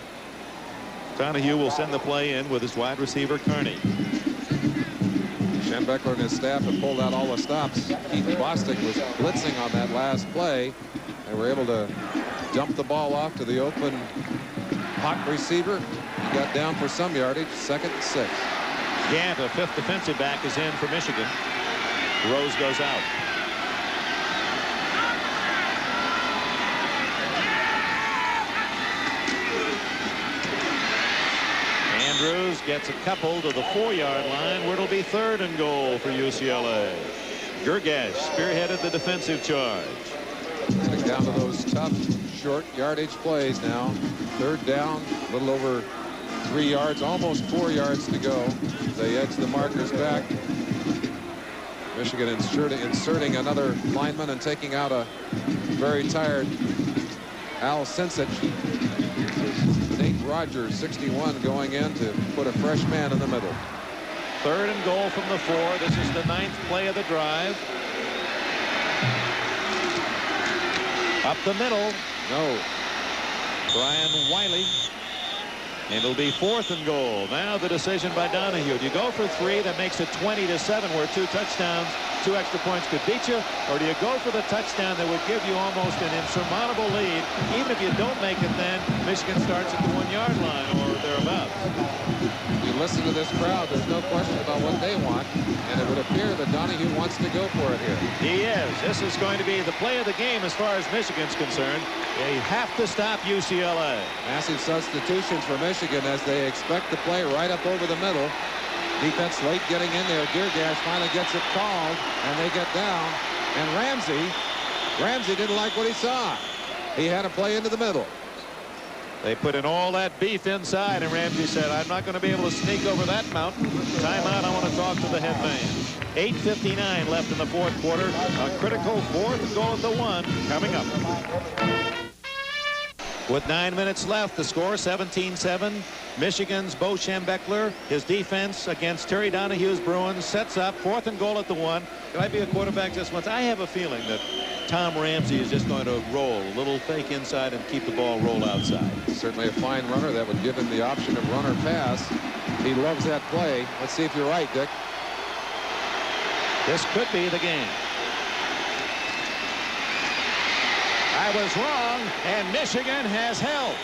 Donahue will send the play in with his wide receiver, Carney. Schenbeckler and his staff have pulled out all the stops. Keith Bostic was blitzing on that last play. They were able to dump the ball off to the open hot receiver. He got down for some yardage, 2nd and 6. Gant, a 5th defensive back, is in for Michigan. Rose goes out. Andrews gets a couple to the 4-yard line where it'll be 3rd and goal for UCLA. Gergash spearheaded the defensive charge. Getting down to those tough short yardage plays now. 3rd down, a little over 3 yards, almost 4 yards to go. They edge the markers back. Michigan inserting another lineman and taking out a very tired Al Sinsich. Nate Rogers, 61, going in to put a fresh man in the middle. 3rd and goal from the 4. This is the 9th play of the drive. Up the middle. No. Brian Wiley. And it'll be 4th and goal. Now the decision by Donahue. Do you go for 3? That makes it 20-7, where 2 touchdowns, 2 extra points could beat you. Or do you go for the touchdown that would give you almost an insurmountable lead? Even if you don't make it, then Michigan starts at the 1-yard line or thereabouts. You listen to this crowd, there's no question about what they want. And it would appear that Donahue wants to go for it here. He is. This is going to be the play of the game as far as Michigan's concerned. They have to stop UCLA. Massive substitutions for Michigan as they expect to play right up over the middle. Defense late getting in there. Gergash finally gets it called, and they get down. And Ramsey didn't like what he saw. He had to play into the middle. They put in all that beef inside, and Ramsey said, I'm not going to be able to sneak over that mountain. Timeout, I want to talk to the head man. 8:59 left in the fourth quarter. A critical fourth goal at the 1 coming up. With 9 minutes left, the score 17-7. Michigan's Bo Schembechler, his defense against Terry Donahue's Bruins, sets up 4th and goal at the 1. Can I be a quarterback just once? I have a feeling that Tom Ramsey is just going to roll a little fake inside and keep the ball roll outside. Certainly a fine runner. That would give him the option of run or pass. He loves that play. Let's see if you're right, Dick. This could be the game. I was wrong, and Michigan has held.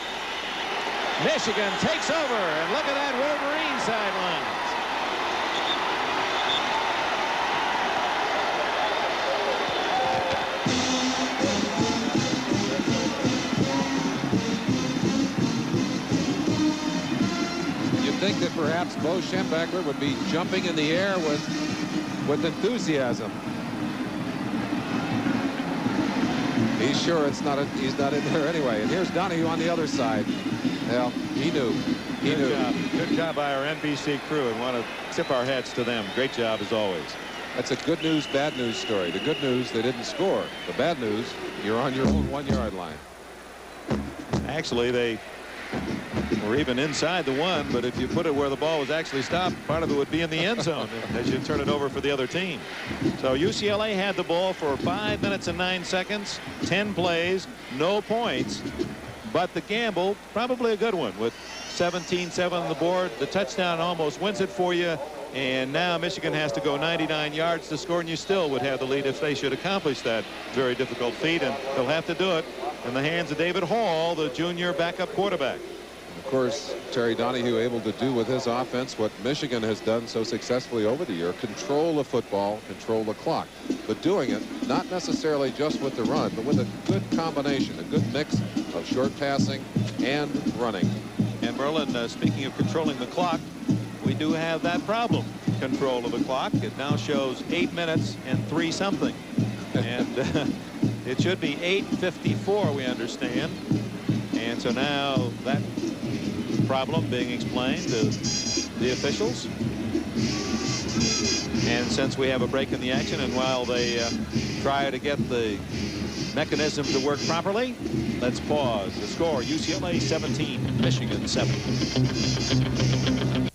Michigan takes over, and look at that Wolverine sidelines. You'd think that perhaps Bo Schembechler would be jumping in the air with enthusiasm. He's sure he's not in there anyway. And here's Donahue on the other side. Well, he knew. He knew. Good job by our NBC crew, and want to tip our hats to them. Great job as always. That's a good news, bad news story. The good news, they didn't score. The bad news, you're on your own 1-yard line. Actually, they were even inside the 1, but if you put it where the ball was actually stopped, part of it would be in the end zone as you turn it over for the other team. So UCLA had the ball for 5 minutes and 9 seconds, 10 plays, no points, but the gamble, probably a good one, with 17-7 on the board. The touchdown almost wins it for you, and now Michigan has to go 99 yards to score, and you still would have the lead if they should accomplish that very difficult feat, and they'll have to do it in the hands of David Hall, the junior backup quarterback. Of course, Terry Donahue able to do with his offense what Michigan has done so successfully over the year: control the football, control the clock, but doing it not necessarily just with the run, but with a good combination, a good mix of short passing and running. And Merlin, speaking of controlling the clock, we do have that problem. Control of the clock. It now shows 8 minutes and 3 something. And it should be 8:54, we understand. And so now that problem being explained to the officials. And since we have a break in the action, and while they try to get the mechanism to work properly, let's pause. The score: UCLA 17, Michigan 7.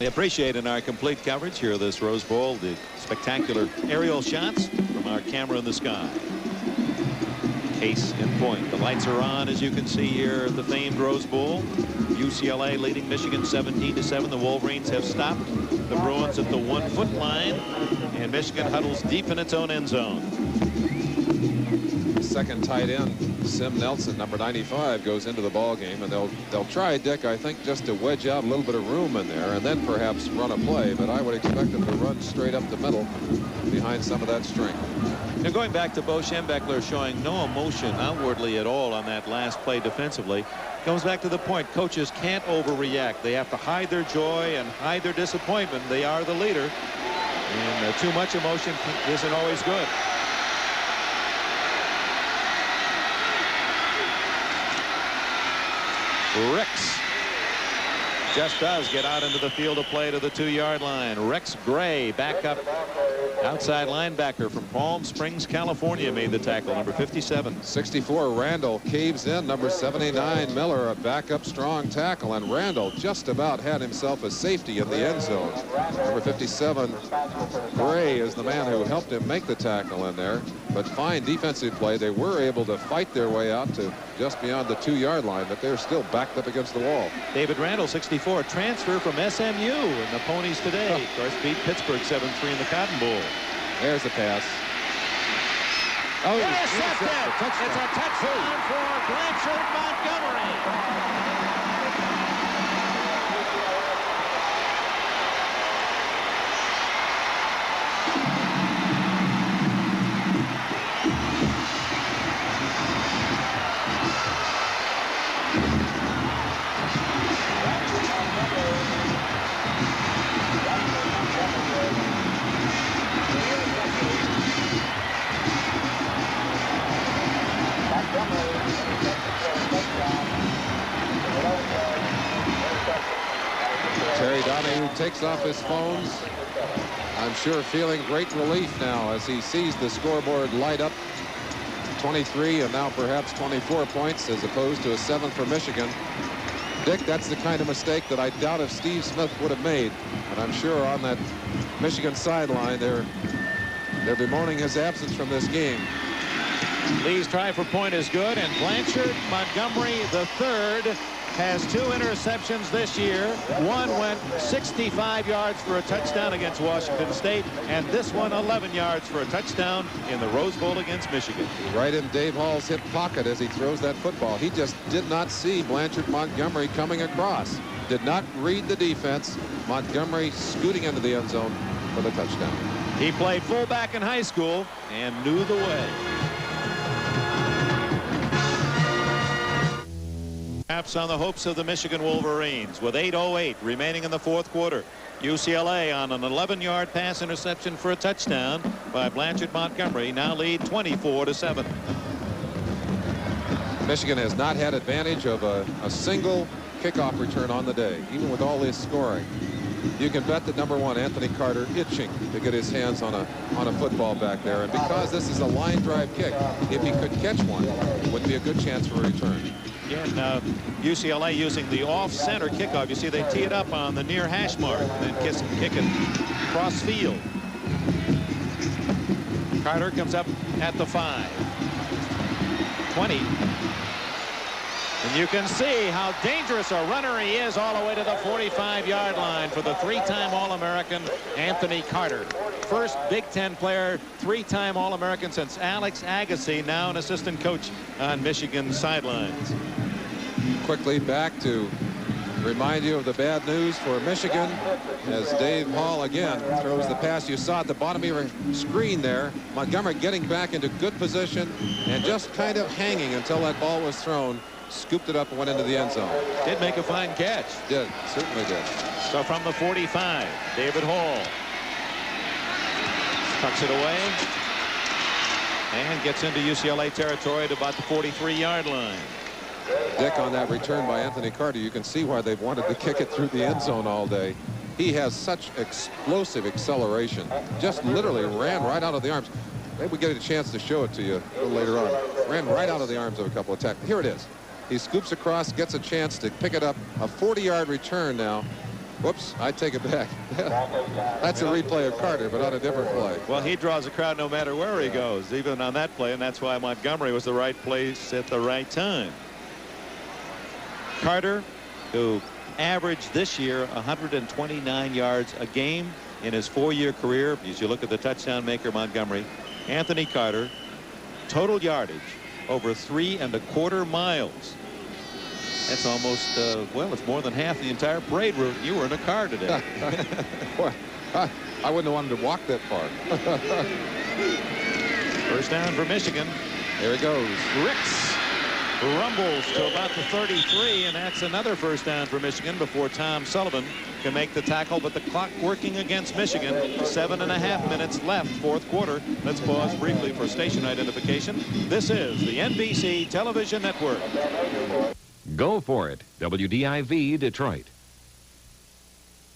We appreciate in our complete coverage here of this Rose Bowl the spectacular aerial shots from our camera in the sky. Case in point. The lights are on, as you can see here at the famed Rose Bowl. UCLA leading Michigan 17-7. The Wolverines have stopped the Bruins at the 1-foot line, and Michigan huddles deep in its own end zone. Second tight end, Sim Nelson, number 95, goes into the ball game, and they'll try, Dick, I think, just to wedge out a little bit of room in there and then perhaps run a play, but I would expect them to run straight up the middle behind some of that strength. Now, going back to Bo Schembechler showing no emotion outwardly at all on that last play defensively, comes back to the point: coaches can't overreact. They have to hide their joy and hide their disappointment. They are the leader, and too much emotion isn't always good. Rex just does get out into the field of play to the 2-yard line. Rex Gray, backup outside linebacker from Palm Springs, California, made the tackle, number 57. 64, Randall caves in. Number 79, Miller, a backup strong tackle, and Randall just about had himself a safety in the end zone. Number 57, Gray, is the man who helped him make the tackle in there. But fine defensive play. They were able to fight their way out to just beyond the 2-yard line, but they're still backed up against the wall. David Randall, 64, transfer from SMU, and the Ponies today, of course, beat Pittsburgh 7-3 in the Cotton Bowl. There's the pass. Oh, intercepted. It's a touchdown for Blanchard Montgomery. Donahue takes off his phones. I'm sure feeling great relief now as he sees the scoreboard light up. 23 and now perhaps 24 points as opposed to a 7 for Michigan. Dick, that's the kind of mistake that I doubt if Steve Smith would have made. But I'm sure on that Michigan sideline they're bemoaning his absence from this game. Lee's try for point is good, and Blanchard Montgomery III has 2 interceptions this year. One went 65 yards for a touchdown against Washington State, and this one 11 yards for a touchdown in the Rose Bowl against Michigan. Right in Dave Hall's hip pocket as he throws that football. He just did not see Blanchard Montgomery coming across. Did not read the defense. Montgomery scooting into the end zone for the touchdown. He played fullback in high school and knew the way. Perhaps on the hopes of the Michigan Wolverines with 8:08 remaining in the fourth quarter. UCLA on an 11-yard pass interception for a touchdown by Blanchard Montgomery now lead 24-7. Michigan has not had advantage of a single kickoff return on the day, even with all this scoring. You can bet that #1 Anthony Carter itching to get his hands on a football back there, and because this is a line drive kick, if he could catch one, it would be a good chance for a return. Yeah, and UCLA using the off-center kickoff. You see they tee it up on the near hash mark and then kick it cross field. Carter comes up at the 5. 20. And you can see how dangerous a runner he is all the way to the 45-yard line for the 3-time All-American Anthony Carter. First Big Ten player, 3-time All-American since Alex Agassi, now an assistant coach on Michigan's sidelines. Quickly back to remind you of the bad news for Michigan as Dave Hall again throws the pass. You saw at the bottom of your screen there, Montgomery getting back into good position and just kind of hanging until that ball was thrown. Scooped it up and went into the end zone. Did make a fine catch. Did, certainly did. So from the 45, David Hall tucks it away and gets into UCLA territory at about the 43-yard line. Dick, on that return by Anthony Carter, you can see why they've wanted to kick it through the end zone all day. He has such explosive acceleration. Just literally ran right out of the arms. Maybe we get a chance to show it to you a little later on. Ran right out of the arms of a couple of tacklers. Here it is. He scoops across, gets a chance to pick it up. A 40-yard return now. Whoops, I take it back. That's a replay of Carter, but on a different play. Well, he draws a crowd no matter where he goes, even on that play, and that's why Montgomery was the right place at the right time. Carter, who averaged this year 129 yards a game in his 4-year career. As you look at the touchdown maker, Montgomery, Anthony Carter, total yardage over 3¼ miles. That's almost, well, it's more than half the entire parade route. You were in a car today. Boy, I wouldn't have wanted to walk that far. First down for Michigan. There he goes. Ricks rumbles to about the 33, and that's another first down for Michigan before Tom Sullivan can make the tackle, but the clock working against Michigan. 7.5 minutes left, fourth quarter. Let's pause briefly for station identification. This is the NBC Television Network. Go for it. WDIV Detroit.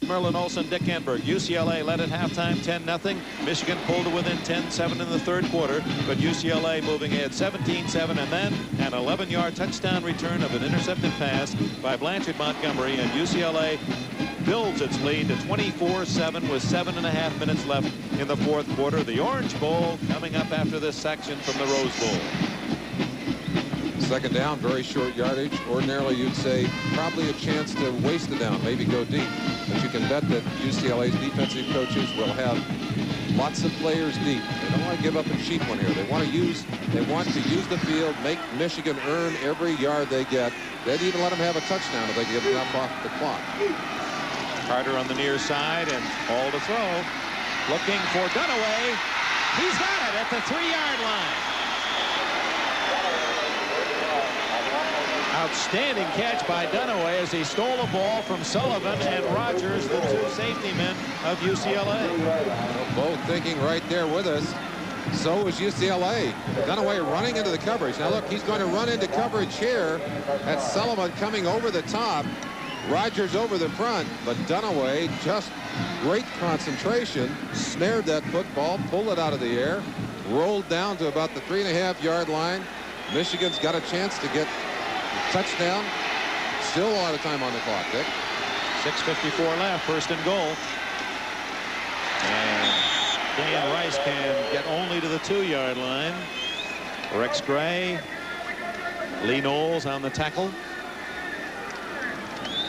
Merlin Olsen, Dick Enberg. UCLA led at halftime 10-0. Michigan pulled to within 10-7 in the third quarter, but UCLA moving ahead 17-7, and then an 11-yard touchdown return of an intercepted pass by Blanchard Montgomery, and UCLA builds its lead to 24-7 with 7.5 minutes left in the fourth quarter. The Orange Bowl coming up after this section from the Rose Bowl. Second down, very short yardage. Ordinarily, you'd say probably a chance to waste it down, maybe go deep. But you can bet that UCLA's defensive coaches will have lots of players deep. They don't want to give up a cheap one here. They want to use the field, make Michigan earn every yard they get. They'd even let them have a touchdown if they get enough off the clock. Carter on the near side and all to throw. Looking for Dunaway. He's got it at the 3-yard line. Outstanding catch by Dunaway as he stole the ball from Sullivan and Rogers, the 2 safety men of UCLA. Both thinking right there with us. So is UCLA. Dunaway running into the coverage. Now look, he's going to run into coverage here. That's Sullivan coming over the top. Rogers over the front, but Dunaway, just great concentration, snared that football, pulled it out of the air, rolled down to about the 3.5-yard line. Michigan's got a chance to get a touchdown. Still a lot of time on the clock, Dick. 6:54 left, first and goal. And Dan Rice can get only to the 2-yard line. Rex Gray, Lee Knowles on the tackle.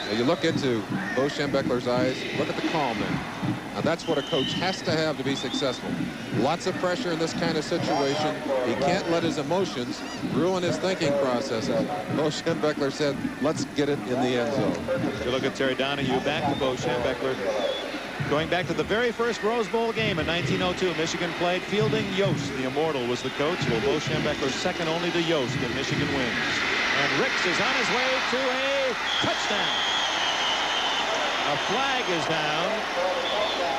Now you look into Bo Schembechler's eyes, look at the calm there. Now that's what a coach has to have to be successful. Lots of pressure in this kind of situation. He can't let his emotions ruin his thinking processes. Bo Schembechler said, let's get it in the end zone. You look at Terry Donahue, back to Bo Schembechler. Going back to the very first Rose Bowl game in 1902, Michigan played. Fielding Yost, the immortal, was the coach. Well, Bo Schembechler second only to Yost, and Michigan wins. And Ricks is on his way to a touchdown. A flag is down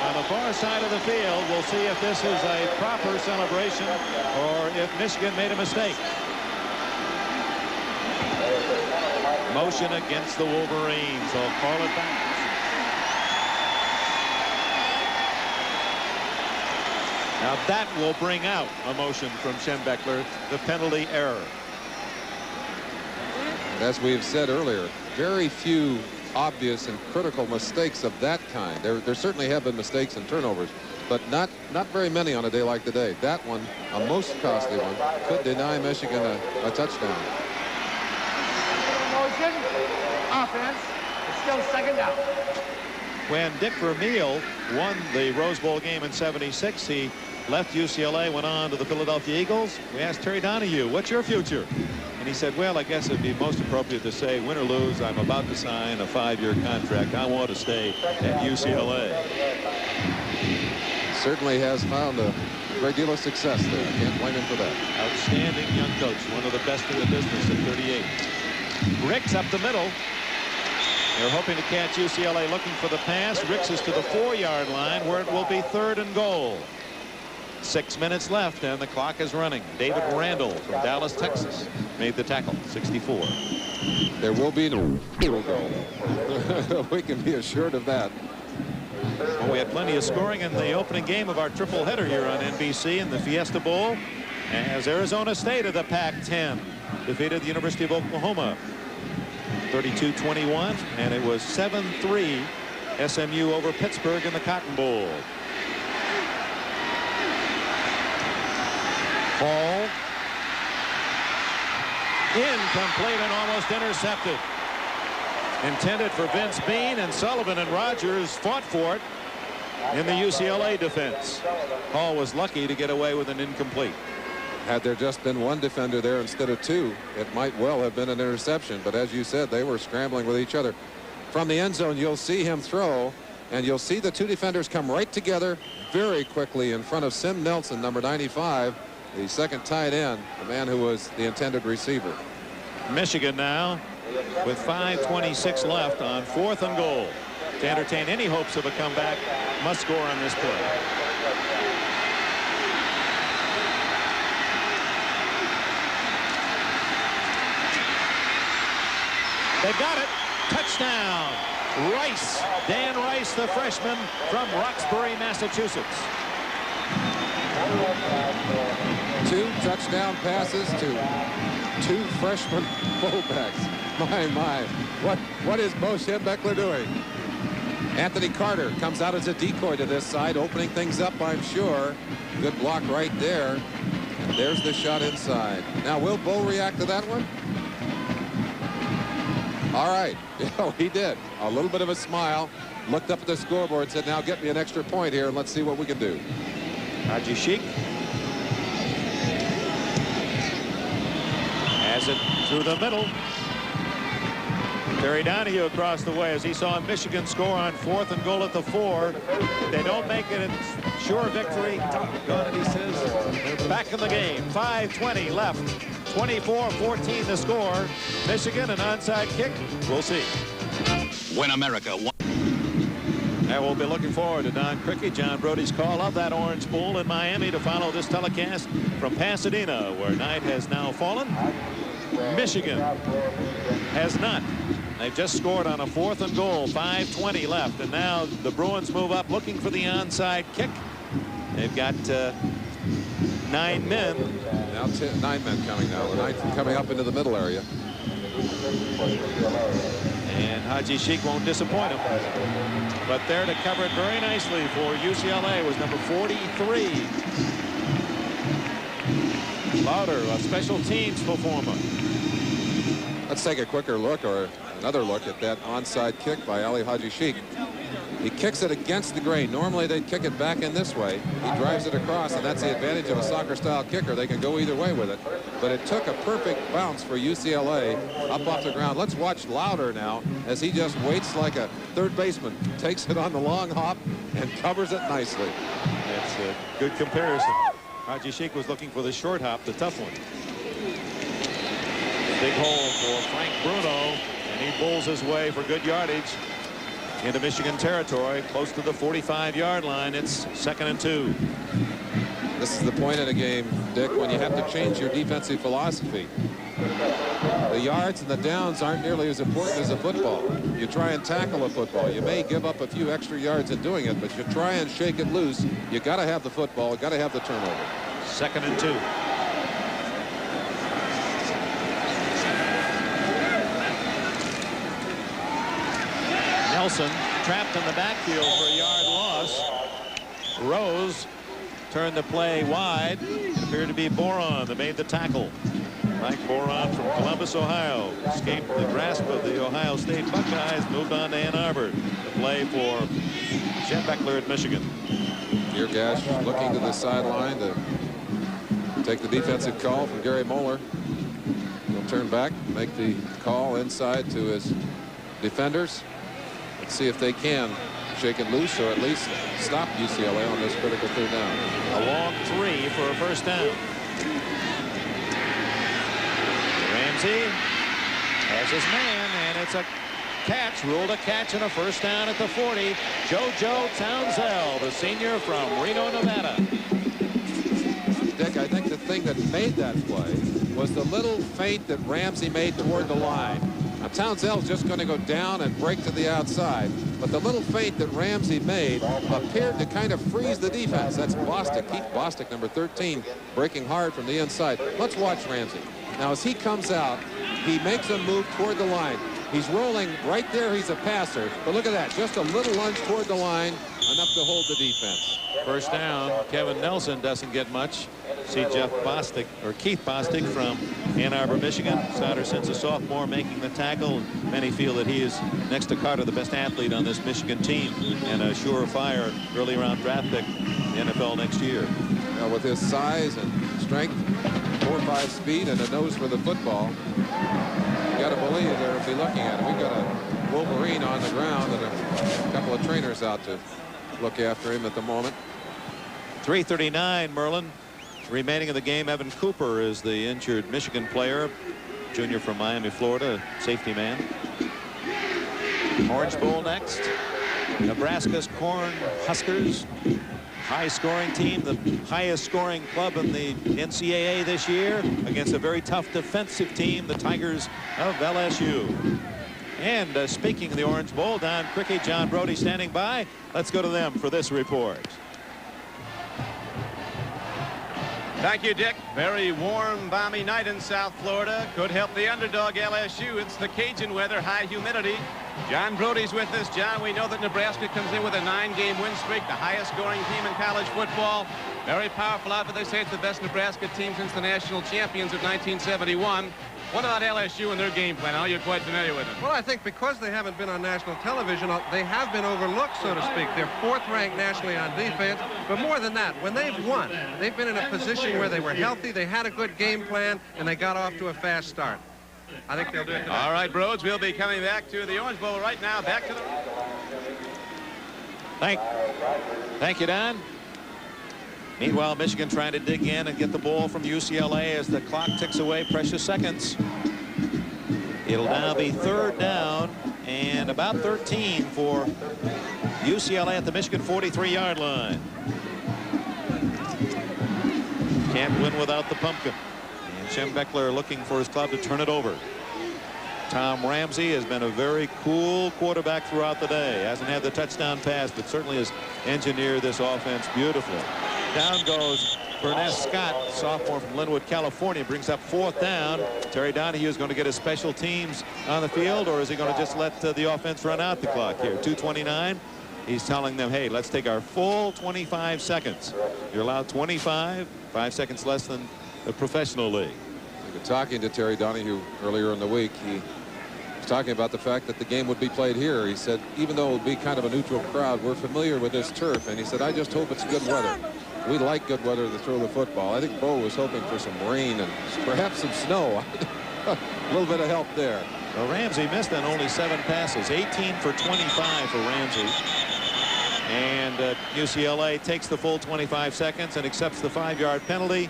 on the far side of the field. We'll see if this is a proper celebration or if Michigan made a mistake. Motion against the Wolverines. They'll call it back. Now that will bring out a motion from Schembechler, the penalty error. As we've said earlier, very few obvious and critical mistakes of that kind. There certainly have been mistakes and turnovers, but not very many on a day like today. That one, a most costly one, could deny Michigan a touchdown. Motion, offense, it's still second down. When Dick Vermeil won the Rose Bowl game in '76, he left UCLA, went on to the Philadelphia Eagles. We asked Terry Donahue, what's your future? And he said, well, I guess it'd be most appropriate to say, win or lose, I'm about to sign a 5-year contract. I want to stay at UCLA. Certainly has found a great deal of success there. I can't blame him for that. Outstanding young coach, one of the best in the business at 38. Ricks up the middle. They're hoping to catch UCLA looking for the pass. Ricks is to the 4-yard line where it will be 3rd and goal. 6 minutes left and the clock is running. David Randall from Dallas, Texas made the tackle. 64. There will be no field goal. We can be assured of that. Well, we had plenty of scoring in the opening game of our triple header here on NBC in the Fiesta Bowl, as Arizona State of the Pac-10 defeated the University of Oklahoma 32-21, and it was 7-3 SMU over Pittsburgh in the Cotton Bowl. Ball incomplete and almost intercepted. Intended for Vince Bean, and Sullivan and Rogers fought for it in the UCLA defense. Hall was lucky to get away with an incomplete. Had there just been one defender there instead of two, it might well have been an interception. But as you said, they were scrambling with each other. From the end zone, you'll see him throw, and you'll see the two defenders come right together very quickly in front of Sim Nelson, number 95, the second tight end, the man who was the intended receiver. Michigan now with 5:26 left on 4th and goal. To entertain any hopes of a comeback, must score on this play. They got it. Touchdown. Rice. Dan Rice, the freshman from Roxbury, Massachusetts. 2 touchdown passes to 2 freshman fullbacks. My. What is Bo Schembechler doing? Anthony Carter comes out as a decoy to this side, opening things up, I'm sure. Good block right there. And there's the shot inside. Now, will Bo react to that one? All right. Yeah, he did. A little bit of a smile. Looked up at the scoreboard and said, now get me an extra point here and let's see what we can do. Haji Sheik has it through the middle. Terry Donahue across the way as he saw Michigan score on 4th and goal at the 4. They don't make it a sure victory. Doggone it, he says. They're back in the game. 5:20 left. 24-14 the score. Michigan, an onside kick. We'll see. When America won. And we'll be looking forward to Don Cricket, John Brody's call of that Orange Bowl in Miami to follow this telecast from Pasadena, where night has now fallen. Michigan has not They've just scored on a 4th and goal, 5:20 left, and now the Bruins move up looking for the onside kick. They've got 9 men. Now 9 men coming now. The 9th coming up into the middle area. And Haji Sheik won't disappoint him. But there to cover it very nicely for UCLA was number 43. Lauder, a special teams performer. Let's take a quicker look, or another look, at that onside kick by Ali Haji Sheik. He kicks it against the grain. Normally they'd kick it back in this way. He drives it across, and that's the advantage of a soccer-style kicker. They can go either way with it. But it took a perfect bounce for UCLA up off the ground. Let's watch Lauder now as he just waits like a third baseman, takes it on the long hop and covers it nicely. That's a good comparison. Haji Sheik was looking for the short hop, the tough one. Big hole for Frank Bruno, and he bowls his way for good yardage into Michigan territory, close to the 45-yard line. It's 2nd and 2. This is the point of the game, Dick, when you have to change your defensive philosophy. The yards and the downs aren't nearly as important as a football. You try and tackle a football. You may give up a few extra yards in doing it, but you try and shake it loose. You got to have the football, got to have the turnover. 2nd and 2. Nelson trapped in the backfield for a yard loss. Rose turned the play wide. It appeared to be Boron that made the tackle. Mike Boron from Columbus, Ohio, escaped the grasp of the Ohio State Buckeyes, moved on to Ann Arbor to play for Chet Beckler at Michigan. Gash looking to the sideline to take the defensive call from Gary Moeller. He'll turn back, make the call inside to his defenders. Let's see if they can shake it loose or at least stop UCLA on this critical 3rd down. A long 3 for a 1st down. Ramsey has his man, and it's a catch, ruled a catch, and a 1st down at the 40. JoJo Townsell, the senior from Reno, Nevada. Dick, I think the thing that made that play was the little feint that Ramsey made toward the line. Now, Townsell's just going to go down and break to the outside, but the little feint that Ramsey made appeared to kind of freeze the defense. That's Bostic, Keith Bostic, number 13, breaking hard from the inside. Let's watch Ramsey. Now, as he comes out, he makes a move toward the line. He's rolling right there. He's a passer, but look at that. Just a little lunge toward the line, enough to hold the defense. 1st down. Kevin Nelson doesn't get much. See Jeff Bostic, or Keith Bostic from Ann Arbor, Michigan. Souderson's a sophomore making the tackle. Many feel that he is, next to Carter, the best athlete on this Michigan team and a surefire early round draft pick in the NFL next year. Now, with his size and strength, 4.5 speed, and a nose for the football, you got to believe they'll be looking at him. We've got a Wolverine on the ground and a couple of trainers out to look after him at the moment. 3:39, Merlin. Remaining of the game, Evan Cooper is the injured Michigan player, junior from Miami, Florida, safety man. Orange Bowl next. Nebraska's Corn Huskers, high scoring team, the highest scoring club in the NCAA this year, against a very tough defensive team, the Tigers of LSU. And speaking of the Orange Bowl, Don Cricket, John Brody standing by. Let's go to them for this report. Thank you, Dick. Very warm, balmy night in South Florida. Could help the underdog LSU. It's the Cajun weather, high humidity. John Brody's with us. John, we know that Nebraska comes in with a 9-game win streak, the highest scoring team in college football. Very powerful outfit. They say it's the best Nebraska team since the national champions of 1971. What about LSU and their game plan? Are you quite familiar with it? Well, I think because they haven't been on national television, they have been overlooked, so to speak. They're 4th ranked nationally on defense. But more than that, when they've won, they've been in a position where they were healthy, they had a good game plan, and they got off to a fast start. I think they'll do it today. All right, Broads, we'll be coming back to the Orange Bowl right now. Back to the... Thank you, Don. Meanwhile, Michigan trying to dig in and get the ball from UCLA as the clock ticks away precious seconds. It'll now be 3rd down and about 13 for UCLA at the Michigan 43-yard line. Can't win without the pumpkin. And Chet Beckler looking for his club to turn it over. Tom Ramsey has been a very cool quarterback throughout the day. Hasn't had the touchdown pass, but certainly has engineered this offense beautifully. Down goes Burness Scott, sophomore from Linwood, California, brings up 4th down. Terry Donahue is going to get his special teams on the field, or is he going to just let the offense run out the clock here? 2:29. He's telling them, hey, let's take our full 25 seconds. You're allowed 25, 5 seconds less than the professional league. Talking to Terry Donahue earlier in the week, he was talking about the fact that the game would be played here. He said, even though it would be kind of a neutral crowd, we're familiar with this turf. And he said, I just hope it's good weather. We like good weather to throw the football. I think Bo was hoping for some rain and perhaps some snow. A little bit of help there. Well, Ramsey missed on only 7 passes, 18 for 25 for Ramsey. And UCLA takes the full 25 seconds and accepts the 5-yard penalty.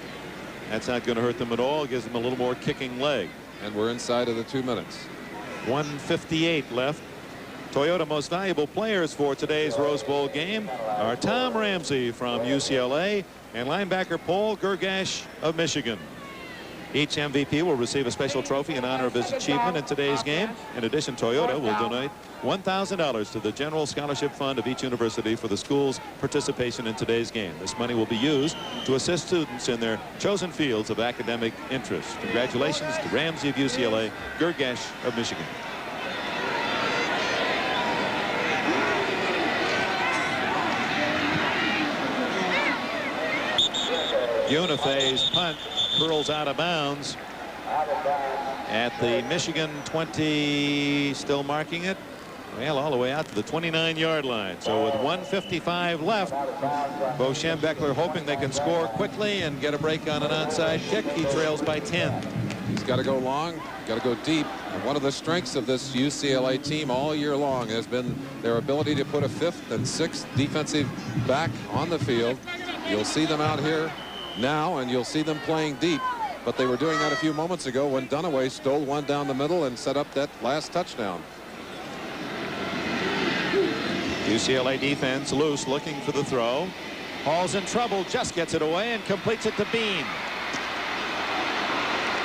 That's not going to hurt them at all. Gives them a little more kicking leg. And we're inside of the 2 minutes. 1:58 left. Toyota most valuable players for today's Rose Bowl game are Tom Ramsey from UCLA and linebacker Paul Gergash of Michigan. Each MVP will receive a special trophy in honor of his achievement in today's game. In addition, Toyota will donate $1,000 to the General Scholarship Fund of each university for the school's participation in today's game. This money will be used to assist students in their chosen fields of academic interest. Congratulations to Ramsey of UCLA, Gergash of Michigan. Unifay's punt curls out of bounds at the Michigan 20, still marking it. Well, all the way out to the 29-yard line. So with 1:55 left, Bo Schembechler hoping they can score quickly and get a break on an onside kick. He trails by 10. He's got to go long, got to go deep. And one of the strengths of this UCLA team all year long has been their ability to put a 5th and 6th defensive back on the field. You'll see them out here now, and you'll see them playing deep. But they were doing that a few moments ago when Dunaway stole one down the middle and set up that last touchdown. UCLA defense loose, looking for the throw. Hall's in trouble, just gets it away and completes it to Bean.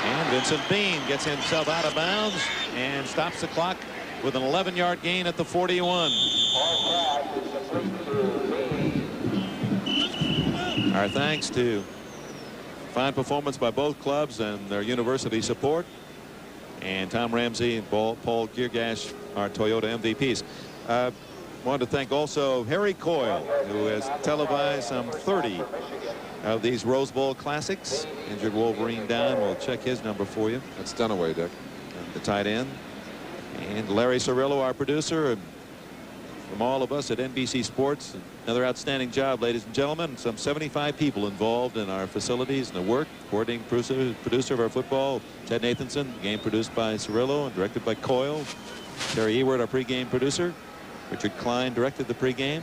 And Vincent Bean gets himself out of bounds and stops the clock with an 11-yard gain at the 41. Our thanks to fine performance by both clubs and their university support. And Tom Ramsey and Paul Gergash, our Toyota MVPs. Wanted to thank also Harry Coyle, who has televised some 30 of these Rose Bowl classics. Injured Wolverine down. We'll check his number for you. That's Dunaway, Dick. The tight end. And Larry Cirillo, our producer. And from all of us at NBC Sports, another outstanding job, ladies and gentlemen. Some 75 people involved in our facilities and the work. Coordinating producer of our football, Ted Nathanson. Game produced by Cirillo and directed by Coyle. Terry Ewert, our pregame producer. Richard Klein directed the pregame.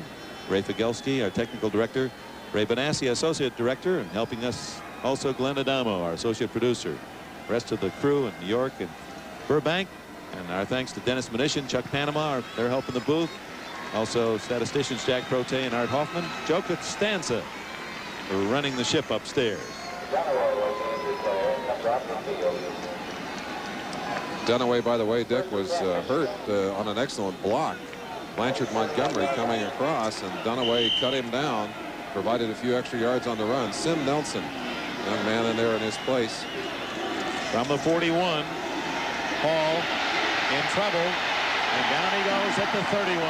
Ray Figelski, our technical director. Ray Benassi, associate director, and helping us also Glenn Adamo, our associate producer. The rest of the crew in New York and Burbank. And our thanks to Dennis Mnuchin, Chuck Panama, their help in the booth. Also statisticians Jack Prote and Art Hoffman. Joe Costanza for running the ship upstairs. Dunaway, by the way, Dick, was hurt on an excellent block. Blanchard Montgomery coming across, and Dunaway cut him down, provided a few extra yards on the run. Sim Nelson, young man in there in his place. From the 41, Hall in trouble, and down he goes at the 31.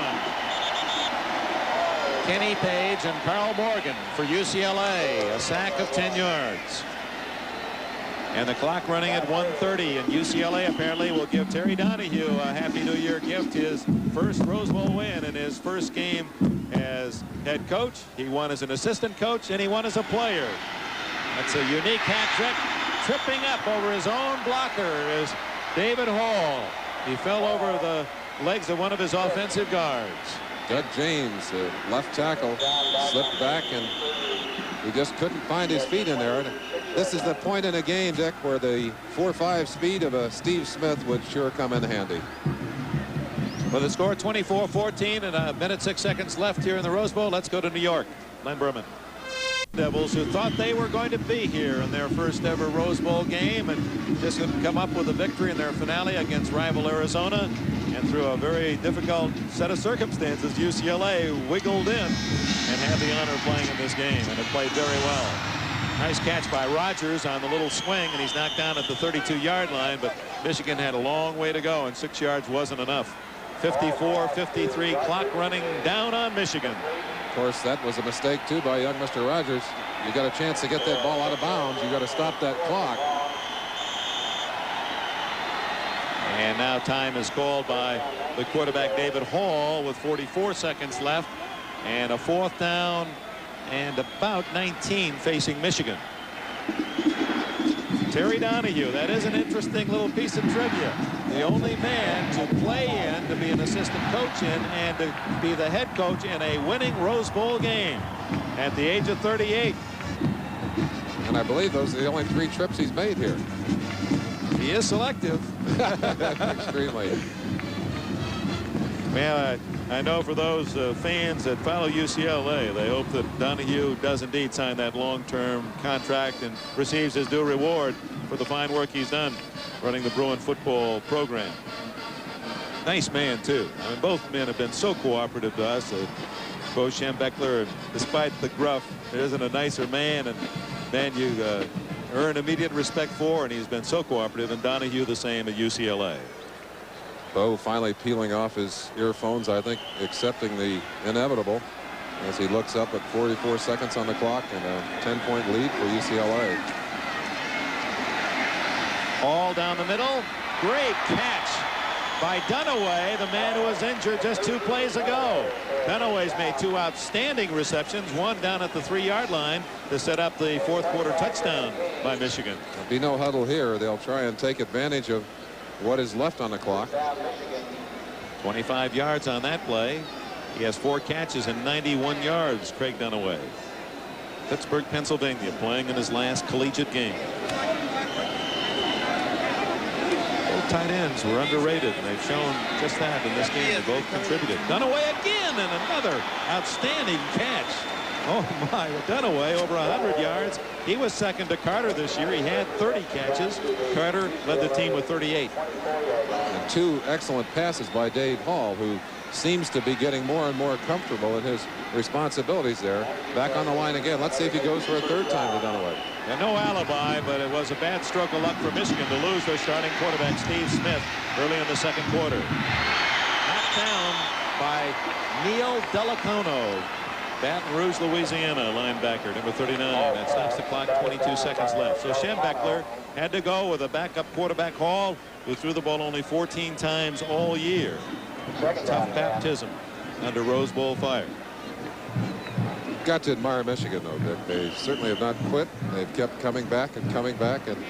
Kenny Page and Carl Morgan for UCLA, a sack of 10 yards. And the clock running at 1:30, and UCLA apparently will give Terry Donahue a Happy New Year gift, his first Rose Bowl win in his first game as head coach. He won as an assistant coach, and he won as a player. That's a unique hat trick. Tripping up over his own blocker is David Hall. He fell over the legs of one of his offensive guards. Doug James, the left tackle, slipped back, and he just couldn't find his feet in there. This is the point in a game, Dick, where the 4.5 speed of a Steve Smith would sure come in handy. With the score 24-14 and a minute 6 seconds left here in the Rose Bowl, let's go to New York. Len Berman. Devils, who thought they were going to be here in their first ever Rose Bowl game and just couldn't come up with a victory in their finale against rival Arizona. And through a very difficult set of circumstances, UCLA wiggled in and had the honor of playing in this game, and it played very well. Nice catch by Rogers on the little swing, and he's knocked down at the 32-yard line, but Michigan had a long way to go, and 6 yards wasn't enough. 54-53, clock running down on Michigan. Of course, that was a mistake, too, by young Mr. Rogers. You got a chance to get that ball out of bounds. You got to stop that clock. And now time is called by the quarterback, David Hall, with 44 seconds left, and a 4th down and about 19 facing Michigan. Terry Donahue, that is an interesting little piece of trivia. The only man to play in, to be an assistant coach in, and to be the head coach in a winning Rose Bowl game at the age of 38. And I believe those are the only 3 trips he's made here. He is selective. Extremely. Man, I know for those fans that follow UCLA, they hope that Donahue does indeed sign that long-term contract and receives his due reward for the fine work he's done running the Bruin football program. Nice man, too. I mean, both men have been so cooperative to us. Bo Schembechler, despite the gruff, there isn't a nicer man, and man you earn immediate respect for, and he's been so cooperative, and Donahue the same at UCLA. Bo finally peeling off his earphones, I think, accepting the inevitable as he looks up at 44 seconds on the clock and a 10-point lead for UCLA. All down the middle. Great catch by Dunaway, the man who was injured just 2 plays ago. Dunaway's made 2 outstanding receptions, one down at the 3-yard line to set up the 4th quarter touchdown by Michigan. There'll be no huddle here. They'll try and take advantage of what is left on the clock. 25 yards on that play. He has 4 catches and 91 yards, Craig Dunaway. Pittsburgh, Pennsylvania, playing in his last collegiate game. Both tight ends were underrated, and they've shown just that in this game. They both contributed. Dunaway again, and another outstanding catch. Oh my, Dunaway over 100 yards. He was second to Carter this year. He had 30 catches. Carter led the team with 38. And 2 excellent passes by Dave Hall, who seems to be getting more and more comfortable in his responsibilities there. Back on the line again. Let's see if he goes for a 3rd time to Dunaway. And no alibi, but it was a bad stroke of luck for Michigan to lose their starting quarterback, Steve Smith, early in the 2nd quarter. Knocked down by Neil Delacono, Baton Rouge, Louisiana, linebacker, number 39. That stops the clock, 22 seconds left. So Schembechler had to go with a backup quarterback, Hall, who threw the ball only 14 times all year. Tough baptism under Rose Bowl fire. Got to admire Michigan, though, Dick. They certainly have not quit. They've kept coming back and coming back. And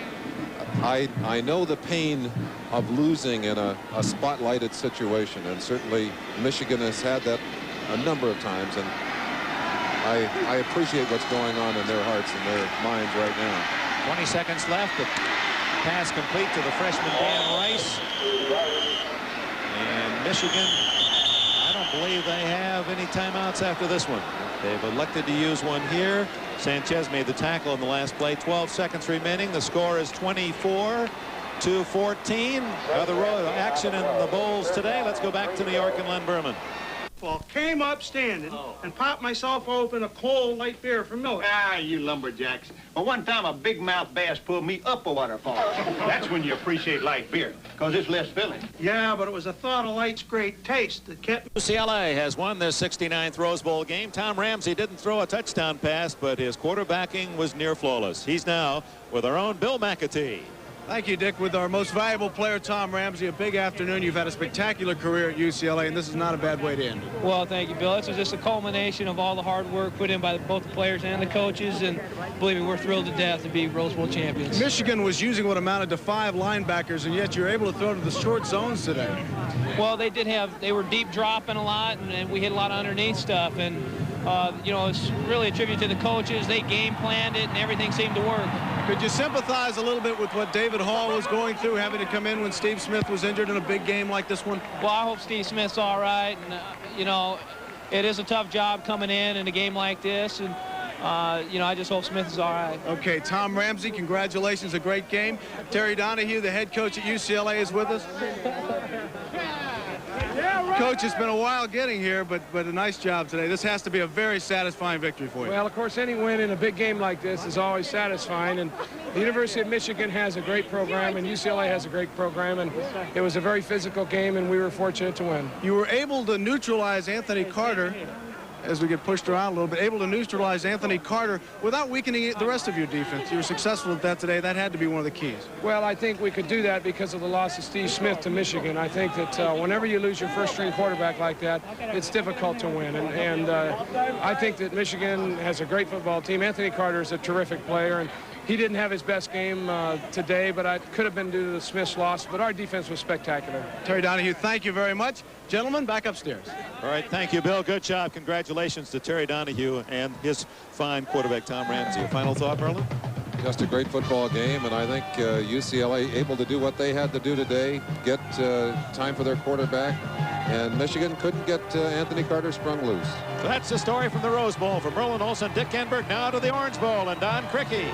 I know the pain of losing in a spotlighted situation. And certainly Michigan has had that a number of times. And I appreciate what's going on in their hearts and their minds right now. 20 seconds left. The pass complete to the freshman Dan Rice. And Michigan, I don't believe they have any timeouts after this one. They've elected to use one here. Sanchez made the tackle in the last play. 12 seconds remaining. The score is 24-14. Other action in the bowls today. Let's go back to New York and Len Berman. Came up standing and popped myself open a cold light beer from Miller. Ah, you lumberjacks. Well, one time a big mouth bass pulled me up a waterfall. That's when you appreciate light beer, because it's less filling. Yeah, but it was the thought of light's great taste that kept... UCLA has won their 69th Rose Bowl game. Tom Ramsey didn't throw a touchdown pass, but his quarterbacking was near flawless. He's now with our own Bill McAtee. Thank you, Dick. With our most valuable player, Tom Ramsey, a big afternoon. You've had a spectacular career at UCLA, and this is not a bad way to end it. Well, thank you, Bill. It's just a culmination of all the hard work put in by both the players and the coaches, and believe me, we're thrilled to death to be Rose Bowl champions. Michigan was using what amounted to 5 linebackers, and yet you're able to throw to the short zones today. Well, they were deep dropping a lot, and we hit a lot of underneath stuff, and you know, it's really a tribute to the coaches. They game planned it, and everything seemed to work. Could you sympathize a little bit with what David Hall was going through, having to come in when Steve Smith was injured in a big game like this one? Well, I hope Steve Smith's all right. And, you know, it is a tough job coming in a game like this. And you know, I just hope Smith is all right. Okay, Tom Ramsey, congratulations, a great game. Terry Donahue, the head coach at UCLA, is with us. Coach, it's been a while getting here, but a nice job today. This has to be a very satisfying victory for you. Well, of course, any win in a big game like this is always satisfying, and the University of Michigan has a great program, and UCLA has a great program, and it was a very physical game, and we were fortunate to win. You were able to neutralize Anthony Carter, as we get pushed around a little bit, able to neutralize Anthony Carter without weakening the rest of your defense. You were successful at that today. That had to be one of the keys. Well, I think we could do that because of the loss of Steve Smith to Michigan. I think that whenever you lose your first-string quarterback like that, it's difficult to win. And I think that Michigan has a great football team. Anthony Carter is a terrific player, and he didn't have his best game today, but it could have been due to the Smith's loss. But our defense was spectacular. Terry Donahue, thank you very much. Gentlemen, back upstairs. All right, thank you, Bill. Good job. Congratulations to Terry Donahue and his fine quarterback, Tom Ramsey. A final thought, Merlin? Just a great football game, and I think UCLA able to do what they had to do today, get time for their quarterback, and Michigan couldn't get Anthony Carter sprung loose. That's the story from the Rose Bowl. From Merlin Olsen, Dick Enberg, now to the Orange Bowl, and Don Crickey.